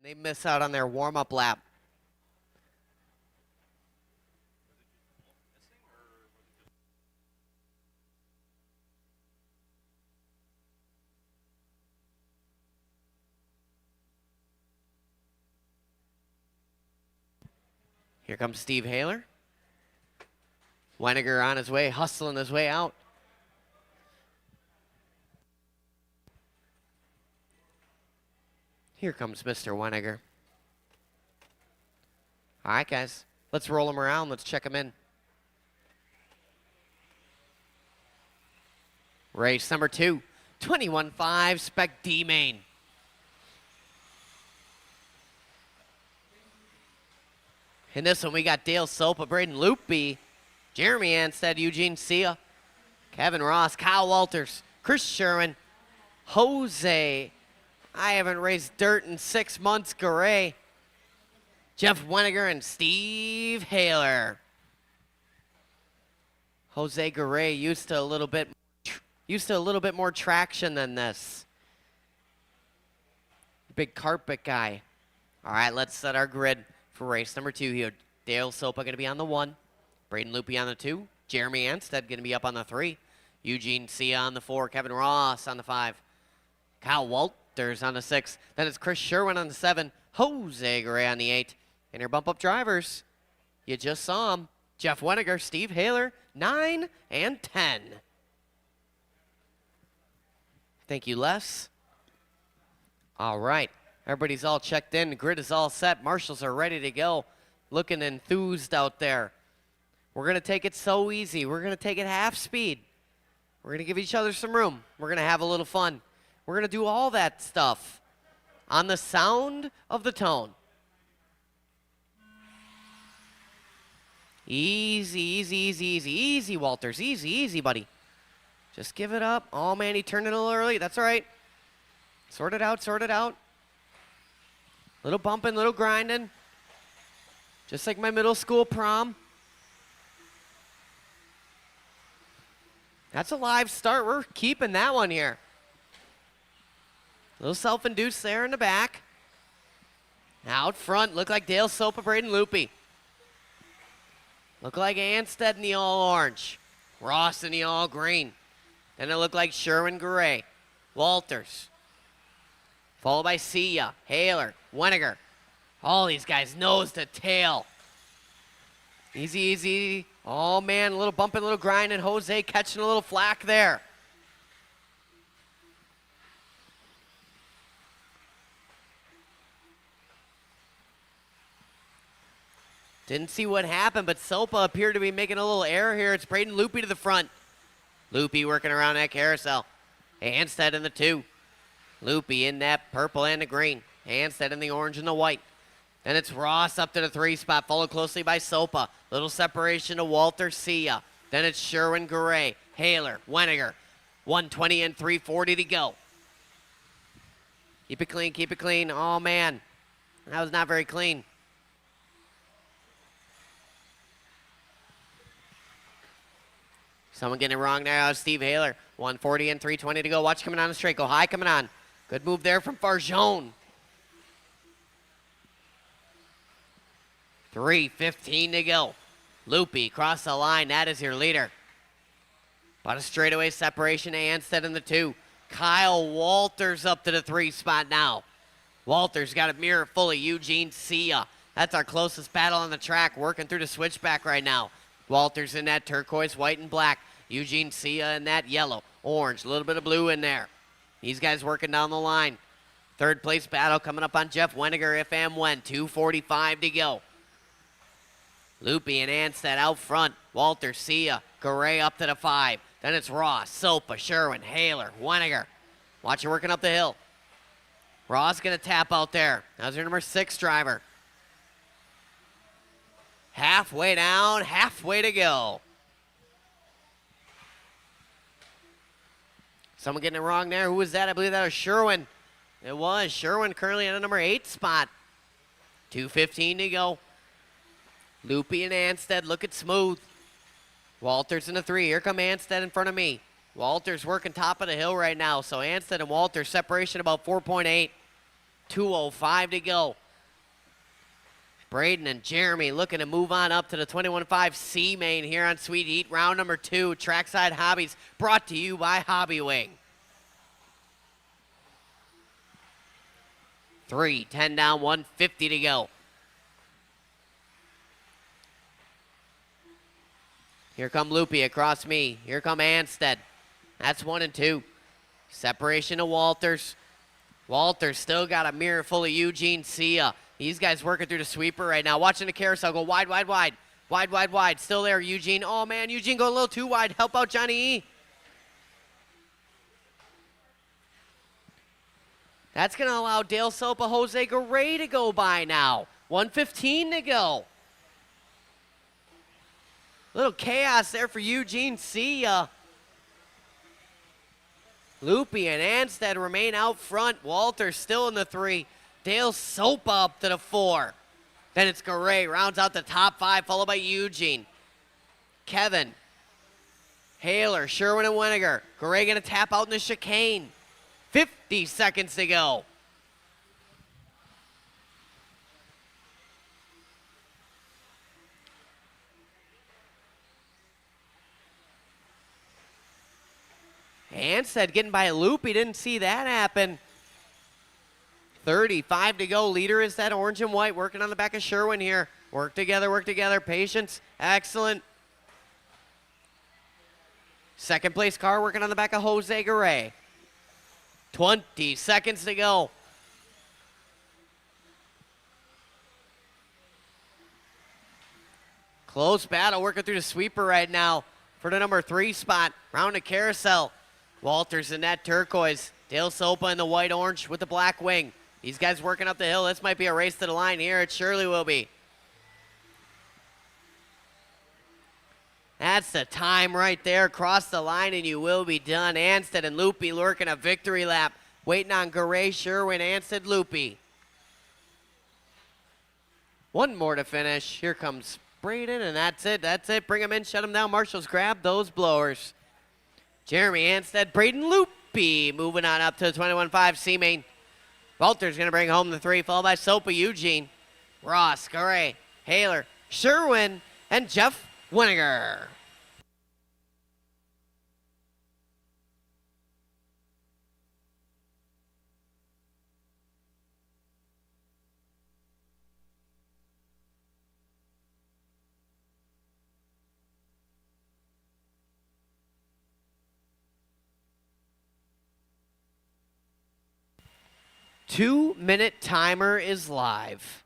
They miss out on their warm-up lap. Here comes Steve Haler. Weniger on his way, hustling his way out. Here comes Mr. Weniger. All right, guys. Let's roll him around. Let's check him in. Race number 2, 21.5 Spec D main. In this one, we got Dale Sopa, Braden Loopy, Jeremy Anstead, Eugene Sia, Kevin Ross, Kyle Walters, Chris Sherwin, Jose, I haven't raced dirt in 6 months, Garay, Jeff Weniger, and Steve Haler. Jose Garay used to a little bit more traction than this. Big carpet guy. All right, let's set our grid for race number 2 here. Dale Sopa going to be on the 1. Braden Loopy on the 2. Jeremy Anstead going to be up on the 3. Eugene Sia on the 4. Kevin Ross on the 5. Kyle Walters on the 6. Then it's Chris Sherwin on the 7. Jose Garay on the 8. And your bump-up drivers, you just saw them. Jeff Weniger, Steve Haler, 9 and 10. Thank you, Les. All right. Everybody's all checked in. The grid is all set. Marshals are ready to go. Looking enthused out there. We're going to take it so easy. We're going to take it half speed. We're going to give each other some room. We're going to have a little fun. We're going to do all that stuff on the sound of the tone. Easy, easy, easy, easy, easy, Walters. Easy, easy, buddy. Just give it up. Oh, man, he turned it a little early. That's all right. Sort it out, sort it out. Little bumping, little grinding. Just like my middle school prom. That's a live start. We're keeping that one here. Little self-induced there in the back. Out front, look like Dale Sopa, Braden Loopy. Look like Anstead in the all-orange. Ross in the all-green. Then it looked like Sherwin Garay. Walters. Followed by Sia, Haler, Weniger. All these guys nose to tail. Easy, easy. Oh, man, a little bumping, a little grinding. Jose catching a little flack there. Didn't see what happened, but Sopa appeared to be making a little error here. It's Braden Loopy to the front. Loopy working around that carousel. Anstead in the 2. Loopy in that purple and the green. Anstead in the orange and the white. Then it's Ross up to the 3 spot, followed closely by Sopa. Little separation to Walter Sia. Then it's Sherwin Garay, Haler, Weniger. 120 and 340 to go. Keep it clean, keep it clean. Oh, man. That was not very clean. Someone getting it wrong there. Steve Haler. 140 and 320 to go. Watch coming on the straight. Go high coming on. Good move there from Farjone. 3:15 to go. Loopy across the line. That is your leader. About a straightaway separation to Anstead in the 2. Kyle Walters up to the 3 spot now. Walters got a mirror full of Eugene Sia. That's our closest battle on the track, working through the switchback right now. Walters in that turquoise, white, and black. Eugene Sia in that yellow, orange, a little bit of blue in there. These guys working down the line. Third place battle coming up on Jeff Weniger if and when. 2:45 to go. Loopy and Anstead out front. Walter Sia, Garay up to the 5. Then it's Ross, Sopa, Sherwin, Haler, Weniger. Watch you working up the hill. Ross going to tap out there. How's your number 6 driver? Halfway down, halfway to go. Someone getting it wrong there. Who was that? I believe that was Sherwin. It was Sherwin currently at the number 8 spot. 2:15 to go. Loopy and Anstead looking smooth. Walters in the 3. Here come Anstead in front of me. Walters working top of the hill right now. So Anstead and Walters separation about 4.8. 2:05 to go. Braden and Jeremy looking to move on up to the 21.5 C main here on Sweet Heat. Round number 2, Trackside Hobbies, brought to you by Hobbywing. 3, 10 down, 150 to go. Here come Loopy across me. Here come Anstead. That's 1 and 2. Separation to Walters. Walters still got a mirror full of Eugene Sia. These guys working through the sweeper right now. Watching the carousel go wide, wide, wide. Wide, wide, wide. Still there, Eugene. Oh, man, Eugene going a little too wide. Help out Johnny E. That's going to allow Dale Sopa, Jose Garay to go by now. 1:15 to go. Little chaos there for Eugene Sia. Loopy and Anstead remain out front. Walter still in the 3. Dale Sopa up to the 4. Then it's Garay, rounds out the top 5, followed by Eugene. Kevin, Haler, Sherwin, and Weniger. Garay gonna tap out in the chicane. 50 seconds to go. Anstead getting by a loop. He didn't see that happen. 35 to go. Leader is that orange and white working on the back of Sherwin here. Work together, work together. Patience. Excellent. Second place car working on the back of Jose Garay. 20 seconds to go. Close battle working through the sweeper right now for the number 3 spot. Round the carousel. Walters in that turquoise. Dale Sopa in the white orange with the black wing. These guys working up the hill. This might be a race to the line here. It surely will be. That's the time right there. Cross the line and you will be done. Anstead and Loopy lurking a victory lap. Waiting on Garay, Sherwin, Anstead, Loopy. One more to finish. Here comes Braden, and that's it. That's it. Bring him in, shut him down. Marshals, grab those blowers. Jeremy Anstead, Braden, Loopy. Moving on up to the 21.5 C-Main. Walter's going to bring home the 3, followed by Sopa, Eugene, Ross, Garay, Haler, Sherwin, and Jeff Weniger. Two-minute timer is live.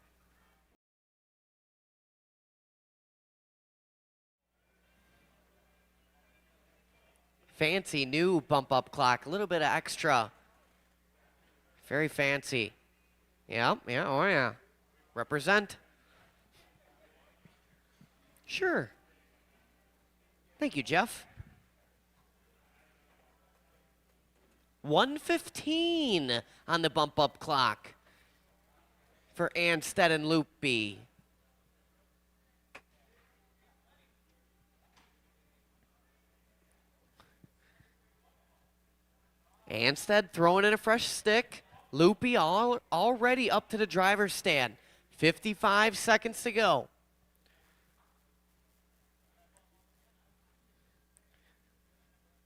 Fancy new bump up clock, a little bit of extra. Very fancy. Yeah, oh yeah. Represent. Sure. Thank you, Jeff. 1:15 on the bump up clock for Anstead and Loopy. Anstead throwing in a fresh stick. Loopy already up to the driver's stand. 55 seconds to go.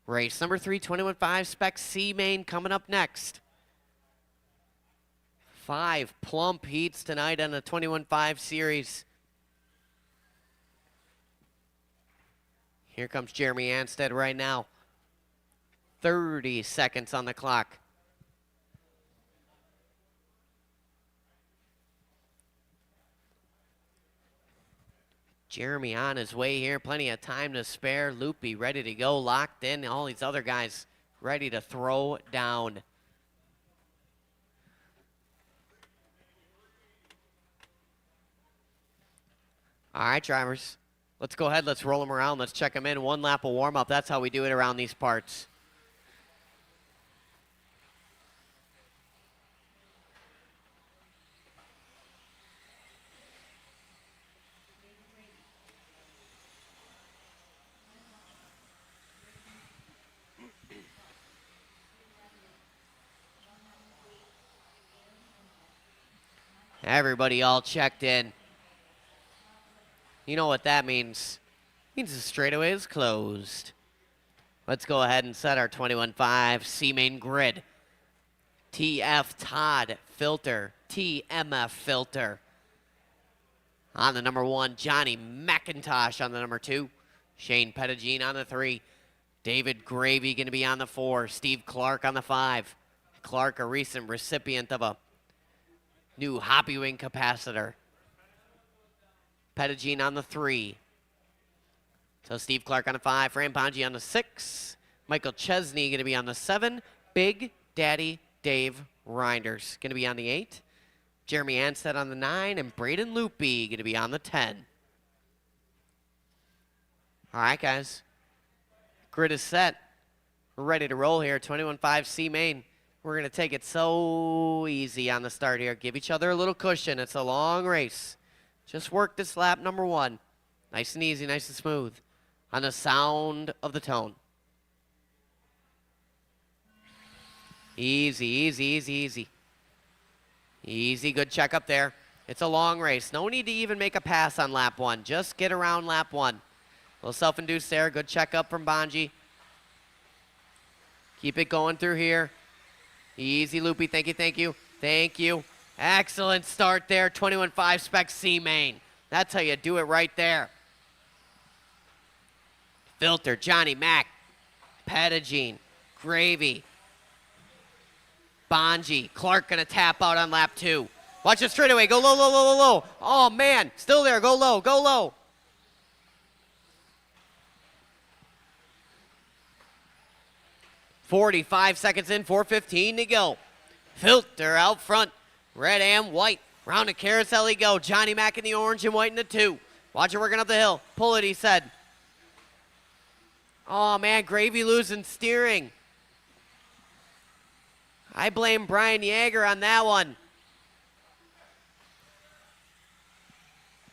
Race number 3, 21.5 Spec C-Main coming up next. 5 plump heats tonight on the 21.5 series. Here comes Jeremy Anstead right now. 30 seconds on the clock. Jeremy on his way here. Plenty of time to spare. Loopy ready to go. Locked in. All these other guys ready to throw down. All right, drivers. Let's go ahead. Let's roll them around. Let's check them in. 1 lap of warm-up. That's how we do it around these parts. Everybody all checked in. You know what that means. It means the straightaway is closed. Let's go ahead and set our 21.5 C-Main grid. TF Todd filter. TMF filter. On the number 1, Johnny McIntosh on the number 2. Shane Pettigene on the 3. David Gravy going to be on the 4. Steve Clark on the 5. Clark, a recent recipient of a new Hobbywing capacitor. Pettigene on the 3. So Steve Clark on the 5. Fran Bonji on the 6. Michael Chesney going to be on the 7. Big Daddy Dave Reinders going to be on the 8. Jeremy Anstead on the 9. And Braden Loopy going to be on the 10. All right, guys. Grid is set. We're ready to roll here. 21.5 C main. We're going to take it so easy on the start here. Give each other a little cushion. It's a long race. Just work this lap number 1. Nice and easy, nice and smooth. On the sound of the tone. Easy, easy, easy, easy. Easy, good check up there. It's a long race. No need to even make a pass on lap 1. Just get around lap 1. A little self-induced there. Good check up from Bonji. Keep it going through here. Easy, Loopy. Thank you, thank you. Thank you. Excellent start there. 21.5 spec C main. That's how you do it right there. Filter, Johnny Mack, Pettigene, Gravy, Bonji. Clark gonna tap out on lap 2. Watch it straightaway. Go low, low, low, low, low. Oh, man. Still there. Go low, go low. .45 seconds in, 4:15 to go. Filter out front. Red and white. Round the carousel he go. Johnny Mack in the orange and white in the 2. Watch it working up the hill. Pull it, he said. Oh, man, Gravy losing steering. I blame Brian Yeager on that one.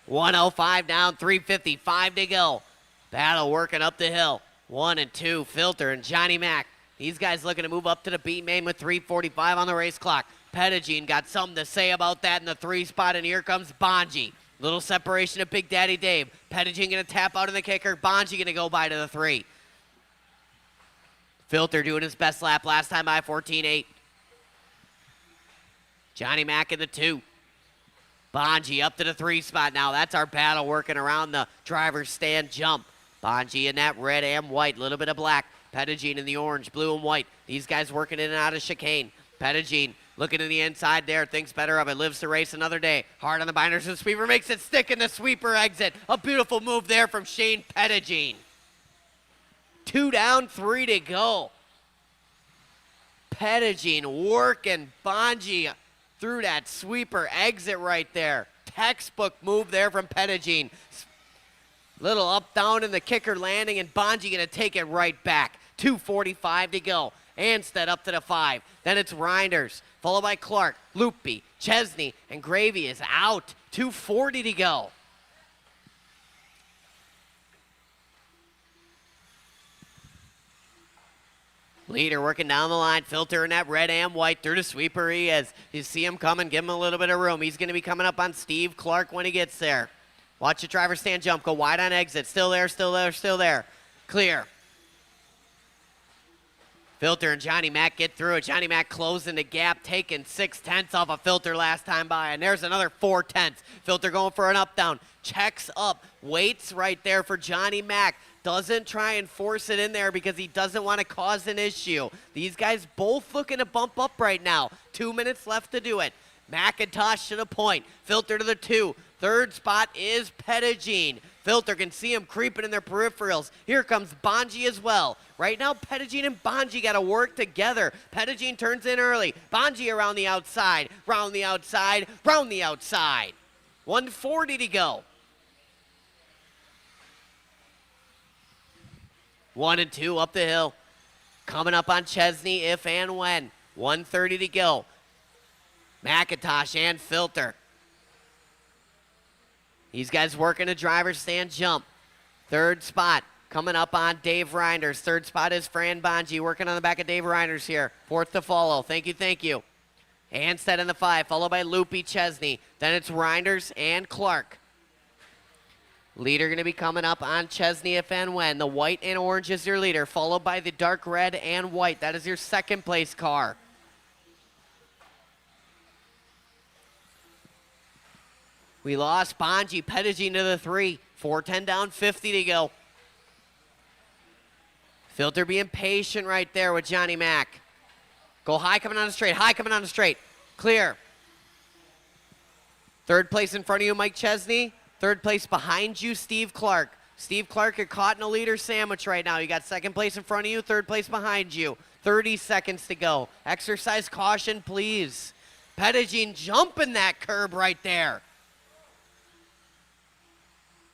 105 down, 3:55 to go. Battle working up the hill. 1 and 2, Filter and Johnny Mack. These guys looking to move up to the B main with 3:45 on the race clock. Pettigene got something to say about that in the 3 spot, and here comes Bonji. Little separation of Big Daddy Dave. Pettigene going to tap out in the kicker. Bonji going to go by to the 3. Filter doing his best lap last time by 14.8. Johnny Mack in the 2. Bonji up to the 3 spot now. That's our battle working around the driver's stand jump. Bonji in that red and white, little bit of black. Pettigene in the orange, blue and white. These guys working in and out of chicane. Pettigene looking to the inside there, thinks better of it, lives to race another day. Hard on the binders and sweeper, makes it stick in the sweeper exit. A beautiful move there from Shane Pettigene. 2 down, 3 to go. Pettigene working Bonji through that sweeper exit right there. Textbook move there from Pettigene. Little up, down in the kicker landing, and Bonji going to take it right back. 2:45 to go. Anstead up to the 5. Then it's Reinders, followed by Clark, Loopy, Chesney, and Gravy is out. 2:40 to go. Leader working down the line, Filter in that red and white through the sweeper he is. You see him coming, give him a little bit of room. He's going to be coming up on Steve Clark when he gets there. Watch the driver stand jump, go wide on exit. Still there, still there, still there. Clear. Filter and Johnny Mack get through it. Johnny Mack closing the gap, taking 6/10 off a Filter last time by. And there's another 4/10. Filter going for an up down. Checks up, waits right there for Johnny Mack. Doesn't try and force it in there because he doesn't want to cause an issue. These guys both looking to bump up right now. 2 minutes left to do it. McIntosh to the point. Filter to the 2. 3rd spot is Pettigene. Filter can see him creeping in their peripherals. Here comes Bonji as well. Right now, Pettigene and Bonji got to work together. Pettigene turns in early. Bonji around the outside. Round the outside. Round the outside. 1:40 to go. 1 and 2 up the hill. Coming up on Chesney if and when. 1:30 to go. McIntosh and Filter. These guys working a driver's stand jump. 3rd spot coming up on Dave Reinders. 3rd spot is Fran Bonji working on the back of Dave Reinders here. 4th to follow. Thank you, thank you. Anstead in the 5, followed by Loopy Chesney. Then it's Reinders and Clark. Leader going to be coming up on Chesney if and when. The white and orange is your leader, followed by the dark red and white. That is your 2nd place car. We lost Bonji, Pettigene to the 3. 4:10 down, 50 to go. Filter being patient right there with Johnny Mac. Go high coming on the straight, high coming on the straight. Clear. Third place in front of you, Mike Chesney. Third place behind you, Steve Clark. Steve Clark, you're caught in a leader sandwich right now. You got second place in front of you, third place behind you. 30 seconds to go. Exercise caution, please. Pettigene jumping that curb right there.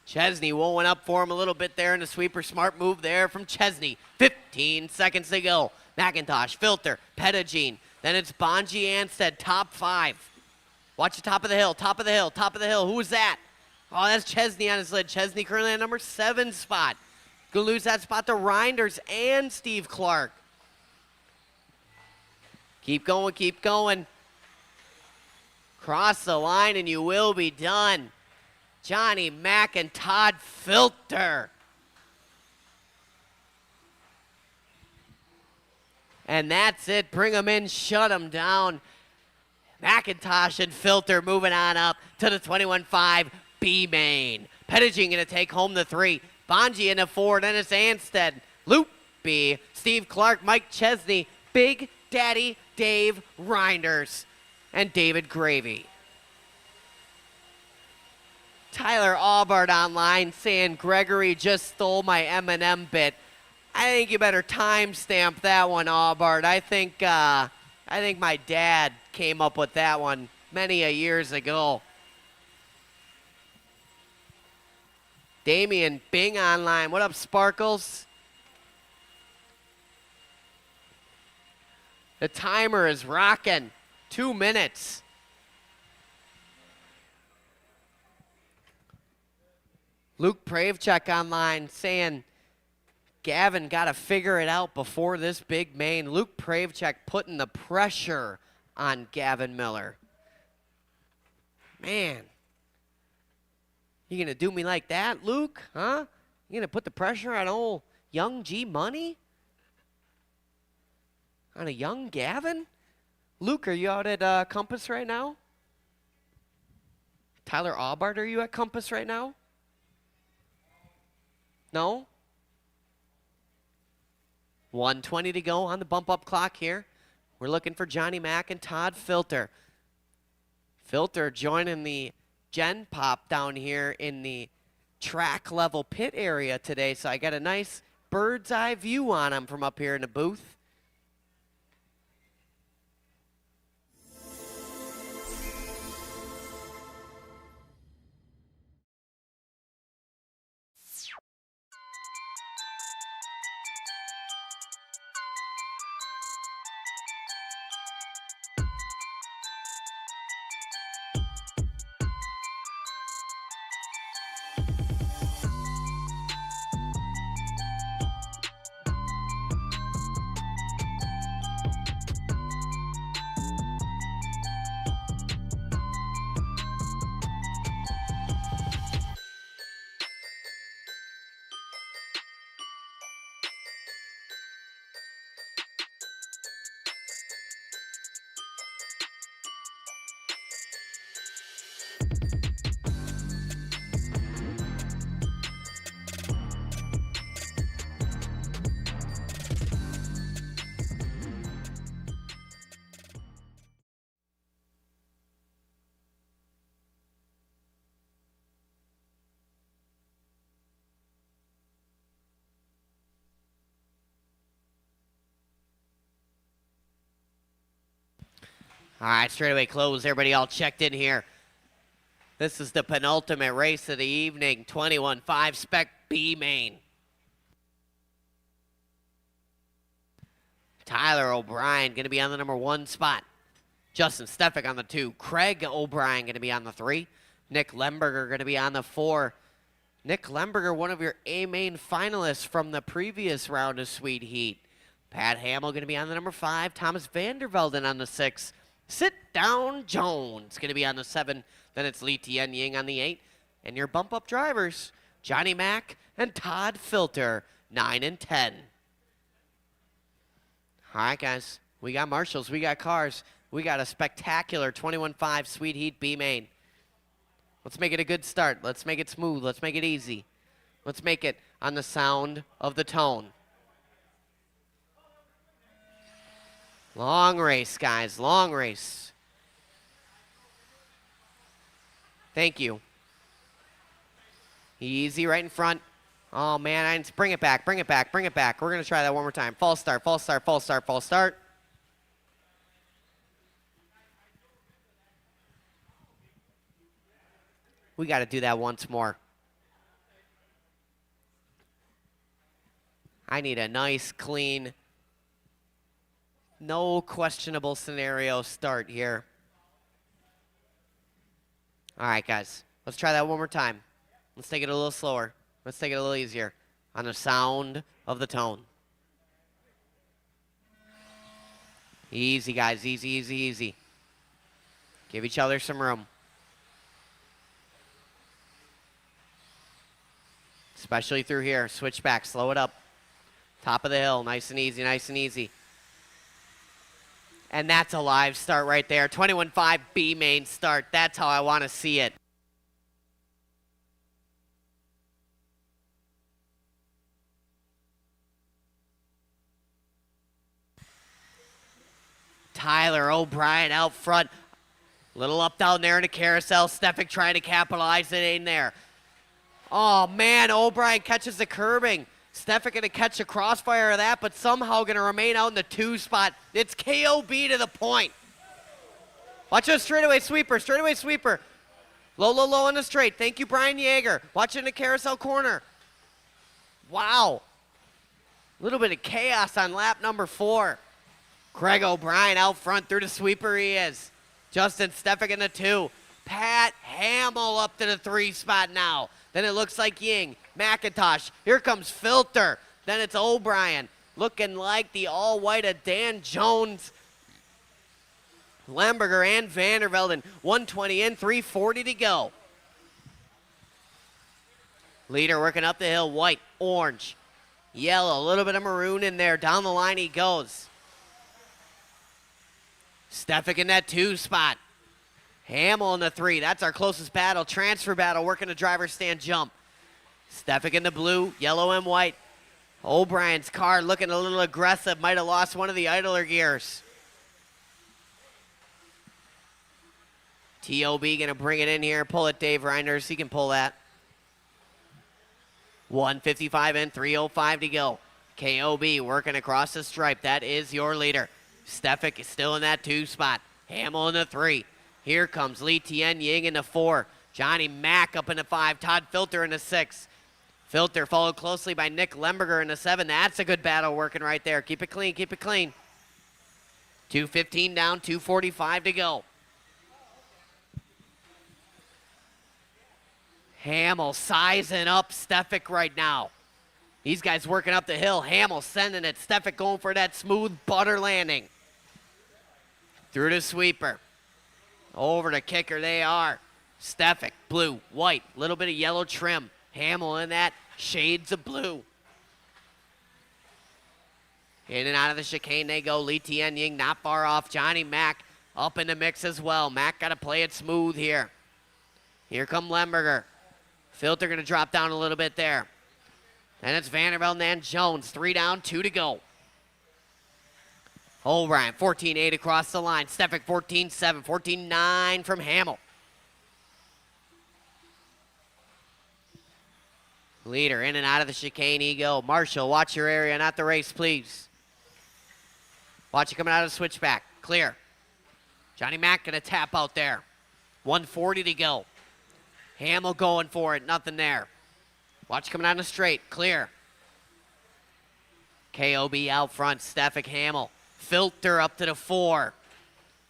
Chesney wowing up for him a little bit there in the sweeper. Smart move there from Chesney. 15 seconds to go. McIntosh, Filter, Pettigene. Then it's Bonji Anstead, top 5. Watch the top of the hill, top of the hill, top of the hill. Who was that? Oh, that's Chesney on his lid. Chesney currently at number 7 spot. Gonna lose that spot to Reinders and Steve Clark. Keep going, keep going. Cross the line and you will be done. Johnny Mac and Todd Filter. And that's it. Bring them in, shut them down. McIntosh and Filter moving on up to the 21-5 B main. Pettigene going to take home the 3. Bonji in the 4. Then it's Anstead, Loopy, Steve Clark, Mike Chesney, Big Daddy Dave Reinders, and David Gravy. Tyler Aubard online saying Gregory just stole my M&M bit. I think you better timestamp that one, Aubard. I think my dad came up with that one many a years ago. Damian Bing online. What up, Sparkles? The timer is rocking. 2 minutes. Luke Pravchuk online saying Gavin got to figure it out before this big main. Luke Pravchuk putting the pressure on Gavin Miller. Man. You going to do me like that, Luke? Huh? You going to put the pressure on old young G Money? On a young Gavin? Luke, are you out at Compass right now? Tyler Aubard, are you at Compass right now? No? 1:20 to go on the bump-up clock here. We're looking for Johnny Mac and Todd Filter. Filter joining the Gen Pop down here in the track level pit area today, so I got a nice bird's eye view on him from up here in the booth. All right, straightaway close. Everybody all checked in here. This is the penultimate race of the evening, 21-5 Spec B main. Tyler O'Brien going to be on the number 1 spot. Justin Stefik on the 2. Craig O'Brien going to be on the 3. Nick Lemberger going to be on the 4. Nick Lemberger, one of your A main finalists from the previous round of Sweet Heat. Pat Hamill going to be on the number 5. Thomas Vandervelden on the 6. Sit Down Jones going to be on the 7. Then it's Lee Tien Ying on the 8. And your bump-up drivers, Johnny Mac and Todd Filter, 9 and 10. All right, guys. We got marshals. We got cars. We got a spectacular 21-5 Sweet Heat B main. Let's make it a good start. Let's make it smooth. Let's make it easy. Let's make it on the sound of the tone. Long race, guys. Long race. Thank you. Easy right in front. Oh, man. Bring it back. Bring it back. Bring it back. We're going to try that one more time. False start. False start. False start. False start. We got to do that once more. I need a nice, clean, no questionable scenario start here. All right, guys. Let's try that one more time. Let's take it a little slower. Let's take it a little easier on the sound of the tone. Easy, guys. Easy, easy, easy. Give each other some room. Especially through here. Switch back. Slow it up. Top of the hill. Nice and easy. Nice and easy. And that's a live start right there. 21.5 B main start. That's how I want to see it. Tyler O'Brien out front. Little up down there in the carousel. Stefik trying to capitalize. It ain't there. Oh, man. O'Brien catches the curbing. Stefik going to catch a crossfire of that, but somehow going to remain out in the 2 spot. It's KOB to the point. Watch a straightaway sweeper. Straightaway sweeper. Low, low, low on the straight. Thank you, Brian Yeager. Watch it in the carousel corner. Wow. A little bit of chaos on lap number 4. Craig O'Brien out front through the sweeper he is. Justin Stefik in the 2. Pat Hamill up to the 3 spot now. Then it looks like Ying. McIntosh. Here comes Filter. Then it's O'Brien. Looking like the all-white of Dan Jones. Lemberger and Vandervelden. 120 in, 340 to go. Leader working up the hill. White, orange, yellow. A little bit of maroon in there. Down the line he goes. Stefik in that 2 spot. Hamill in the 3. That's our closest battle. Transfer battle working the driver's stand jump. Stefik in the blue, yellow and white. O'Brien's car looking a little aggressive. Might have lost one of the idler gears. TOB going to bring it in here. Pull it, Dave Reinders. He can pull that. 155 in, 305 to go. KOB working across the stripe. That is your leader. Stefik is still in that 2 spot. Hamill in the 3. Here comes Lee Tien Ying in the 4. Johnny Mack up in the 5. Todd Filter in the 6. Filter followed closely by Nick Lemberger in the 7. That's a good battle working right there. Keep it clean, keep it clean. 2:15 down, 2:45 to go. Hamill sizing up Stefik right now. These guys working up the hill. Hamill sending it. Stefik going for that smooth butter landing. Through the sweeper. Over to kicker they are. Stefik, blue, white, little bit of yellow trim. Hamill in that, shades of blue. In and out of the chicane they go. Lee Tien Ying not far off. Johnny Mack up in the mix as well. Mack got to play it smooth here. Here come Lemberger. Filter going to drop down a little bit there. And it's Vanderbilt and Jones. 3 down, 2 to go. O'Brien, 14-8 across the line. Stefik, 14-7, 14-9 from Hamill. Leader in and out of the chicane he go. Marshall, watch your area, not the race, please. Watch it coming out of the switchback. Clear. Johnny Mack going to tap out there. 140 to go. Hamill going for it, nothing there. Watch coming out of the straight. Clear. KOB out front. Stefik, Hamill. Filter up to the 4.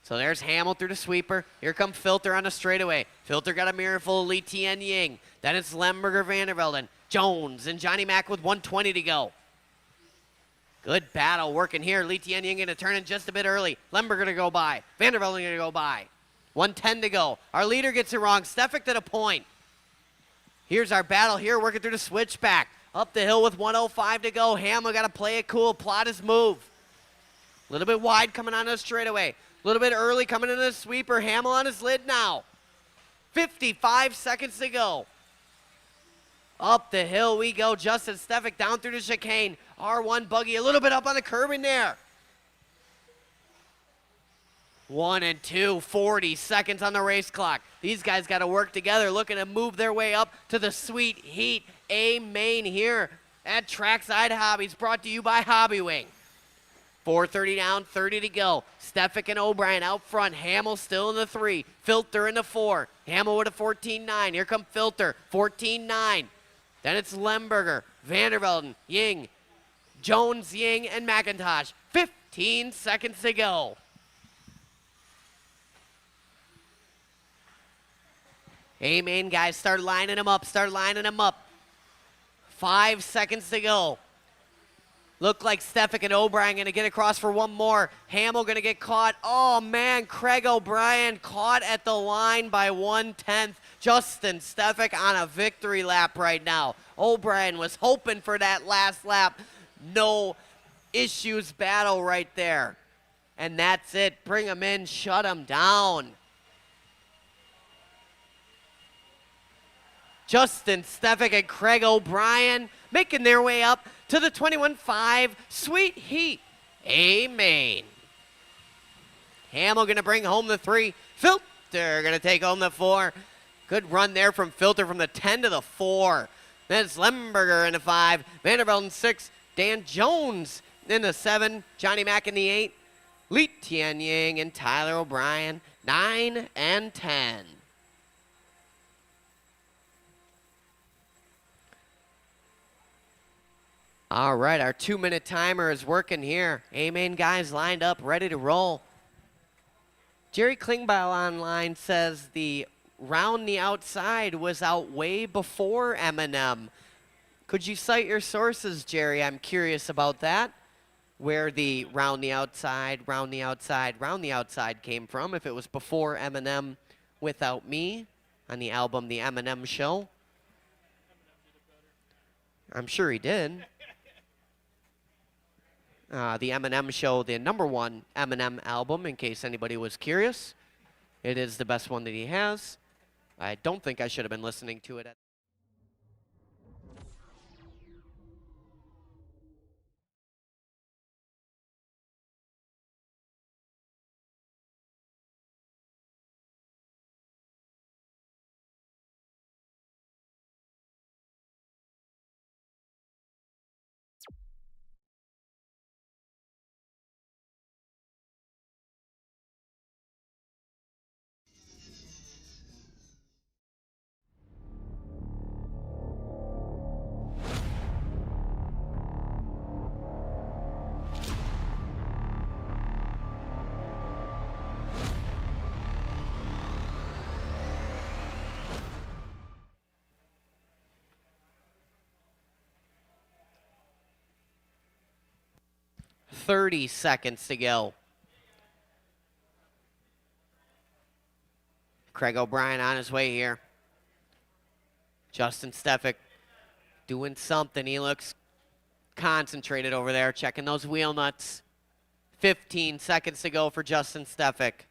So there's Hamill through the sweeper. Here comes Filter on the straightaway. Filter got a mirror full of Lee Tien Ying. Then it's Lemberger, Vandervelden, Jones, and Johnny Mack with 120 to go. Good battle working here. Lee Tien Ying going to turn in just a bit early. Lemberger to go by. Vandervelden going to go by. 110 to go. Our leader gets it wrong. Stefik to the point. Here's our battle here working through the switchback. Up the hill with 105 to go. Hamill got to play it cool. Plot his move. A little bit wide coming on the straightaway. A little bit early coming into the sweeper. Hamill on his lid now. 55 seconds to go. Up the hill we go. Justin Stefik down through the chicane. R1 buggy a little bit up on the curb in there. 1 and 2, 40 seconds on the race clock. These guys got to work together, looking to move their way up to the Sweet Heat A main here at Trackside Hobbies, brought to you by Hobbywing. 4:30 down, 30 to go. Stefik and O'Brien out front. Hamill still in the 3. Filter in the 4. Hamill with a 14-9. Here come Filter, 14-9. Then it's Lemberger, Vandervelden, Ying, Jones, Ying, and McIntosh. 15 seconds to go. A-main guys, start lining them up, 5 seconds to go. Look like Stefik and O'Brien going to get across for one more. Hamill going to get caught. Oh, man, Craig O'Brien caught at the line by 1/10. Justin Stefik on a victory lap right now. O'Brien was hoping for that last lap. No issues battle right there. And that's it. Bring him in, shut him down. Justin Stefik and Craig O'Brien making their way up to the 21-5 Sweet Heat A main. Hamill going to bring home the 3. Filter going to take home the 4. Good run there from Filter from the 10 to the 4. Then it's Lemberger in the 5. Vandervelden 6. Dan Jones in the 7. Johnny Mack in the 8. Li Tianying and Tyler O'Brien 9 and 10. All right, our 2-minute timer is working here. A-main guys lined up, ready to roll. Jerry Klingbeil online says the round the outside was out way before Eminem. Could you cite your sources, Jerry? I'm curious about that. Where the round the outside came from, if it was before Eminem Without Me on the album The Eminem Show. I'm sure he did. The Eminem Show, the #1 Eminem album, in case anybody was curious. It is the best one that he has. I don't think I should have been listening to it at .30 seconds to go. Craig O'Brien on his way here. Justin Stefik doing something. He looks concentrated over there, checking those wheel nuts. 15 seconds to go for Justin Stefik.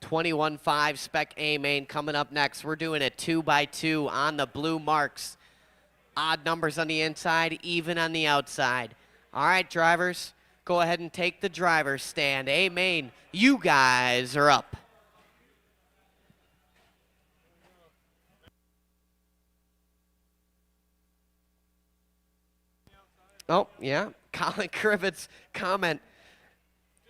.21.5 Spec A main coming up next. We're doing a 2x2 on the blue marks. Odd numbers on the inside, even on the outside. All right, drivers, go ahead and take the driver's stand. A main, you guys are up. Oh, yeah, Colin Krivet's comment.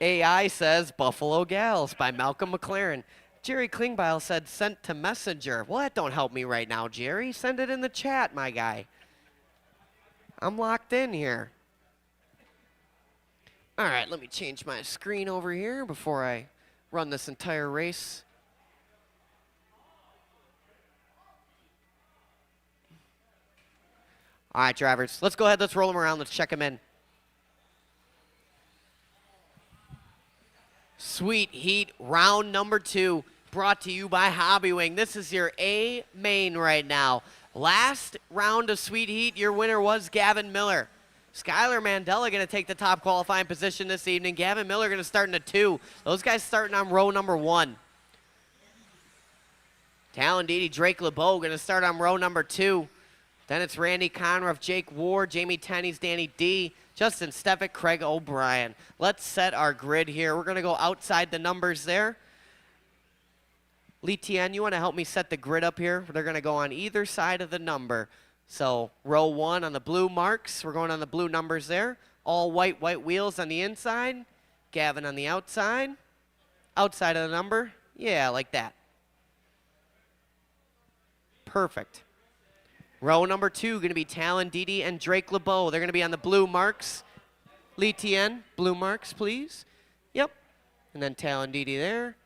AI says Buffalo Gals by Malcolm McLaren. Jerry Klingbeil said sent to Messenger. Well, that don't help me right now, Jerry. Send it in the chat, my guy. I'm locked in here. All right, let me change my screen over here before I run this entire race. All right, drivers, let's go ahead. Let's roll them around. Let's check them in. Sweet Heat round number 2, brought to you by Hobbywing. This is your A main right now. Last round of Sweet Heat, your winner was Gavin Miller. Skylar Mandela going to take the top qualifying position this evening. Gavin Miller going to start in a 2. Those guys starting on row number 1. Talendidi, Drake LeBeau going to start on row number 2. Then it's Randy Conruff, Jake Ward, Jamie Tenney's, Danny D, Justin Stevick, Craig O'Brien. Let's set our grid here. We're going to go outside the numbers there. Lee Tien, you want to help me set the grid up here? They're going to go on either side of the number. So row 1 on the blue marks. We're going on the blue numbers there. All white wheels on the inside. Gavin on the outside. Outside of the number. Yeah, like that. Perfect. Row number 2 going to be Talon Didi and Drake LeBeau. They're going to be on the blue marks. Lee Tien, blue marks, please. Yep. And then Talon Didi there.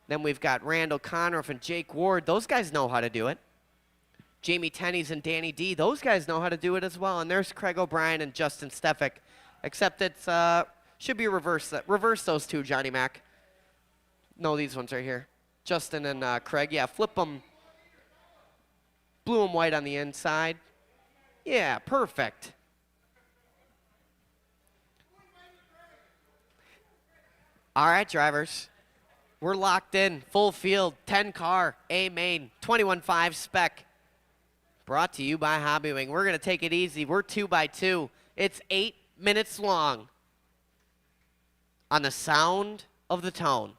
Then we've got Randall Conroff and Jake Ward. Those guys know how to do it. Jamie Tenney's and Danny D. Those guys know how to do it as well. And there's Craig O'Brien and Justin Stefick. Except it's should be reverse. Reverse those two, Johnny Mac. No, these ones right here. Justin and Craig. Yeah, flip them. Blue and white on the inside. Yeah, perfect. All right, drivers. We're locked in. Full field, 10 car, A main, 21.5 spec. Brought to you by Hobbywing. We're going to take it easy. We're 2x2. It's 8 minutes long. On the sound of the tone.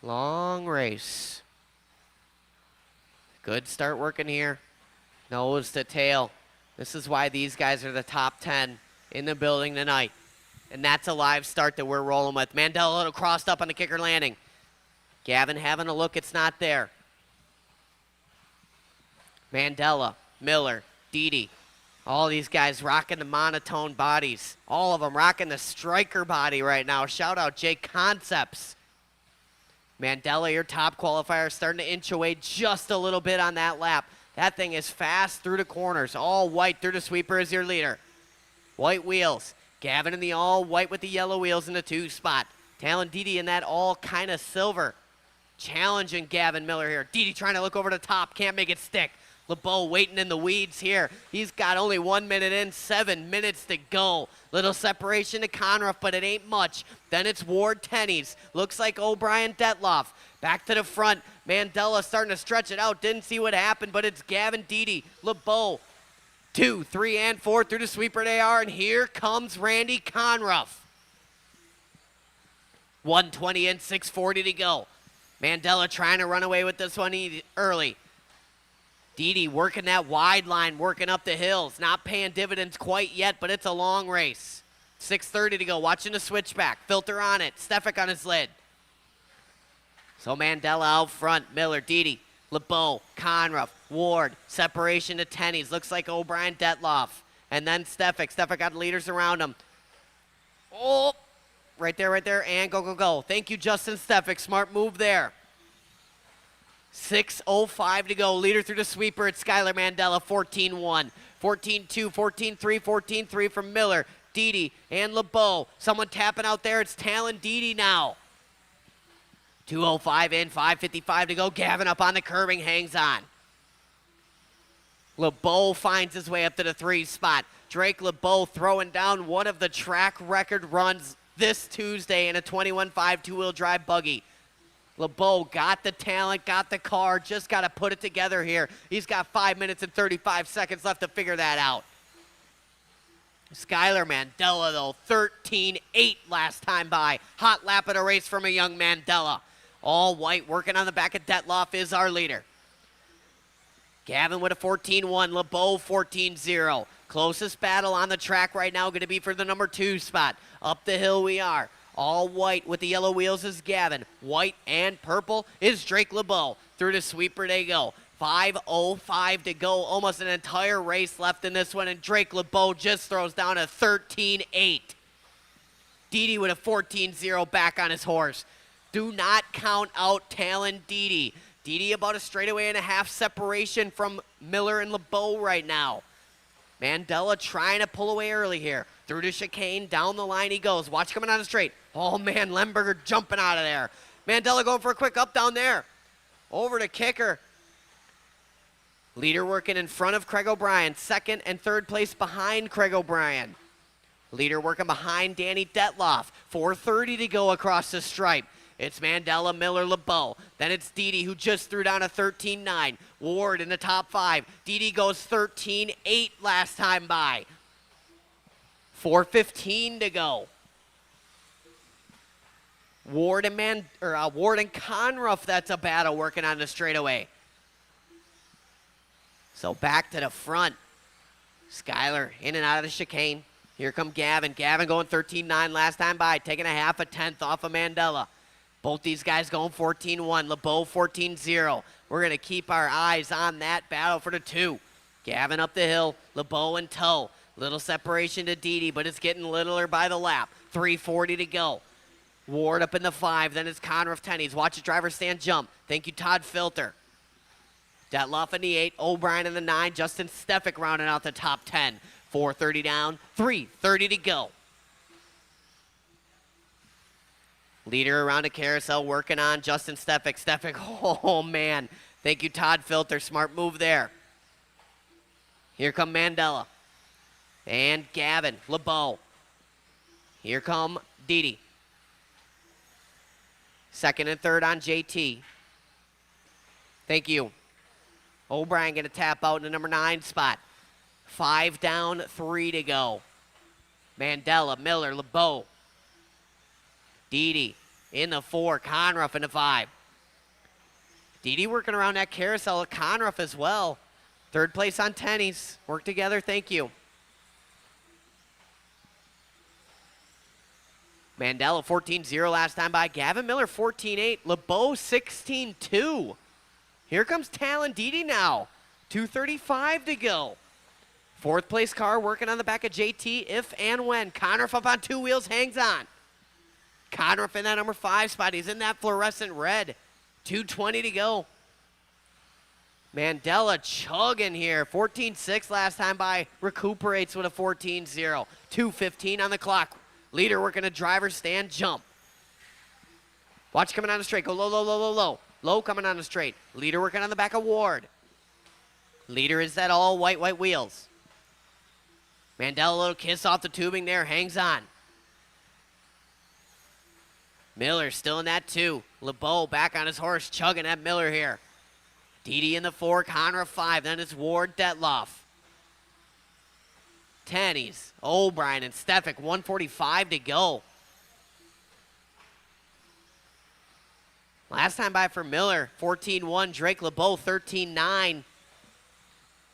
Long race. Good start working here. Nose to tail. This is why these guys are the top 10 in the building tonight. And that's a live start that we're rolling with. Mandela a little crossed up on the kicker landing. Gavin having a look, it's not there. Mandela, Miller, Didi. All these guys rocking the monotone bodies. All of them rocking the striker body right now. Shout out Jake Concepts. Mandela, your top qualifier, starting to inch away just a little bit on that lap. That thing is fast through the corners. All white through the sweeper is your leader. White wheels. Gavin in the all white with the yellow wheels in the 2 spot. Talon Didi in that all kind of silver. Challenging Gavin Miller here. Didi trying to look over the top. Can't make it stick. LeBeau waiting in the weeds here. He's got only 1 minute in, 7 minutes to go. Little separation to Conroff, but it ain't much. Then it's Ward Tenney's. Looks like O'Brien Detloff. Back to the front. Mandela starting to stretch it out. Didn't see what happened, but it's Gavin Didi. LeBeau. 2, 3, and 4 through the sweeper they are, and here comes Randy Conroff. 120 in, 6:40 to go. Mandela trying to run away with this one early. Didi working that wide line, working up the hills. Not paying dividends quite yet, but it's a long race. 6:30 to go. Watching the switchback. Filter on it. Stefick on his lid. So Mandela out front. Miller, Didi, LeBeau, Conroff, Ward. Separation to Tenney's. Looks like O'Brien Detloff. And then Stefick. Stefick got leaders around him. Oh, right there. And go, go, go. Thank you, Justin Stefick. Smart move there. 6:05 to go. Leader through the sweeper. It's Skylar Mandela, 14-1. 14-2, 14-3, 14-3 from Miller, Didi, and LeBeau. Someone tapping out there. It's Talon Didi now. 2:05 in, 5:55 to go. Gavin up on the curbing, hangs on. LeBeau finds his way up to the 3 spot. Drake LeBeau throwing down one of the track record runs this Tuesday in a 21.5 two-wheel drive buggy. LeBeau got the talent, got the car, just got to put it together here. He's got 5 minutes and 35 seconds left to figure that out. Skylar Mandela, though, 13-8 last time by. Hot lap of the race from a young Mandela. All white, working on the back of Detloff is our leader. Gavin with a 14-1, LeBeau 14-0. Closest battle on the track right now going to be for the number 2 spot. Up the hill we are. All white with the yellow wheels is Gavin. White and purple is Drake LeBeau. Through the sweeper they go. 5:05 to go. Almost an entire race left in this one, and Drake LeBeau just throws down a 13-8. Didi with a 14-0 back on his horse. Do not count out Talon Didi. Didi about a straightaway and a half separation from Miller and LeBeau right now. Mandela trying to pull away early here. Through the chicane, down the line he goes. Watch coming on the straight. Oh, man, Lemberger jumping out of there. Mandela going for a quick up down there. Over to kicker. Leader working in front of Craig O'Brien. Second and third place behind Craig O'Brien. Leader working behind Danny Detloff. 4:30 to go across the stripe. It's Mandela, Miller, LeBeau. Then it's Didi, who just threw down a 13-9. Ward in the top 5. Didi goes 13-8 last time by. 4:15 to go. Ward and Conruff, that's a battle working on the straightaway. So back to the front. Skyler in and out of the chicane. Here come Gavin. Gavin going 13-9 last time by, taking a half a tenth off of Mandela. Both these guys going 14-1. LeBeau 14-0. We're going to keep our eyes on that battle for the 2. Gavin up the hill. LeBeau in tow. Little separation to Didi, but it's getting littler by the lap. 3:40 to go. Ward up in the 5. Then it's Conruff 10. He's watch the driver stand jump. Thank you, Todd Filter. Detloff in the 8. O'Brien in the 9. Justin Stefik rounding out the top 10. 4:30 down. 3:30 to go. Leader around a carousel working on Justin Stefik. Stefik, oh man. Thank you, Todd Filter. Smart move there. Here come Mandela. And Gavin, LeBeau. Here come Didi. Second and third on JT. Thank you. O'Brien going to tap out in the number 9 spot. 5 down, 3 to go. Mandela, Miller, LeBeau. Didi in the 4, Conruff in the 5. Didi working around that carousel with Conruff as well. Third place on tennies. Work together, thank you. Mandela 14-0 last time by. Gavin Miller 14-8. LeBeau 16-2. Here comes Talon Didi now. 2:35 to go. Fourth place car working on the back of JT if and when. Conruff up on 2 wheels, hangs on. Conruff in that number 5 spot. He's in that fluorescent red. 2:20 to go. Mandela chugging here. 14-6 last time by. Recuperates with a 14-0. 2:15 on the clock. Leader working a driver's stand jump. Watch coming on the straight. Go low, low, low, low, low. Low coming on the straight. Leader working on the back of Ward. Leader is that all white wheels. Mandela, a little kiss off the tubing there. Hangs on. Miller still in that 2. LeBeau back on his horse, chugging at Miller here. Didi in the 4, Conruff 5. Then it's Ward, Detloff. Tennies, O'Brien and Stefik, 1:45 to go. Last time by for Miller, 14-1. Drake LeBeau, 13-9.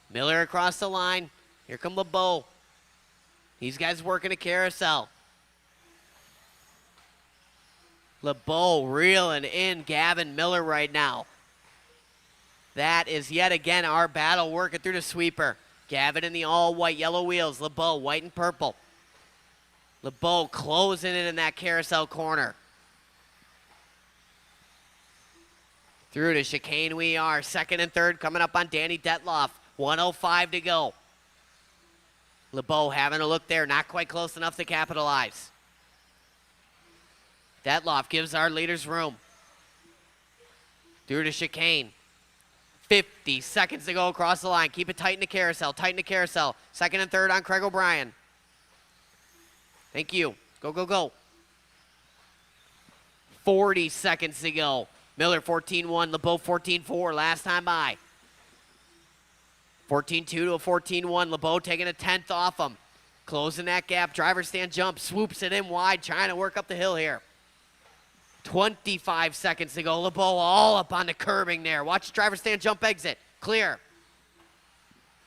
Miller across the line. Here come LeBeau. These guys working a carousel. LeBeau reeling in Gavin Miller right now. That is yet again our battle working through the sweeper. Gavin in the all-white, yellow wheels. LeBeau, white and purple. LeBeau closing it in that carousel corner. Through to chicane we are. Second and third coming up on Danny Detloff. 1:05 to go. LeBeau having a look there. Not quite close enough to capitalize. Detloff gives our leaders room. Through to chicane. 50 seconds to go across the line. Keep it tight in the carousel. Tighten the carousel. Second and third on Craig O'Brien. Thank you. Go, go, go. 40 seconds to go. Miller 14-1. LeBeau 14-4 last time by. 14-2 to a 14-1. LeBeau taking a 10th off him. Closing that gap. Driver stand jump. Swoops it in wide. Trying to work up the hill here. 25 seconds to go. LeBeau all up on the curbing there. Watch the driver stand jump exit. Clear.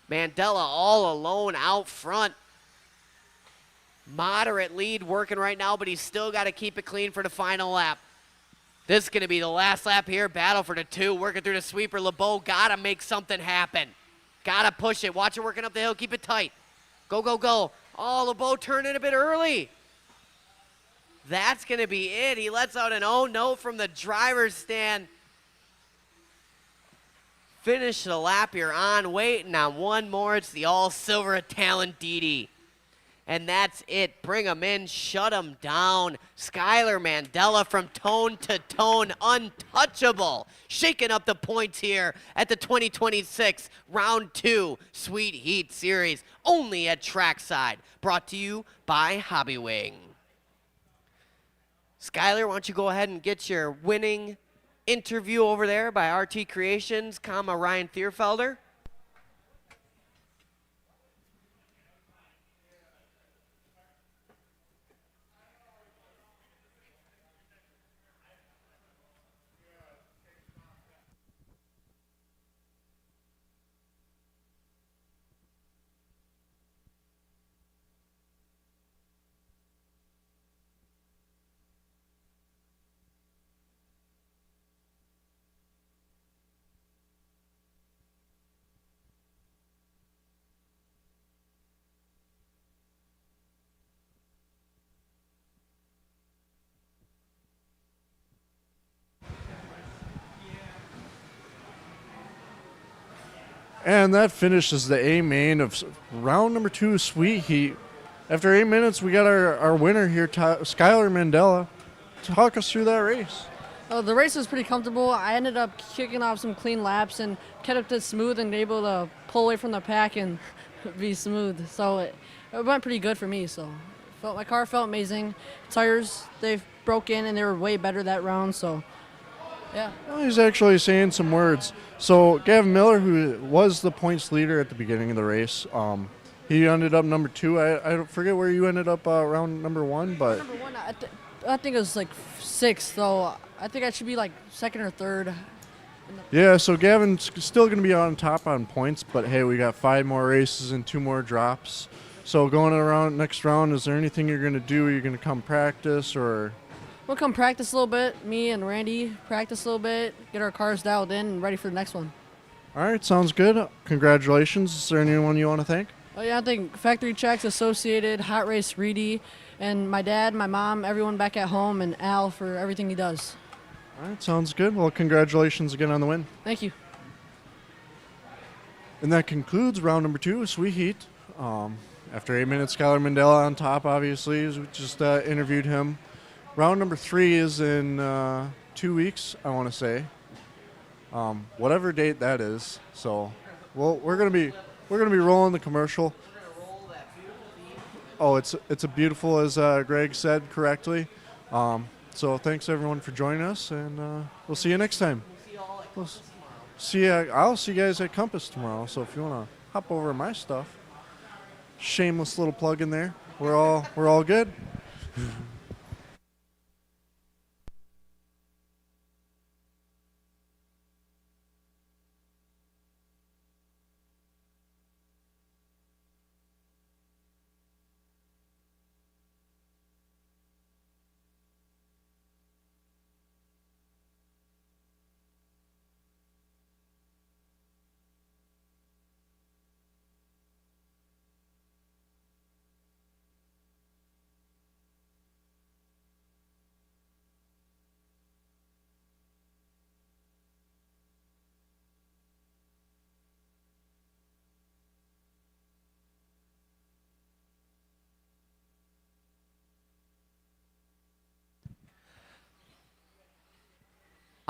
Mandela all alone out front. Moderate lead working right now, but he's still got to keep it clean for the final lap. This is going to be the last lap here. Battle for the 2. Working through the sweeper. LeBeau got to make something happen. Got to push it. Watch it working up the hill. Keep it tight. Go, go, go. Oh, LeBeau turned it a bit early. That's going to be it. He lets out an oh no from the driver's stand. Finish the lap here on. Waiting on one more. It's the all-silver of Talon Didi. And that's it. Bring him in. Shut him down. Skyler Mandela from tone to tone. Untouchable. Shaking up the points here at the 2026 Round 2 Sweet Heat Series. Only at Trackside. Brought to you by Hobbywing. Skylar, why don't you go ahead and get your winning interview over there by RT Creations, Ryan Thierfelder. And that finishes the A main of round number 2, Sweet Heat. After 8 minutes, we got our winner here, Skylar Mandela. Talk us through that race. The race was pretty comfortable. I ended up kicking off some clean laps and kept it smooth and able to pull away from the pack and be smooth. So it went pretty good for me. So my car felt amazing. Tires, they broke in and they were way better that round. So yeah. Well, he's actually saying some words. So Gavin Miller, who was the points leader at the beginning of the race, he ended up number 2. I don't forget where you ended up round number 1, but Number 1, I think it was like 6th. So I think I should be like 2nd or 3rd. yeah. So Gavin's still going to be on top on points, but hey, we got 5 more races and 2 more drops. So going around next round, is there anything you're going to do? Are you going to come practice or? We'll come practice a little bit. Me and Randy practice a little bit, get our cars dialed in and ready for the next one. All right, sounds good. Congratulations. Is there anyone you want to thank? Oh yeah, I think Factory Tracks Associated, Hot Race Reedy, and my dad, my mom, everyone back at home, and Al for everything he does. All right, sounds good. Well, congratulations again on the win. Thank you. And that concludes round number 2, Sweet Heat. After 8 minutes, Skylar Mandela on top, obviously, as we just interviewed him. Round number 3 is in 2 weeks, I want to say. Whatever date that is. So, we're gonna be rolling the commercial. Oh, it's a beautiful, as Greg said correctly. So thanks everyone for joining us, and we'll see you next time. I'll see you guys at Compass tomorrow. So if you wanna hop over to my stuff, shameless little plug in there. We're all good.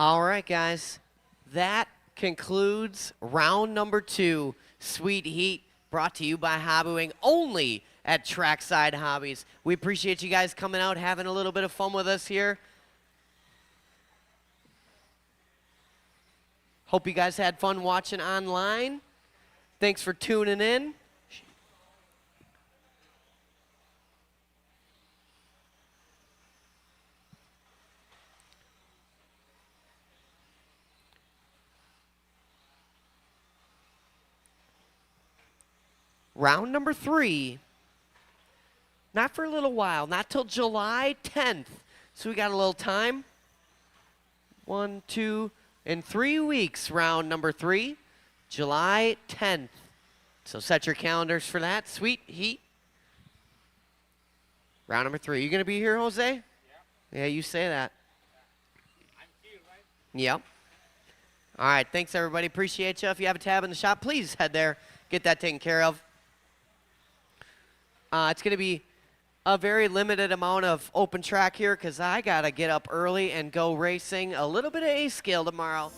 All right, guys. That concludes round number 2, Sweet Heat, brought to you by Hobbywing, only at Trackside Hobbies. We appreciate you guys coming out, having a little bit of fun with us here. Hope you guys had fun watching online. Thanks for tuning in. Round number 3, not for a little while, not till July 10th. So we got a little time. 1, 2, in 3 weeks, round number 3, July 10th. So set your calendars for that. Sweet Heat. Round number 3. You going to be here, Jose? Yeah. Yeah, you say that. I'm here, right? Yep. All right, thanks, everybody. Appreciate you. If you have a tab in the shop, please head there. Get that taken care of. It's going to be a very limited amount of open track here because I got to get up early and go racing a little bit of A-scale tomorrow.